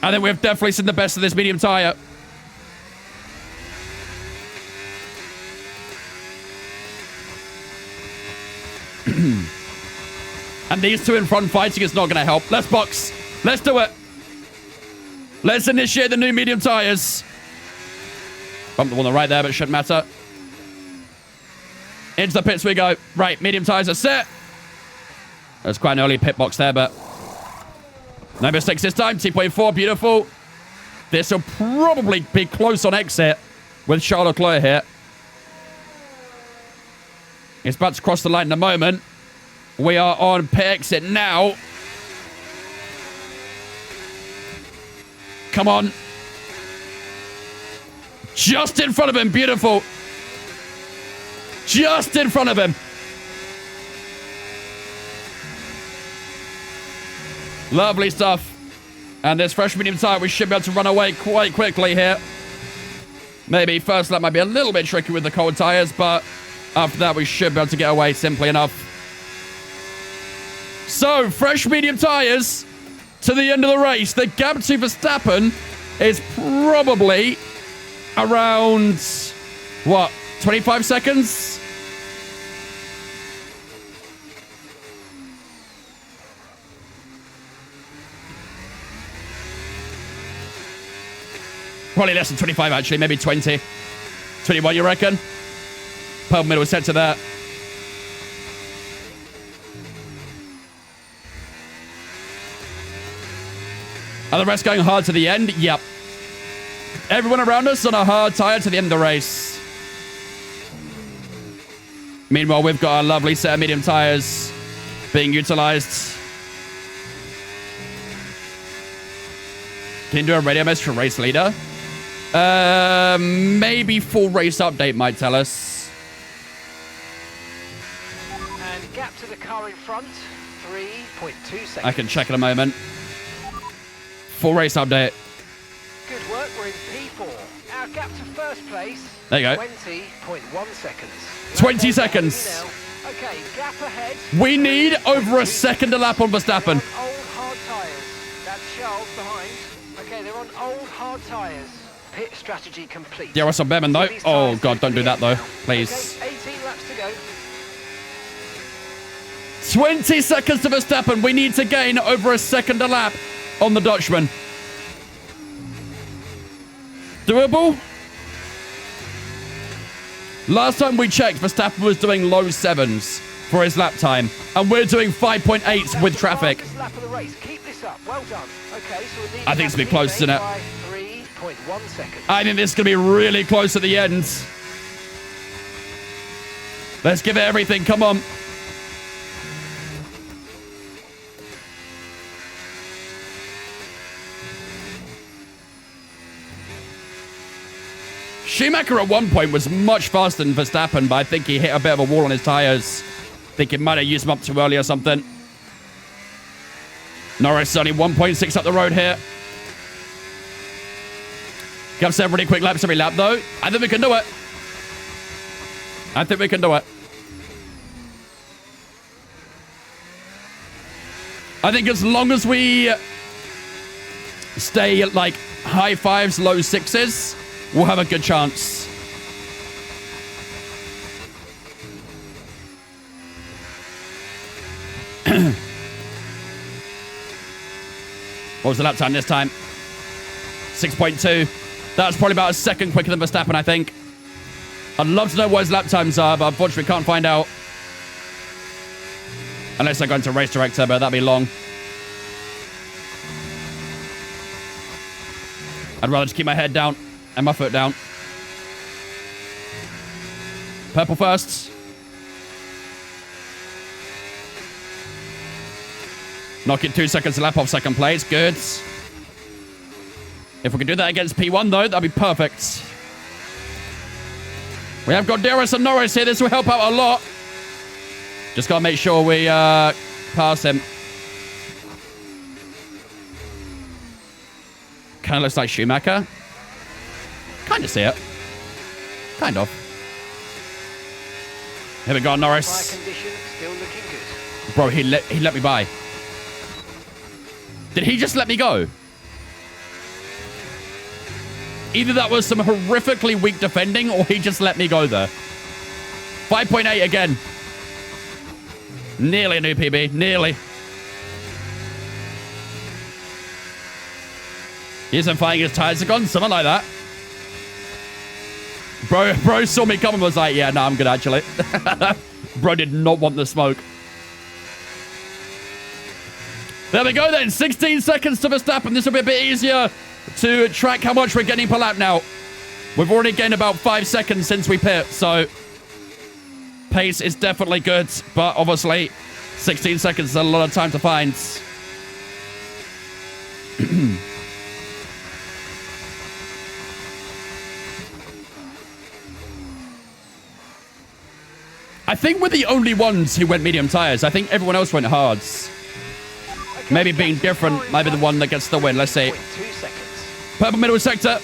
I think we've definitely seen the best of this medium tire. And these two in front fighting is not going to help. Let's box. Let's do it. Let's initiate the new medium tires. Bump the one on the right there, but it shouldn't matter. Into the pits we go. Right, medium tires are set. There's quite an early pit box there, but no mistakes this time. 2.4, beautiful. This will probably be close on exit with Charles Leclerc here. He's about to cross the line in a moment. We are on pit exit now. Come on. Just in front of him. Beautiful. Just in front of him. Lovely stuff. And this fresh medium tire, we should be able to run away quite quickly here. Maybe first lap might be a little bit tricky with the cold tires, but after that, we should be able to get away simply enough. So, fresh medium tires to the end of the race. The gap to Verstappen is probably around, what, 25 seconds? Probably less than 25, actually. Maybe 20. 21, you reckon? Purple middle sector there. Are the rest going hard to the end? Yep. Everyone around us on a hard tire to the end of the race. Meanwhile, we've got our lovely set of medium tires being utilized. Can you do a radio message for race leader? Maybe full race update might tell us. And gap to the car in front, 3.2 seconds. I can check in a moment. Full race update. Good work, we're in P4. Our gap to first place, There you go. 20.1 seconds. 20 seconds. Now. Okay, gap ahead. We need over a second a lap on Verstappen. They're on old hard tyres. That's Charles behind. Okay, they're on old hard tyres. Pit strategy complete. There was some Behrman though. These Oh tyres god, don't do that though. now. Please. Okay, 18 laps to go. 20 seconds to Verstappen. We need to gain over a second a lap on the Dutchman. Doable? Last time we checked, Verstappen was doing low 7s for his lap time. And we're doing 5.8s with traffic. Fastest lap of the race. Keep this up. Well done. Okay, so we need I think it's gonna be close, isn't it? by 3.1 seconds. I think this is going to be really close at the end. Let's give it everything. Come on. Schumacher at one point was much faster than Verstappen, but I think he hit a bit of a wall on his tires. I think he might have used them up too early or something. Norris is only 1.6 up the road here. Gives them really quick laps every lap, though. I think we can do it. I think we can do it. I think as long as we stay at, like, high 5s, low 6s, we'll have a good chance. What was the lap time this time? 6.2. That's probably about a second quicker than Verstappen, I think. I'd love to know what his lap times are, but unfortunately we can't find out. Unless I go into Race Director, but that'd be long. I'd rather just keep my head down and my foot down. Purple first. Knocking 2 seconds a lap off second place. Good. If we can do that against P1, though, that'd be perfect. We have got DRS and Norris here. This will help out a lot. Just got to make sure we pass him. Kind of looks like Schumacher. Kind of see it. Kind of. Here we go, Norris. Tyre condition still looking good. Bro, he let me by. Did he just let me go? Either that was some horrifically weak defending or he just let me go there. 5.8 again. Nearly a new PB. Nearly. He isn't finding his tires are gone. Something like that. Bro saw me come and was like, yeah, no, I'm good actually. Bro did not want the smoke. There we go then. 16 seconds to Verstappen. This will be a bit easier to track how much we're getting per lap now. We've already gained about 5 seconds since we pit, so pace is definitely good, but obviously 16 seconds is a lot of time to find. I think we're the only ones who went medium tires. I think everyone else went hards. Maybe being different might be the one that gets the win. Let's see. 2 seconds. Purple middle sector.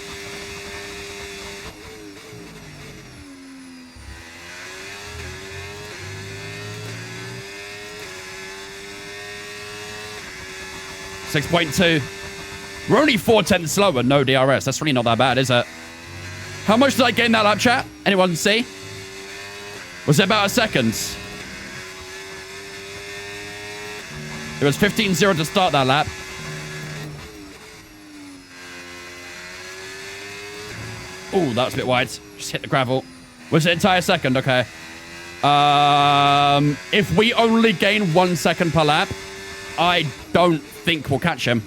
.2. We're only 4/10 slower, no DRS. That's really not that bad, is it? How much did I gain that lap, chat? Anyone see? Was it about a second? It was 15-0 to start that lap. Oh, that was a bit wide. Just hit the gravel. Was it entire second? Okay. If we only gain 1 second per lap, I don't think we'll catch him.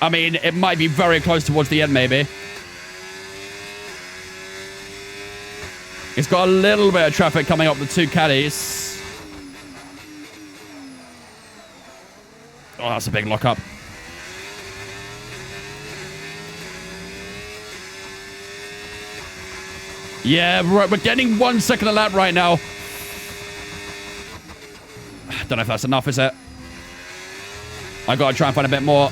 I mean, it might be very close towards the end, maybe. He's got a little bit of traffic coming up the 2 caddies. Oh, that's a big lockup. Yeah, we're getting 1 second a lap right now. I don't know if that's enough, is it? I gotta try and find a bit more.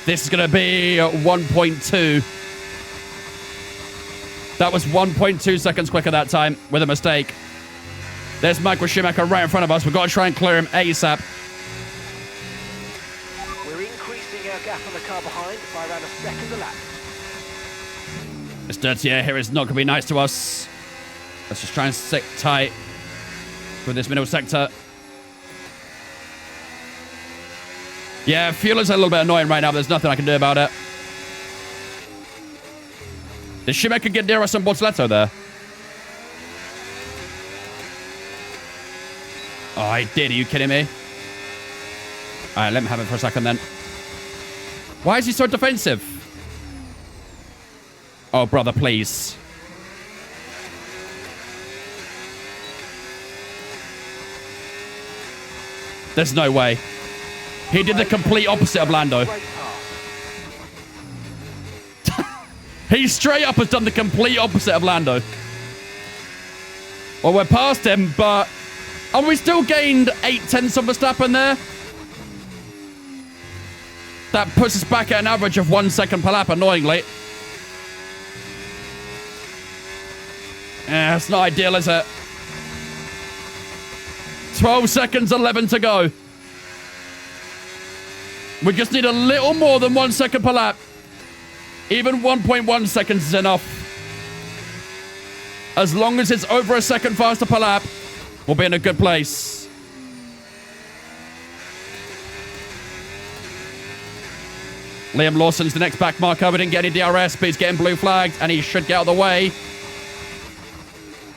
This is gonna be 1.2. That was 1.2 seconds quicker that time with a mistake. There's Michael Schumacher right in front of us. We've got to try and clear him ASAP. We're increasing our gap on the car behind by around a second a lap. This dirty air here is not going to be nice to us. Let's just try and stick tight with this middle sector. Yeah, fuel is a little bit annoying right now, but there's nothing I can do about it. Did Schumacher get near us on Bortoletto there? Oh, I did. Are you kidding me? All right, let me have it for a second then. Why is he so defensive? Oh, brother, please. There's no way. He did the complete opposite of Lando. He straight up has done the complete opposite of Lando. Well, we're past him, but... And we still gained 0.8 of Verstappen there. That puts us back at an average of 1 second per lap, annoyingly. Yeah, it's not ideal, is it? 12 seconds, 11 to go. We just need a little more than 1 second per lap. Even 1.1 seconds is enough. As long as it's over a second faster per lap, we'll be in a good place. Liam Lawson's the next back marker. We didn't get any DRS, but he's getting blue flagged, and he should get out of the way.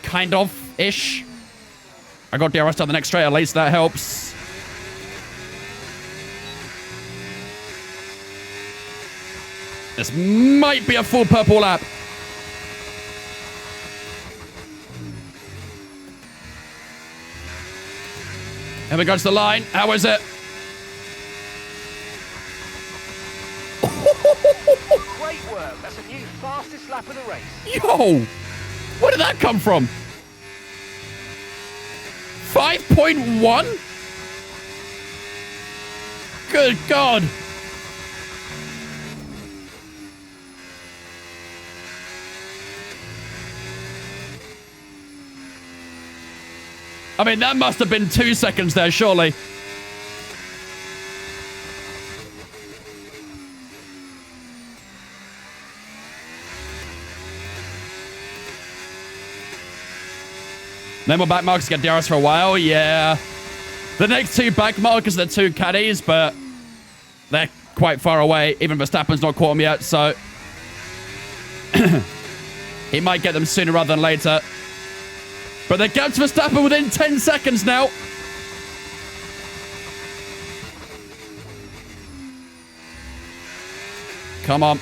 Kind of-ish. I got DRS on the next straight, at least that helps. This might be a full purple lap. Here we go to the line. How is it? Great work. That's a new fastest lap of the race. Yo! Where did that come from? 5.1? Good God. I mean, that must have been 2 seconds there, surely. No more back markers get DRS for a while, yeah. The next 2 back markers are the 2 caddies, but they're quite far away. Even Verstappen's not caught them yet, so... he might get them sooner rather than later. But the gap to Verstappen within 10 seconds now. Come on.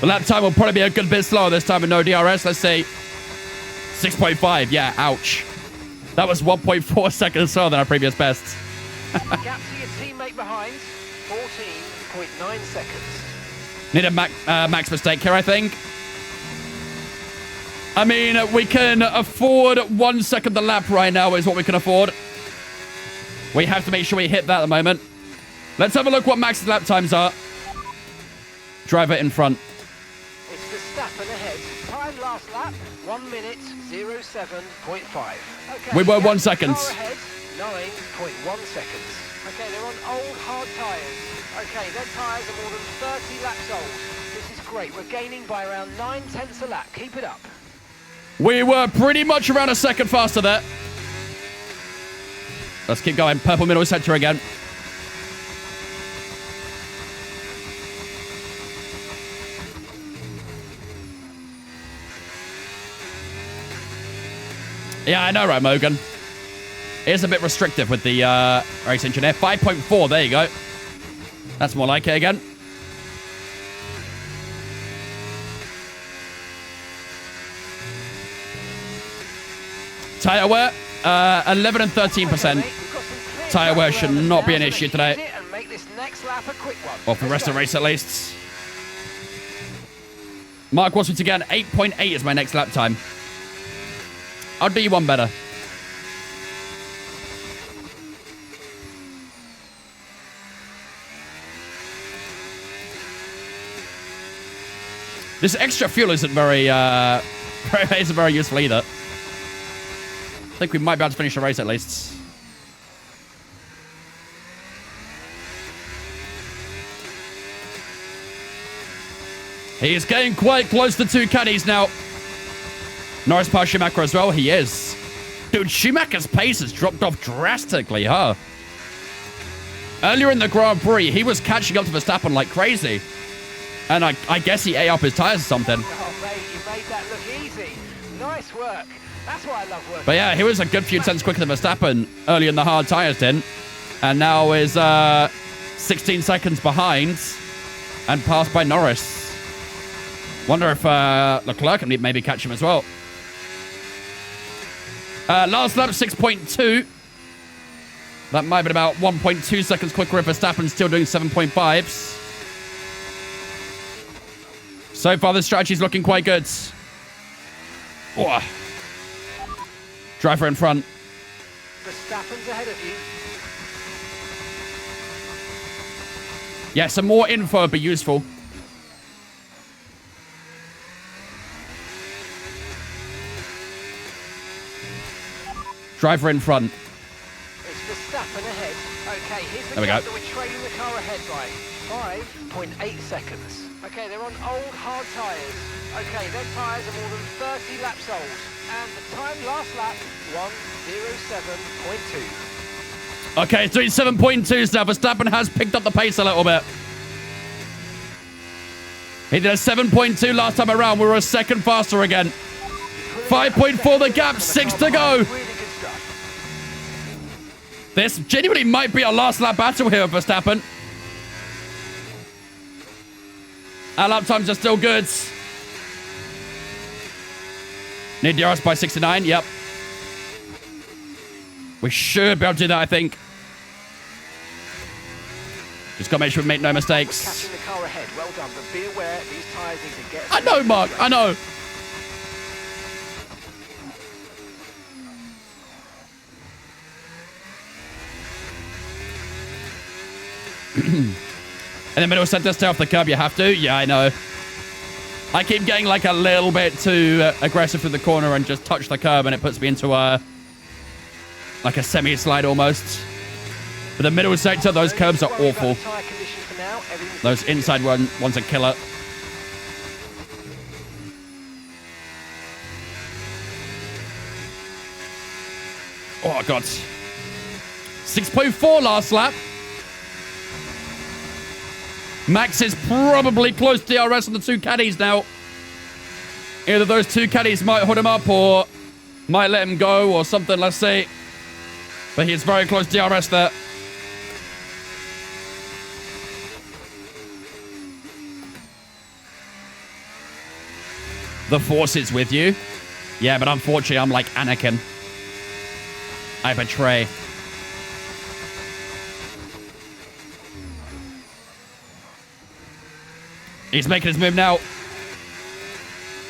The lap time will probably be a good bit slower this time with no DRS. Let's see. 6.5. Yeah, ouch. That was 1.4 seconds slower than our previous best. Gap to your teammate behind, 14.9 seconds. Need a max mistake here, I think. I mean, we can afford 1 second the lap right now is what we can afford. We have to make sure we hit that at the moment. Let's have a look what max lap times are. Driver in front. It's Verstappen ahead. Time last lap, 1 minute, 07.5. Okay, We were 1 second. Car ahead, 9.1 seconds. Okay, they're on old hard tyres. Okay, their tyres are more than 30 laps old. This is great. We're gaining by around 9/10 a lap. Keep it up. We were pretty much around a second faster there. Let's keep going. Purple middle sector again. Yeah, I know, right, Mogan? It is a bit restrictive with the race engineer. 5.4, there you go. That's more like it again. Tire wear, 11 and 13%. Tire wear should not be an issue today. Or for the rest of the race, at least. Mark wants me to get an 8.8 as my next lap time. I'll do you one better. This extra fuel isn't very useful either. I think we might be able to finish the race at least. He is getting quite close to 2 caddies now. Norris past Schumacher as well. He is. Dude, Schumacher's pace has dropped off drastically, huh? Earlier in the Grand Prix, he was catching up to Verstappen like crazy. And I guess he ate up his tires or something. Oh, mate, you made that look easy. Nice work. That's why I love working. But yeah, he was a good few tenths quicker than Verstappen early in the hard tires, didn't? And now is 16 seconds behind and passed by Norris. Wonder if Leclerc can maybe catch him as well. Last lap, 6.2. That might have been about 1.2 seconds quicker if Verstappen's still doing 7.5s. So far, the strategy's looking quite good. Oh. Driver in front. Verstappen's ahead of you. Yeah, some more info would be useful. Driver in front. It's Verstappen ahead. Okay, here's the There we gap go. that we're trailing the car ahead by. 5.8 seconds. Okay, they're on old hard tyres. Okay, their tyres are more than 30 laps old. And the time last lap, 1:07.2. Okay, it's doing 7.2s now. Verstappen has picked up the pace a little bit. He did a 7.2 last time around. We were a second faster again. 5.4 the gap, 6 to go. Really good stuff. This genuinely might be a last lap battle here with Verstappen. Our lap times are still good. Need DRS by 69, yep. We should be able to do that, I think. Just gotta make sure we make no mistakes. Catching the car ahead, well done, but be aware these tyres need to get... I know, Mark, I know. In the middle center, stay off the curb, you have to. Yeah, I know. I keep getting like a little bit too aggressive through the corner and just touch the curb, and it puts me into like a semi-slide almost. But the middle sector, those curbs are awful. Those inside ones are killer. Oh, God. 6.4 last lap. Max is probably close to DRS on the 2 caddies now. Either those 2 caddies might hold him up or might let him go or something, let's see. But he's very close to DRS there. The Force is with you. Yeah, but unfortunately, I'm like Anakin. I betray. He's making his move now.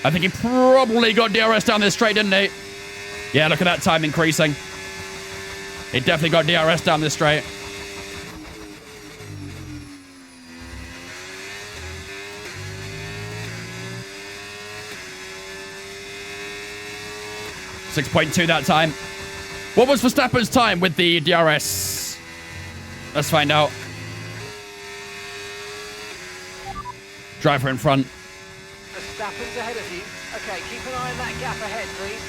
I think he probably got DRS down this straight, didn't he? Yeah, look at that time increasing. He definitely got DRS down this straight. .2 that time. What was Verstappen's time with the DRS? Let's find out. Driver in front. Verstappen's ahead of you. Okay, keep an eye on that gap ahead, please.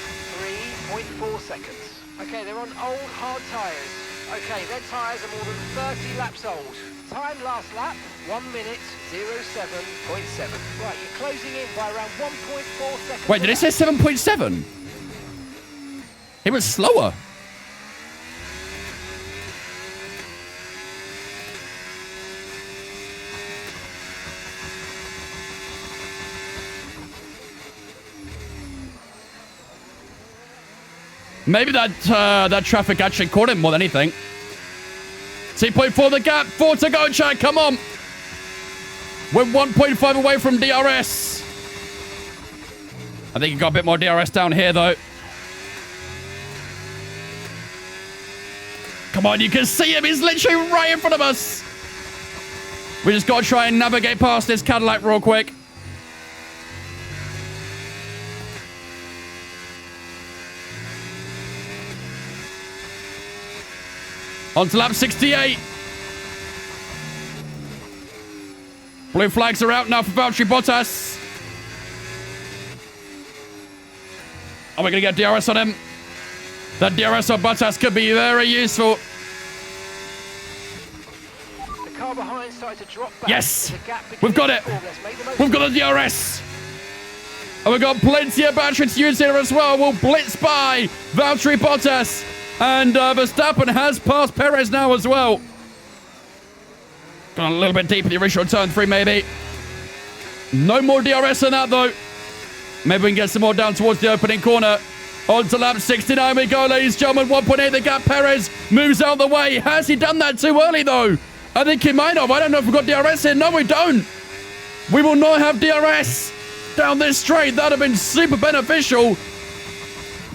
3.4 seconds. Okay, they're on old hard tyres. Okay, their tyres are more than 30 laps old. Time last lap, 1 minute, 07.7. Right, you're closing in by around 1.4 seconds. Wait, did it say 7.7? He was slower. Maybe that traffic actually caught him more than anything. 2.4 the gap. 4 to go, chat. Come on. We're 1.5 away from DRS. I think he got a bit more DRS down here, though. Come on, you can see him. He's literally right in front of us. We just got to try and navigate past this Cadillac real quick. On to lap 68. Blue flags are out now for Valtteri Bottas. Are we going to get DRS on him? That DRS on Bottas could be very useful. The car behind started to drop back. Yes! We've got it! We've got a DRS! And we've got plenty of battery to use here as well. We'll blitz by Valtteri Bottas. And Verstappen has passed Perez now as well. Gone a little bit deep in the original turn 3, maybe. No more DRS on that, though. Maybe we can get some more down towards the opening corner. On to lap 69 we go, ladies and gentlemen. 1.8 the gap. Perez moves out of the way. Has he done that too early, though? I think he might have. I don't know if we've got DRS here. No, we don't. We will not have DRS down this straight. That would have been super beneficial.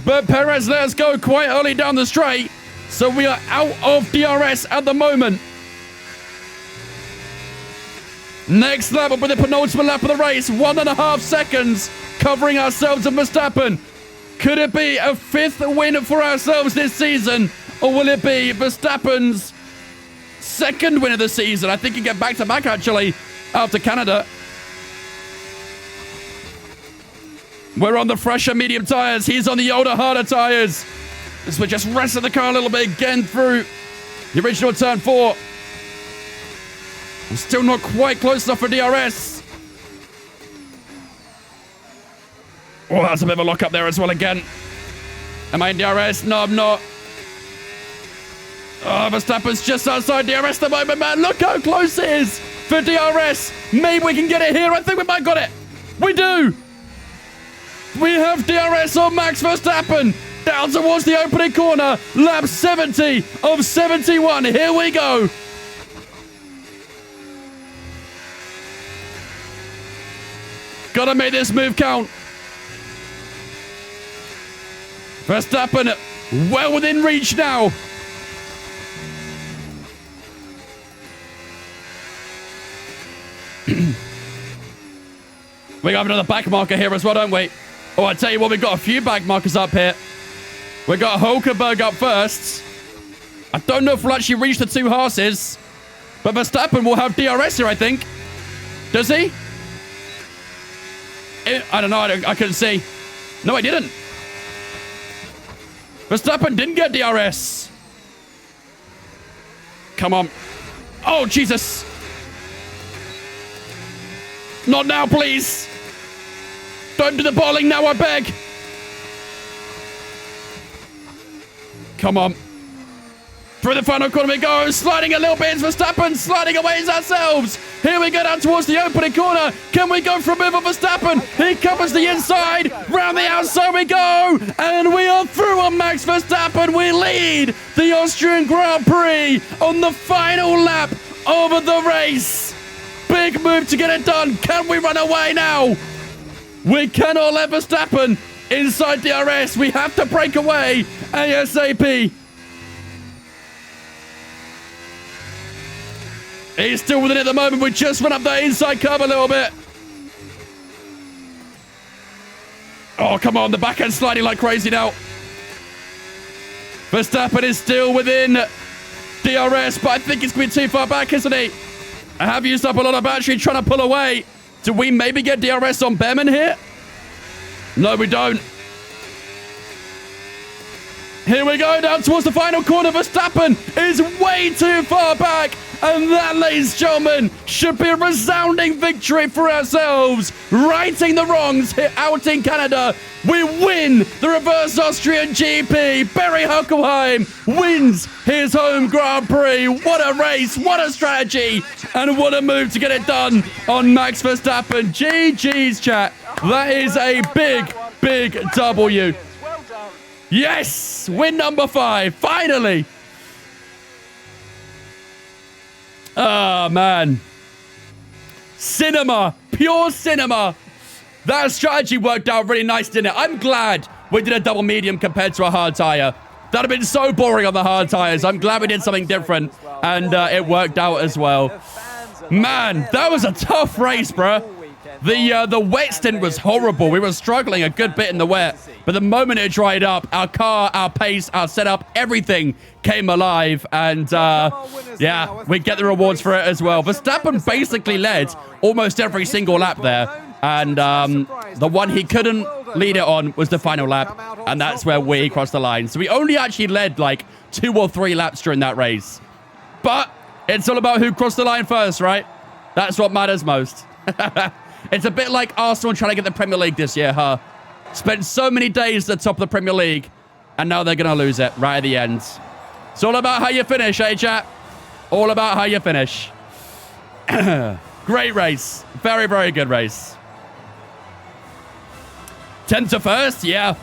But Perez let us go quite early down the straight. So we are out of DRS at the moment. Next lap will be the penultimate lap of the race. 1.5 seconds covering ourselves and Verstappen. Could it be a 5th win for ourselves this season? Or will it be Verstappen's 2nd win of the season? I think he get back-to-back, actually, after Canada. We're on the fresher medium tires. He's on the older, harder tires. As we're just resting the car a little bit again through the original turn 4. I'm still not quite close enough for DRS. Oh, that's a bit of a lock up there as well again. Am I in DRS? No, I'm not. Oh, Verstappen's just outside DRS at the moment, man. Look how close it is for DRS. Maybe we can get it here. I think we might got it. We do. We have DRS on Max Verstappen. Down towards the opening corner. Lap 70 of 71. Here we go. Gotta make this move count. Verstappen well within reach now. We got another back marker here as well, don't we? Oh, I tell you what, we've got a few back markers up here. We got Hulkenberg up first. I don't know if we'll actually reach the 2 Haas's, but Verstappen will have DRS here, I think. Does he? I don't know. I couldn't see. No, I didn't. Verstappen didn't get DRS. Come on. Oh, Jesus. Not now, please. Don't do the bowling now, I beg. Come on. Through the final corner we go. Sliding a little bit. It's Verstappen. Sliding away is ourselves. Here we go down towards the opening corner. Can we go for a move on Verstappen? He covers the inside. Round the outside we go. And we are through on Max Verstappen. We lead the Austrian Grand Prix on the final lap of the race. Big move to get it done. Can we run away now? We cannot let Verstappen inside DRS. We have to break away ASAP. He's still within it at the moment. We just run up that inside curve a little bit. Oh, come on. The back end sliding like crazy now. Verstappen is still within DRS, but I think he's going to be too far back, isn't he? I have used up a lot of battery trying to pull away. Do we maybe get DRS on Behrman here? No, we don't. Here we go, down towards the final corner. Verstappen is way too far back. And that, ladies and gentlemen, should be a resounding victory for ourselves. Righting the wrongs here out in Canada. We win the Reverse Austrian GP. Barry Hockenheim wins his home Grand Prix. What a race, what a strategy, and what a move to get it done on Max Verstappen. GG's, chat. That is a big, big W. Well done. Yes, win number 5, finally. Oh, man. Cinema, pure cinema. That strategy worked out really nice, didn't it? I'm glad we did a double medium compared to a hard tire. That'd have been so boring on the hard tires. I'm glad we did something different, and it worked out as well. Man, that was a tough race, bruh. The wet stint was horrible. We were struggling a good bit in the wet, but the moment it dried up, our car, our pace, our setup, everything came alive, and yeah, we get the rewards for it as well. Verstappen basically led almost every single lap there, and the one he couldn't lead it on was the final lap, and that's where we crossed the line. So we only actually led like 2 or 3 laps during that race, but it's all about who crossed the line first, right? That's what matters most. It's a bit like Arsenal trying to get the Premier League this year, huh? Spent so many days at the top of the Premier League, and now they're going to lose it right at the end. It's all about how you finish, eh, chat? All about how you finish. Great race. Very, very good race. 10th to 1st, yeah.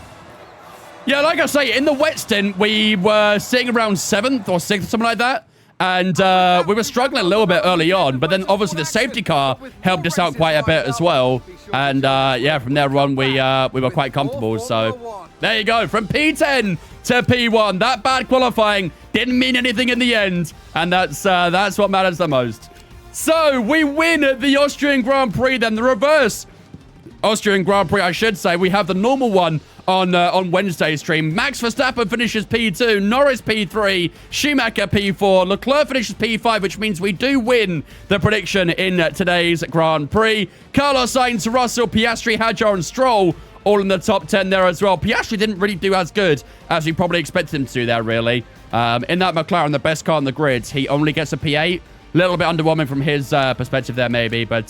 Yeah, like I say, in the wet stint, we were sitting around 7th or 6th or something like that. And we were struggling a little bit early on, but then obviously the safety car helped us out quite a bit as well. And yeah, from there on, we were quite comfortable. So there you go, from P10 to P1. That bad qualifying didn't mean anything in the end, and that's what matters the most. So we win the Austrian Grand Prix, then the reverse Austrian Grand Prix, I should say. We have the normal one on Wednesday's stream. Max Verstappen finishes P2, Norris P3, Schumacher P4, Leclerc finishes P5, which means we do win the prediction in today's Grand Prix. Carlos Sainz, Russell, Piastri, Hadjar, and Stroll all in the top 10 there as well. Piastri didn't really do as good as we probably expected him to do there, really. In that McLaren, the best car on the grid, he only gets a P8. A little bit underwhelming from his perspective there, maybe. But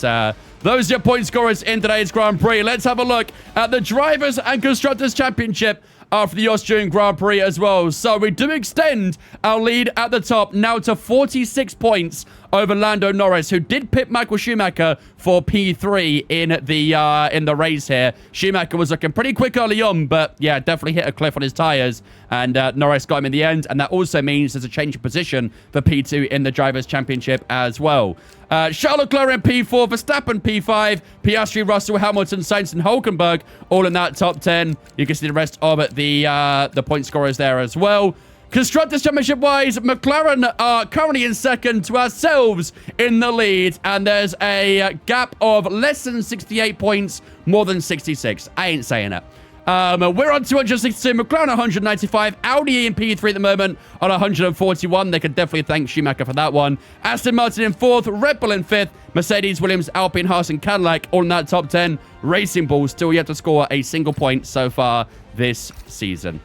those are your point scorers in today's Grand Prix. Let's have a look at the Drivers' and Constructors' Championship after the Austrian Grand Prix as well. So we do extend our lead at the top now to 46 points over Lando Norris, who did pit Michael Schumacher for P3 in the race here. Schumacher was looking pretty quick early on, but yeah, definitely hit a cliff on his tires, and Norris got him in the end, and that also means there's a change of position for P2 in the Drivers' Championship as well. Charles Leclerc in P4, Verstappen P5, Piastri, Russell, Hamilton, Sainz, and Hülkenberg all in that top 10. You can see the rest of the point scorers there as well. Constructors' Championship-wise, McLaren are currently in second to ourselves in the lead, and there's a gap of less than 68 points, more than 66. I ain't saying it. We're on 262, McLaren 195, Audi in P3 at the moment on 141. They could definitely thank Schumacher for that one. Aston Martin in 4th, Red Bull in 5th, Mercedes, Williams, Alpine, Haas, and Cadillac all in that top 10. Racing Bull still yet to score a single point so far this season.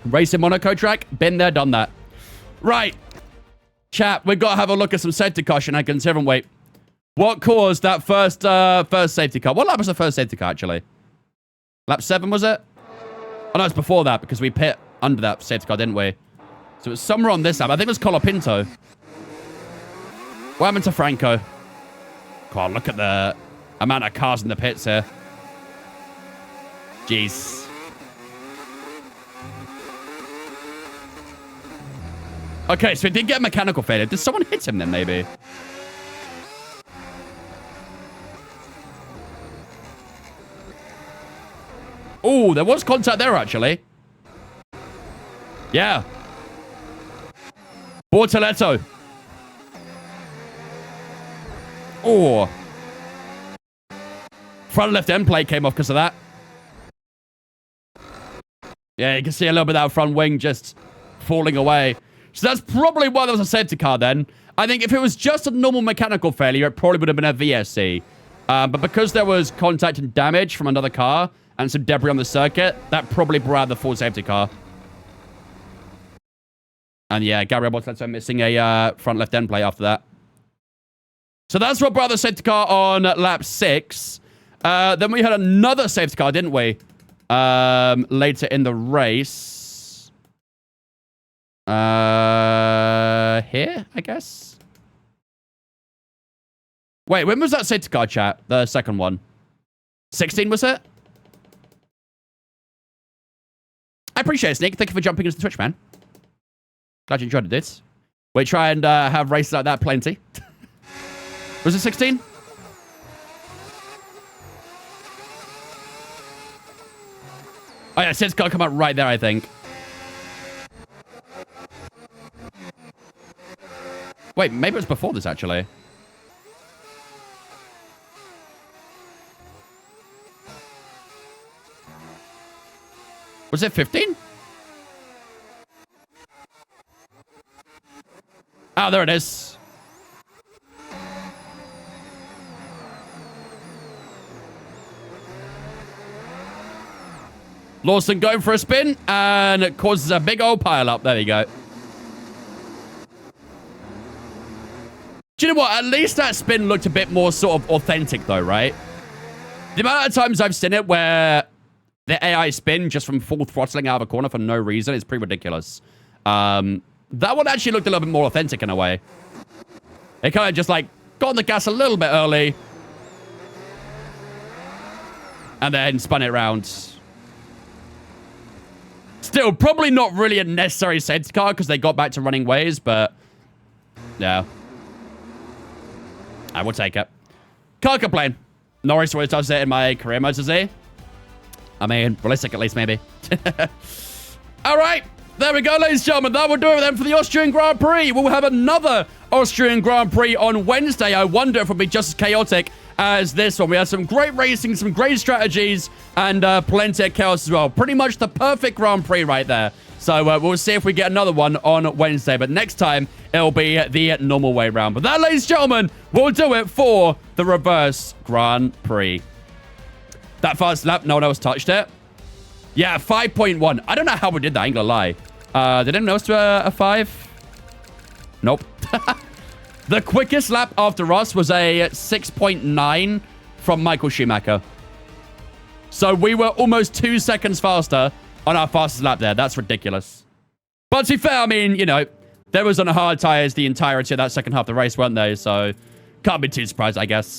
Racing Monaco track, been there, done that. Right, chat, we've got to have a look at some safety car shenanigans, haven't we? What caused that first safety car? What lap was the first safety car, actually? Lap 7, was it? Oh, no, it's before that, because we pit under that safety car, didn't we? So it was somewhere on this lap. I think it was Colapinto. What happened to Franco? God, look at the amount of cars in the pits here. Jeez. Okay, so he did get a mechanical failure. Did someone hit him then, maybe? Oh, there was contact there, actually. Yeah. Bortoletto. Oh. Front left end plate came off because of that. Yeah, you can see a little bit of that front wing just falling away. So that's probably why there was a safety car then. I think if it was just a normal mechanical failure, it probably would have been a VSC. But because there was contact and damage from another car and some debris on the circuit, that probably brought out the full safety car. And yeah, Gabriel Bortoleto missing a front left end plate after that. So that's what brought the safety car on lap 6. Then we had another safety car, didn't we? Later in the race. Here, I guess. Wait, when was that safety car, chat? The second one. 16, was it? I appreciate it, Sneak. Thank you for jumping into the Twitch, man. Glad you enjoyed it. We try and have races like that plenty. Was it 16? Oh, yeah, safety car come out right there, I think. Wait, maybe it was before this, actually. Was it 15? Oh, there it is. Lawson going for a spin, and it causes a big old pile up. There you go. Do you know what? At least that spin looked a bit more sort of authentic, though, right? The amount of times I've seen it where the AI spin just from full throttling out of a corner for no reason is pretty ridiculous. That one actually looked a little bit more authentic in a way. It kind of just, like, got on the gas a little bit early. And then spun it around. Still, probably not really a necessary safety car because they got back to running ways, but yeah. I will take it. Can't complain. Norris always does it in my career mode, does he? I mean, realistic at least, maybe. All right. There we go, ladies and gentlemen. That will do it then for the Austrian Grand Prix. We'll have another Austrian Grand Prix on Wednesday. I wonder if it'll be just as chaotic as this one. We had some great racing, some great strategies, and plenty of chaos as well. Pretty much the perfect Grand Prix right there. So we'll see if we get another one on Wednesday. But next time, it'll be the normal way round. But that, ladies and gentlemen, will do it for the reverse Grand Prix. That fast lap, no one else touched it. Yeah, 5.1. I don't know how we did that, I ain't gonna lie. Did anyone else do a 5? Nope. The quickest lap after us was a 6.9 from Michael Schumacher. So we were almost 2 seconds faster on our fastest lap there. That's ridiculous. But to be fair, I mean, you know, there was on hard tires the entirety of that second half of the race, weren't they? So can't be too surprised, I guess.